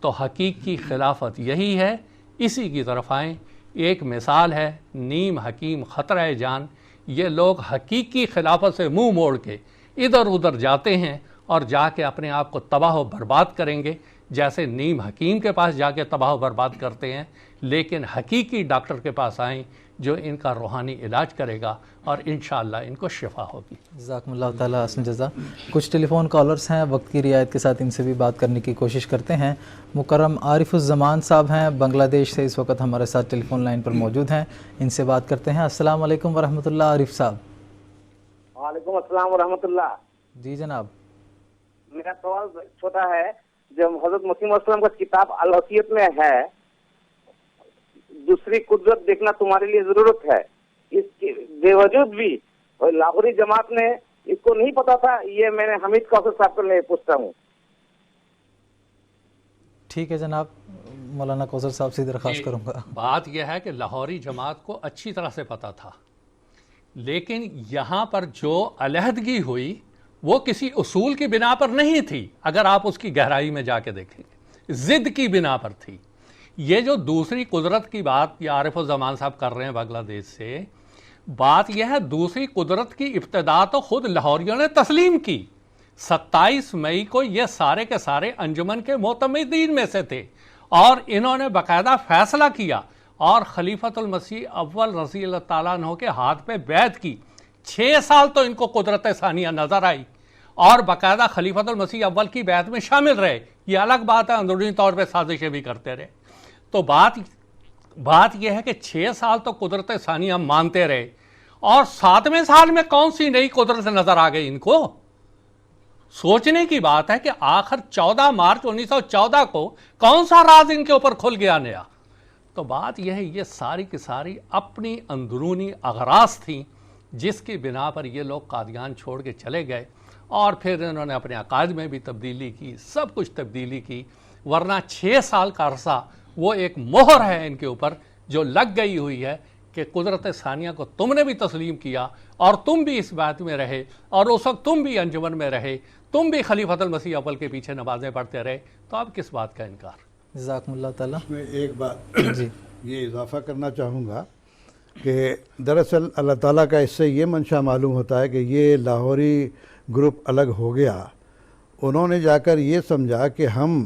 تو حقیقی خلافت یہی ہے، اسی کی طرف آئیں۔ ایک مثال ہے نیم حکیم خطرہ جان، یہ لوگ حقیقی خلافت سے منہ موڑ کے ادھر ادھر جاتے ہیں اور جا کے اپنے آپ کو تباہ و برباد کریں گے، جیسے نیم حکیم کے پاس جا کے تباہ و برباد کرتے ہیں۔ لیکن حقیقی ڈاکٹر کے پاس آئیں جو ان کا روحانی علاج کرے گا اور انشاءاللہ ان کو شفا ہوگی۔ جزاکم اللہ تعالیٰ حسن جزا۔ کچھ ٹیلی فون کالرز ہیں، وقت کی رعایت کے ساتھ ان سے بھی بات کرنے کی کوشش کرتے ہیں۔ مکرم عارف الزمان صاحب ہیں بنگلہ دیش سے، اس وقت ہمارے ساتھ ٹیلی فون لائن پر موجود ہیں، ان سے بات کرتے ہیں۔ السلام علیکم ورحمۃ اللہ عارف صاحب۔ وعلیکم السلام ورحمۃ اللہ۔ جی جناب۔ میرا سوال چھوٹا ہے، جب حضرت مسیح علیہ السلام کا کتاب الوصیت میں ہے دوسری قدرت دیکھنا تمہارے لیے ضرورت ہے، اس کے باوجود بھی لاہوری جماعت نے اس کو نہیں پتا تھا، یہ میں نے حمید کوثر صاحب کو لے پوچھتا ہوں۔ ٹھیک ہے جناب، مولانا کوثر صاحب سے درخواست کروں گا۔ بات یہ ہے کہ لاہوری جماعت کو اچھی طرح سے پتا تھا، لیکن یہاں پر جو علیحدگی ہوئی وہ کسی اصول کی بنا پر نہیں تھی، اگر آپ اس کی گہرائی میں جا کے دیکھیں گے ضد کی بنا پر تھی۔ یہ جو دوسری قدرت کی بات یہ عارف الزمان صاحب کر رہے ہیں بنگلہ دیش سے، بات یہ ہے دوسری قدرت کی ابتدا تو خود لاہوریوں نے تسلیم کی۔ 27 مئی کو یہ سارے کے سارے انجمن کے معتمدین میں سے تھے اور انہوں نے باقاعدہ فیصلہ کیا اور خلیفۃ المسیح اول رضی اللہ تعالیٰ عنہ کے ہاتھ پہ بیعت کی. 6 سال تو ان کو قدرت ثانیہ نظر آئی اور باقاعدہ خلیفۃ المسیح اول کی بیعت میں شامل رہے. یہ الگ بات ہے اندرونی طور پہ سازشیں بھی کرتے رہے. تو بات یہ ہے کہ 6 سال تو قدرت ثانیہ مانتے رہے اور 7ویں سال میں کون سی نئی قدرت نظر آ گئی ان کو. سوچنے کی بات ہے کہ آخر 14 مارچ 1914 کو کون سا راز ان کے اوپر کھل گیا نیا. تو بات یہ ہے یہ ساری کی ساری اپنی اندرونی اغراض تھیں جس کی بنا پر یہ لوگ قادیان چھوڑ کے چلے گئے اور پھر انہوں نے اپنے عقائد میں بھی تبدیلی کی, سب کچھ تبدیلی کی. ورنہ 6 سال کا عرصہ وہ ایک مہر ہے ان کے اوپر جو لگ گئی ہوئی ہے کہ قدرت ثانیہ کو تم نے بھی تسلیم کیا اور تم بھی اس بات میں رہے اور اس وقت تم بھی انجمن میں رہے, تم بھی خلیفۃ المسیح اول کے پیچھے نمازیں پڑھتے رہے. تو اب کس بات کا انکار. جزاکم اللہ تعالیٰ. میں ایک بات جی یہ اضافہ کرنا چاہوں گا کہ دراصل اللہ تعالیٰ کا اس سے یہ منشا معلوم ہوتا ہے کہ یہ لاہوری گروپ الگ ہو گیا. انہوں نے جا کر یہ سمجھا کہ ہم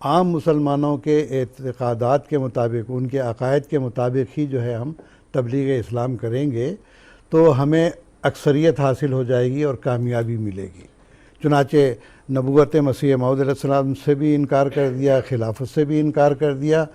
عام مسلمانوں کے اعتقادات کے مطابق, ان کے عقائد کے مطابق ہی جو ہے ہم تبلیغ اسلام کریں گے تو ہمیں اکثریت حاصل ہو جائے گی اور کامیابی ملے گی. چنانچہ نبوت مسیح موعود علیہ السلام سے بھی انکار کر دیا, خلافت سے بھی انکار کر دیا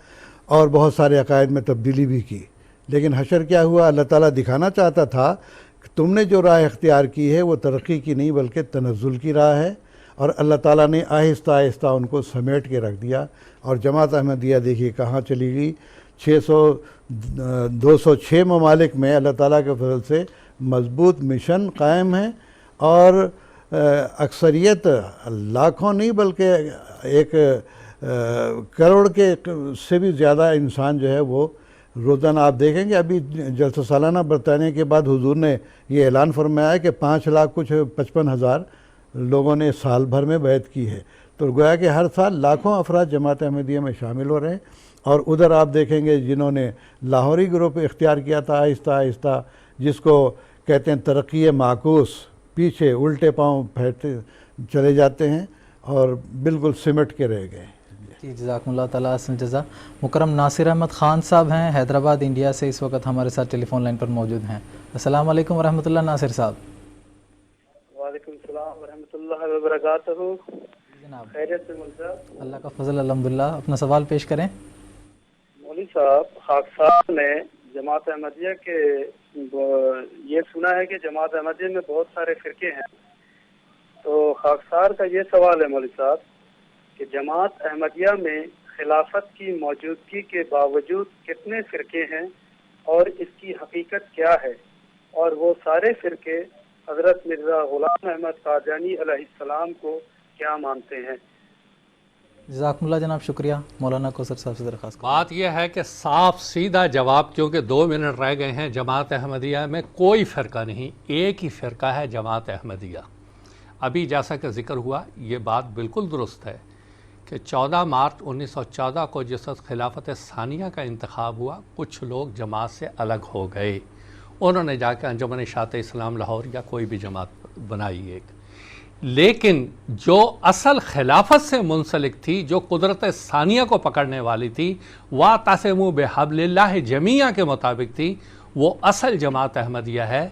اور بہت سارے عقائد میں تبدیلی بھی کی. لیکن حشر کیا ہوا, اللہ تعالیٰ دکھانا چاہتا تھا کہ تم نے جو راہ اختیار کی ہے وہ ترقی کی نہیں بلکہ تنزل کی راہ ہے, اور اللہ تعالیٰ نے آہستہ آہستہ ان کو سمیٹ کے رکھ دیا. اور جماعت احمدیہ دیکھیے کہاں چلی گئی. 206 ممالک میں اللہ تعالیٰ کے فضل سے مضبوط مشن قائم ہے اور اکثریت لاکھوں نہیں بلکہ 1 کروڑ کے سے بھی زیادہ انسان جو ہے وہ روزانہ آپ دیکھیں گے. ابھی جلسہ سالانہ برطانیہ کے بعد حضور نے یہ اعلان فرمایا کہ 5,55,000 لوگوں نے سال بھر میں بیعت کی ہے. تو گویا کہ ہر سال لاکھوں افراد جماعت احمدیہ میں شامل ہو رہے ہیں. اور ادھر آپ دیکھیں گے جنہوں نے لاہوری گروپ اختیار کیا تھا آہستہ آہستہ, جس کو کہتے ہیں ترقی معکوس, پیچھے الٹے پاؤں پھیرتے چلے جاتے ہیں اور بالکل سمٹ کے رہ گئے. جی جزاکم اللہ تعالیٰ احسن الجزا. مکرم ناصر احمد خان صاحب ہیں حیدرآباد انڈیا سے, اس وقت ہمارے ساتھ ٹیلی فون لائن پر موجود ہیں. السلام علیکم ورحمۃ اللہ ناصر صاحب. وعلیکم السلام ورحمۃ اللہ وبرکاتہ. جناب خیریت سے مول صاحب؟ اللہ کا فضل الحمدللہ. اپنا سوال پیش کریں. مولوی صاحب, خاکسار نے جماعت احمدیہ کے یہ سنا ہے کہ جماعت احمدیہ میں بہت سارے فرقے ہیں, تو خاکسار کا یہ سوال ہے مولوی صاحب کہ جماعت احمدیہ میں خلافت کی موجودگی کے باوجود کتنے فرقے ہیں اور اس کی حقیقت کیا ہے, اور وہ سارے فرقے حضرت مرزا غلام احمد قادیانی علیہ السلام کو کیا مانتے ہیں؟ جزاکم اللہ جناب, شکریہ. مولانا کوثر صاحب سے درخواست. بات یہ ہے کہ صاف سیدھا جواب, کیونکہ 2 منٹ رہ گئے ہیں. جماعت احمدیہ میں کوئی فرقہ نہیں, ایک ہی فرقہ ہے جماعت احمدیہ. ابھی جیسا کہ ذکر ہوا یہ بات بالکل درست ہے کہ 14 مارچ 1914 کو جس وقت خلافت ثانیہ کا انتخاب ہوا, کچھ لوگ جماعت سے الگ ہو گئے. انہوں نے جا کے انجمن اشاعت اسلام لاہور یا کوئی بھی جماعت بنائی ایک. لیکن جو اصل خلافت سے منسلک تھی, جو قدرت ثانیہ کو پکڑنے والی تھی, وَاعْتَصِمُوا بِحَبْلِ اللَّهِ جَمِيعًا کے مطابق تھی, وہ اصل جماعت احمدیہ ہے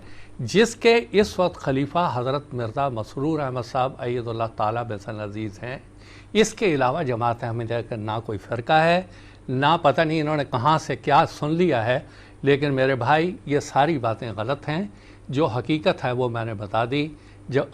جس کے اس وقت خلیفہ حضرت مرزا مسرور احمد صاحب اید اللہ تعالیٰ بحسن عزیز ہیں. اس کے علاوہ جماعت احمدیہ کا نہ کوئی فرقہ ہے, نہ پتہ نہیں انہوں نے کہاں سے کیا سن لیا ہے. لیکن میرے بھائی یہ ساری باتیں غلط ہیں. جو حقیقت ہے وہ میں نے بتا دی.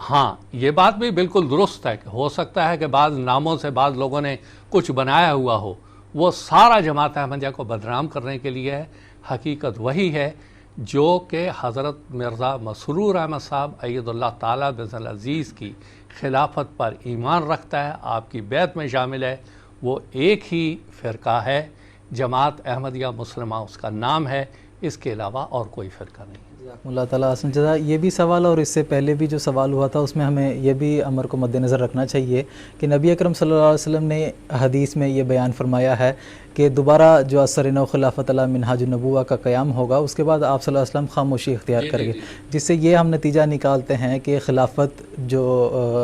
ہاں یہ بات بھی بالکل درست ہے کہ ہو سکتا ہے کہ بعض ناموں سے بعض لوگوں نے کچھ بنایا ہوا ہو, وہ سارا جماعت احمدیہ کو بدنام کرنے کے لیے ہے. حقیقت وہی ہے جو کہ حضرت مرزا مسرور احمد صاحب اید اللہ تعالیٰ بحسن عزیز کی خلافت پر ایمان رکھتا ہے, آپ کی بیعت میں شامل ہے. وہ ایک ہی فرقہ ہے, جماعت احمدیہ مسلمہ اس کا نام ہے. اس کے علاوہ اور کوئی فرقہ نہیں. اللہ تعالیٰ حسن جزا. یہ بھی سوال اور اس سے پہلے بھی جو سوال ہوا تھا اس میں ہمیں یہ بھی امر کو مد نظر رکھنا چاہیے کہ نبی اکرم صلی اللہ علیہ وسلم نے حدیث میں یہ بیان فرمایا ہے کہ دوبارہ جو اثر نو خلافت علی منہاج النبوہ کا قیام ہوگا اس کے بعد آپ صلی اللہ علیہ وسلم خاموشی اختیار کریں گے، جس سے یہ ہم نتیجہ نکالتے ہیں کہ خلافت جو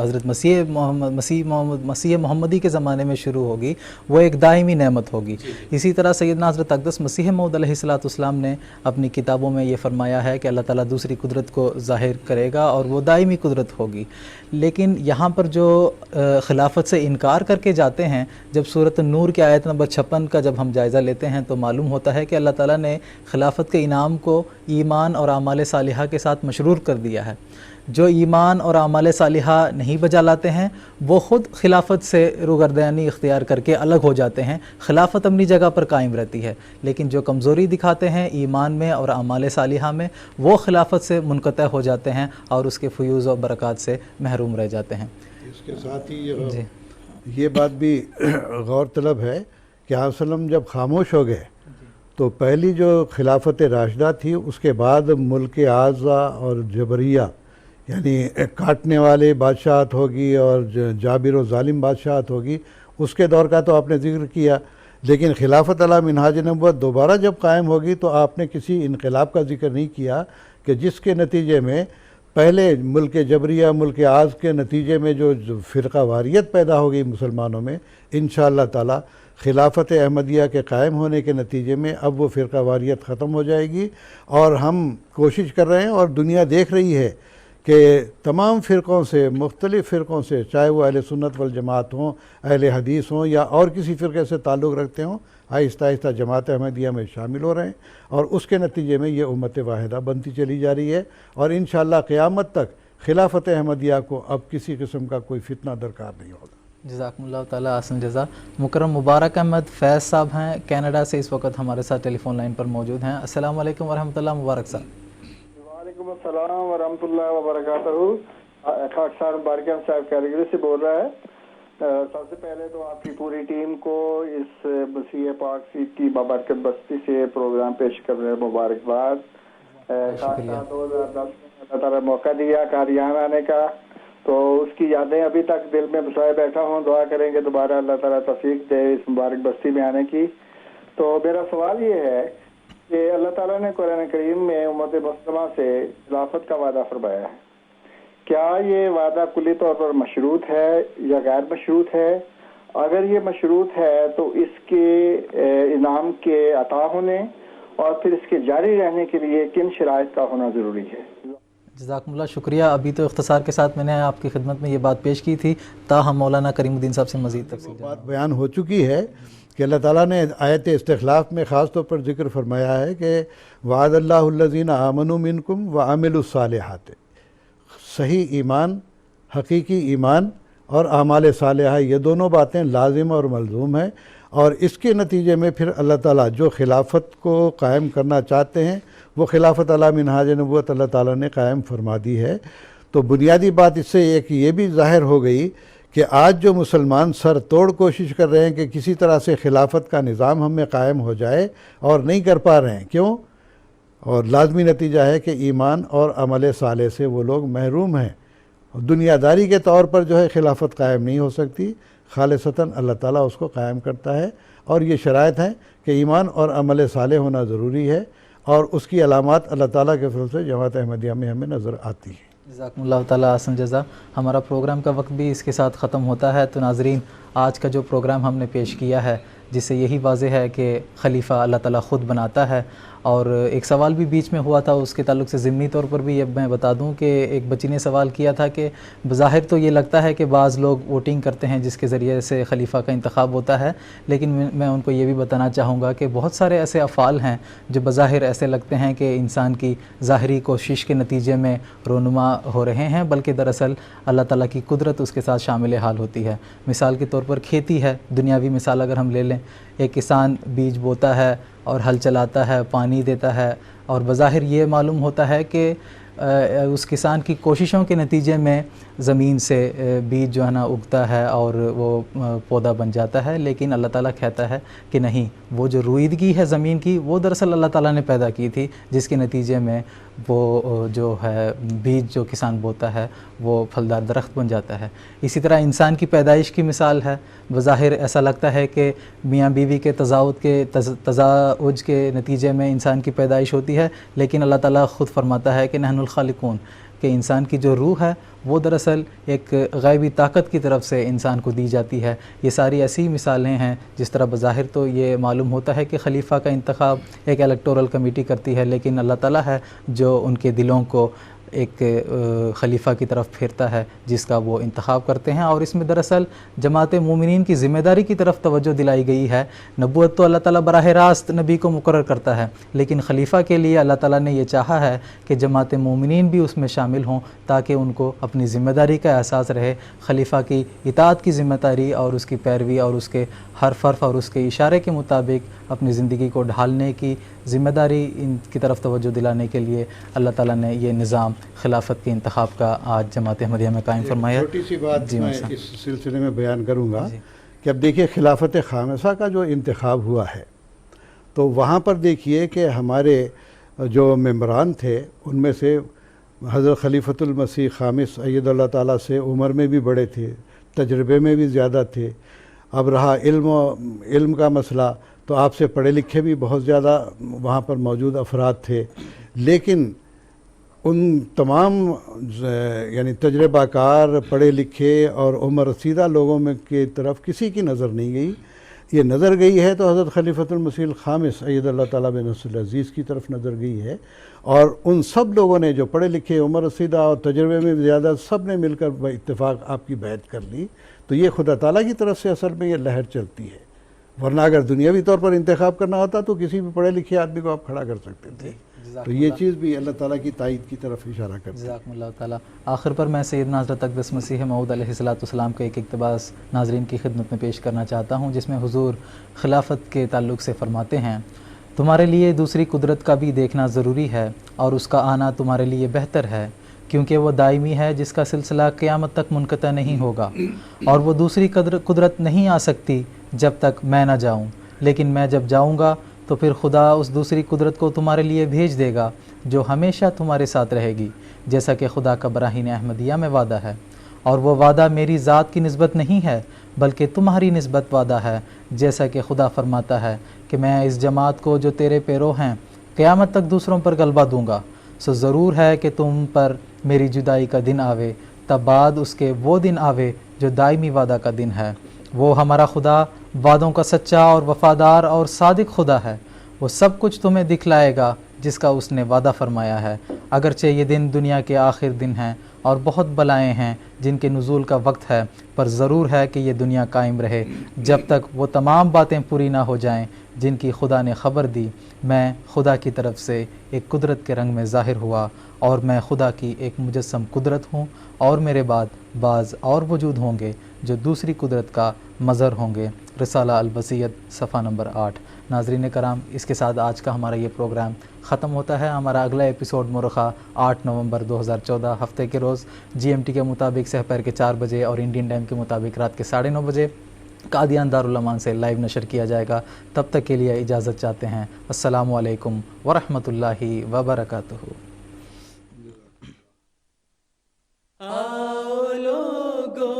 حضرت مسیح محمدی کے زمانے میں شروع ہوگی وہ ایک دائمی نعمت ہوگی. اسی طرح سیدنا حضرت اقدس مسیح موعود علیہ السلام نے اپنی کتابوں میں یہ فرمایا ہے کہ اللہ تعالیٰ دوسری قدرت کو ظاہر کرے گا اور وہ دائمی قدرت ہوگی. لیکن یہاں پر جو خلافت سے انکار کر کے جاتے ہیں، جب سورۃ النور کی آیت نمبر 56 کا جب ہم جائزہ لیتے ہیں تو معلوم ہوتا ہے کہ اللہ تعالیٰ نے خلافت کے انعام کو ایمان اور اعمال صالحہ کے ساتھ مشرور کر دیا ہے. جو ایمان اور اعمال صالحہ نہیں بجا لاتے ہیں وہ خود خلافت سے روگردانی اختیار کر کے الگ ہو جاتے ہیں. خلافت اپنی جگہ پر قائم رہتی ہے، لیکن جو کمزوری دکھاتے ہیں ایمان میں اور اعمال صالحہ میں وہ خلافت سے منقطع ہو جاتے ہیں اور اس کے فیوز و برکات سے محروم رہ جاتے ہیں. اس کے ساتھ ہی یہ بات بھی غور طلب ہے کہ آپ وسلم جب خاموش ہو گئے تو پہلی جو خلافت راشدہ تھی اس کے بعد ملک اعضا اور جبریہ یعنی کاٹنے والے بادشاہت ہوگی اور جابر و ظالم بادشاہت ہوگی، اس کے دور کا تو آپ نے ذکر کیا. لیکن خلافت علی منہاج نبوت دوبارہ جب قائم ہوگی تو آپ نے کسی انقلاب کا ذکر نہیں کیا کہ جس کے نتیجے میں پہلے ملک جبریہ ملک اعز کے نتیجے میں جو فرقہ واریت پیدا ہوگی مسلمانوں میں، انشاءاللہ تعالی خلافت احمدیہ کے قائم ہونے کے نتیجے میں اب وہ فرقہ واریت ختم ہو جائے گی. اور ہم کوشش کر رہے ہیں اور دنیا دیکھ رہی ہے کہ تمام فرقوں سے، مختلف فرقوں سے، چاہے وہ اہل سنت والجماعت ہوں، اہل حدیث ہوں یا اور کسی فرقے سے تعلق رکھتے ہوں، آہستہ آہستہ جماعت احمدیہ میں شامل ہو رہے ہیں اور اس کے نتیجے میں یہ امت واحدہ بنتی چلی جا رہی ہے. اور انشاءاللہ قیامت تک خلافت احمدیہ کو اب کسی قسم کا کوئی فتنہ درکار نہیں ہوگا. جزاکم اللہ تعالیٰ احسن جزا. مکرم مبارک احمد فیض صاحب ہیں کینیڈا سے، اس وقت ہمارے ساتھ ٹیلی فون لائن پر موجود ہیں. السلام علیکم ورحمۃ اللہ. مبارک صاحب. وعلیکم السلام ورحمۃ اللہ وبرکاتہ. خاکسار مبارک احمد صاحب کیلیگری سے بول رہا ہے. سب سے پہلے تو آپ کی پوری ٹیم کو اس مسیح پاک سیٹ کی بابرکت بستی سے پروگرام پیش کر رہے مبارکباد. 2010 میں اللہ تعالیٰ موقع دیا قادیان آنے کا، تو اس کی یادیں ابھی تک دل میں بسائے بیٹھا ہوں. دعا کریں گے دوبارہ اللہ تعالیٰ توفیق دے اس مبارک بستی میں آنے کی. تو میرا سوال یہ ہے کہ اللہ تعالیٰ نے قرآن کریم میں امت مسلمہ سے خلافت کا وعدہ فرمایا ہے. کیا یہ وعدہ کلی طور پر مشروط ہے یا غیر مشروط ہے؟ اگر یہ مشروط ہے تو اس کے انعام کے عطا ہونے اور پھر اس کے جاری رہنے کے لیے کن شرائط کا ہونا ضروری ہے؟ جزاکم اللہ شکریہ. ابھی تو اختصار کے ساتھ میں نے آپ کی خدمت میں یہ بات پیش کی تھی، تاہم مولانا کریم الدین صاحب سے مزید تفصیل بات بیان ہو چکی ہے کہ اللہ تعالیٰ نے آیت استخلاف میں خاص طور پر ذکر فرمایا ہے کہ وعد اللہ الذین آمنوا منکم وعملوا الصالحات. صحیح ایمان، حقیقی ایمان اور اعمال صالحہ یہ دونوں باتیں لازم اور ملزوم ہیں، اور اس کے نتیجے میں پھر اللہ تعالیٰ جو خلافت کو قائم کرنا چاہتے ہیں وہ خلافت علی منہاج نبوت اللہ تعالیٰ نے قائم فرما دی ہے. تو بنیادی بات اس سے ایک یہ بھی ظاہر ہو گئی کہ آج جو مسلمان سر توڑ کوشش کر رہے ہیں کہ کسی طرح سے خلافت کا نظام ہم میں قائم ہو جائے اور نہیں کر پا رہے ہیں. کیوں؟ اور لازمی نتیجہ ہے کہ ایمان اور عمل صالح سے وہ لوگ محروم ہیں. دنیا داری کے طور پر جو ہے خلافت قائم نہیں ہو سکتی، خالصتاً اللہ تعالیٰ اس کو قائم کرتا ہے. اور یہ شرائط ہیں کہ ایمان اور عمل صالح ہونا ضروری ہے، اور اس کی علامات اللہ تعالیٰ کے فضل سے جماعت احمدیہ میں ہمیں نظر آتی ہیں. جزاکم اللہ تعالیٰ احسن جزا. ہمارا پروگرام کا وقت بھی اس کے ساتھ ختم ہوتا ہے. تو ناظرین، آج کا جو پروگرام ہم نے پیش کیا ہے جس سے یہی واضح ہے کہ خلیفہ اللہ تعالیٰ خود بناتا ہے. اور ایک سوال بھی بیچ میں ہوا تھا، اس کے تعلق سے ضمنی طور پر بھی اب میں بتا دوں کہ ایک بچی نے سوال کیا تھا کہ بظاہر تو یہ لگتا ہے کہ بعض لوگ ووٹنگ کرتے ہیں جس کے ذریعے سے خلیفہ کا انتخاب ہوتا ہے، لیکن میں ان کو یہ بھی بتانا چاہوں گا کہ بہت سارے ایسے افعال ہیں جو بظاہر ایسے لگتے ہیں کہ انسان کی ظاہری کوشش کے نتیجے میں رونما ہو رہے ہیں، بلکہ دراصل اللہ تعالیٰ کی قدرت اس کے ساتھ شامل حال ہوتی ہے. مثال کے طور پر کھیتی ہے، دنیاوی مثال اگر ہم لے لیں، ایک کسان بیج بوتا ہے اور ہل چلاتا ہے، پانی دیتا ہے، اور بظاہر یہ معلوم ہوتا ہے کہ اس کسان کی کوششوں کے نتیجے میں زمین سے بیج جو ہے نا اگتا ہے اور وہ پودا بن جاتا ہے، لیکن اللہ تعالیٰ کہتا ہے کہ نہیں، وہ جو رویدگی ہے زمین کی وہ دراصل اللہ تعالیٰ نے پیدا کی تھی، جس کے نتیجے میں وہ جو ہے بیج جو کسان بوتا ہے وہ پھلدار درخت بن جاتا ہے۔ اسی طرح انسان کی پیدائش کی مثال ہے، بظاہر ایسا لگتا ہے کہ میاں بیوی کے تزاوج کے نتیجے میں انسان کی پیدائش ہوتی ہے، لیکن اللہ تعالیٰ خود فرماتا ہے کہ نحن الخالقون، کہ انسان کی جو روح ہے وہ دراصل ایک غیبی طاقت کی طرف سے انسان کو دی جاتی ہے۔ یہ ساری ایسی مثالیں ہیں جس طرح بظاہر تو یہ معلوم ہوتا ہے کہ خلیفہ کا انتخاب ایک الیکٹورل کمیٹی کرتی ہے، لیکن اللہ تعالیٰ ہے جو ان کے دلوں کو ایک خلیفہ کی طرف پھیرتا ہے جس کا وہ انتخاب کرتے ہیں۔ اور اس میں دراصل جماعت مومنین کی ذمہ داری کی طرف توجہ دلائی گئی ہے۔ نبوت تو اللہ تعالیٰ براہ راست نبی کو مقرر کرتا ہے، لیکن خلیفہ کے لیے اللہ تعالیٰ نے یہ چاہا ہے کہ جماعت مومنین بھی اس میں شامل ہوں تاکہ ان کو اپنی ذمہ داری کا احساس رہے، خلیفہ کی اطاعت کی ذمہ داری اور اس کی پیروی اور اس کے ہر حرف اور اس کے اشارے کے مطابق اپنی زندگی کو ڈھالنے کی ذمہ داری ان کی طرف توجہ دلانے کے لیے اللہ تعالیٰ نے یہ نظام خلافت کے انتخاب کا آج جماعت احمدیہ میں قائم فرمایا۔ چھوٹی سی بات میں اس سلسلے میں بیان کروں گا کہ اب دیکھیے خلافت خامسہ کا جو انتخاب ہوا ہے تو وہاں پر دیکھیے کہ ہمارے جو ممبران تھے ان میں سے حضرت خلیفۃ المسیح خامس اید اللہ تعالیٰ سے عمر میں بھی بڑے تھے، تجربے میں بھی زیادہ تھے۔ اب رہا علم کا مسئلہ تو آپ سے پڑھے لکھے بھی بہت زیادہ وہاں پر موجود افراد تھے، لیکن ان تمام یعنی تجربہ کار، پڑھے لکھے اور عمر رسیدہ لوگوں میں کی طرف کسی کی نظر نہیں گئی۔ یہ نظر گئی ہے تو حضرت خلیفۃ المسیح الخامس اید اللہ تعالیٰ بن نصر العزیز کی طرف نظر گئی ہے، اور ان سب لوگوں نے جو پڑھے لکھے، عمر رسیدہ اور تجربے میں زیادہ، سب نے مل کر اتفاق آپ کی بیعت کر لی۔ تو یہ خدا تعالیٰ کی طرف سے اصل میں یہ لہر چلتی ہے، ورنہ اگر دنیاوی طور پر انتخاب کرنا ہوتا تو کسی بھی پڑھے لکھے آدمی کو آپ کھڑا کر سکتے تھے۔ تو یہ چیز بھی اللہ تعالیٰ کی تائید کی طرف اشارہ کرتی ہے۔ جزاکم اللہ تعالیٰ۔ آخر پر میں سیدنا حضرت اقدس مسیح موعود علیہ السلام کا ایک اقتباس ناظرین کی خدمت میں پیش کرنا چاہتا ہوں، جس میں حضور خلافت کے تعلق سے فرماتے ہیں، تمہارے لیے دوسری قدرت کا بھی دیکھنا ضروری ہے اور اس کا آنا تمہارے لیے بہتر ہے، کیونکہ وہ دائمی ہے جس کا سلسلہ قیامت تک منقطع نہیں ہوگا، اور وہ دوسری قدرت نہیں آ سکتی جب تک میں نہ جاؤں، لیکن میں جب جاؤں گا تو پھر خدا اس دوسری قدرت کو تمہارے لیے بھیج دے گا جو ہمیشہ تمہارے ساتھ رہے گی، جیسا کہ خدا کا براہین احمدیہ میں وعدہ ہے، اور وہ وعدہ میری ذات کی نسبت نہیں ہے بلکہ تمہاری نسبت وعدہ ہے، جیسا کہ خدا فرماتا ہے کہ میں اس جماعت کو جو تیرے پیرو ہیں قیامت تک دوسروں پر غلبہ دوں گا، سو ضرور ہے کہ تم پر میری جدائی کا دن آوے، تب بعد اس کے وہ دن آوے جو دائمی وعدہ کا دن ہے۔ وہ ہمارا خدا وعدوں کا سچا اور وفادار اور صادق خدا ہے، وہ سب کچھ تمہیں دکھلائے گا جس کا اس نے وعدہ فرمایا ہے، اگرچہ یہ دن دنیا کے آخر دن ہیں اور بہت بلائیں ہیں جن کے نزول کا وقت ہے، پر ضرور ہے کہ یہ دنیا قائم رہے جب تک وہ تمام باتیں پوری نہ ہو جائیں جن کی خدا نے خبر دی۔ میں خدا کی طرف سے ایک قدرت کے رنگ میں ظاہر ہوا، اور میں خدا کی ایک مجسم قدرت ہوں، اور میرے بعد بعض اور وجود ہوں گے جو دوسری قدرت کا مظہر ہوں گے۔ رسالہ البصیت صفحہ نمبر 8۔ ناظرین کرام، اس کے ساتھ آج کا ہمارا یہ پروگرام ختم ہوتا ہے۔ ہمارا اگلا ایپیسوڈ مرخہ 8 نومبر 2014 ہفتے کے روز GMT کے مطابق سحر کے 4 بجے اور انڈین ٹائم کے مطابق رات کے 9:30 بجے قادیان دارالعمان سے لائیو نشر کیا جائے گا۔ تب تک کے لیے اجازت چاہتے ہیں۔ السلام علیکم ورحمۃ اللہ وبرکاتہ۔ آؤ لوگوں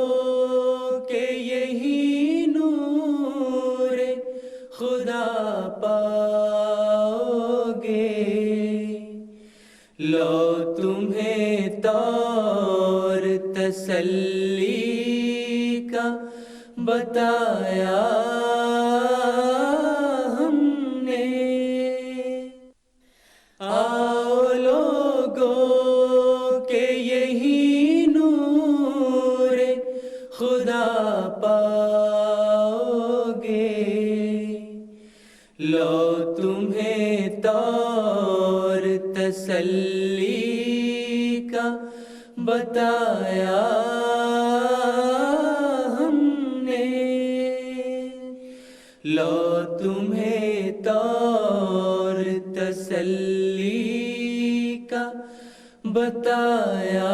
کہ یہی نور خدا پاؤ گے، لو تمہیں طور تسلی کا بتایا ہم نے۔ آؤ لوگوں کہ یہی نور خدا پاؤ گے، لو تمہیں طور تسلی کا بتایا ہم نے، لو تمہیں طور تسلی کا بتایا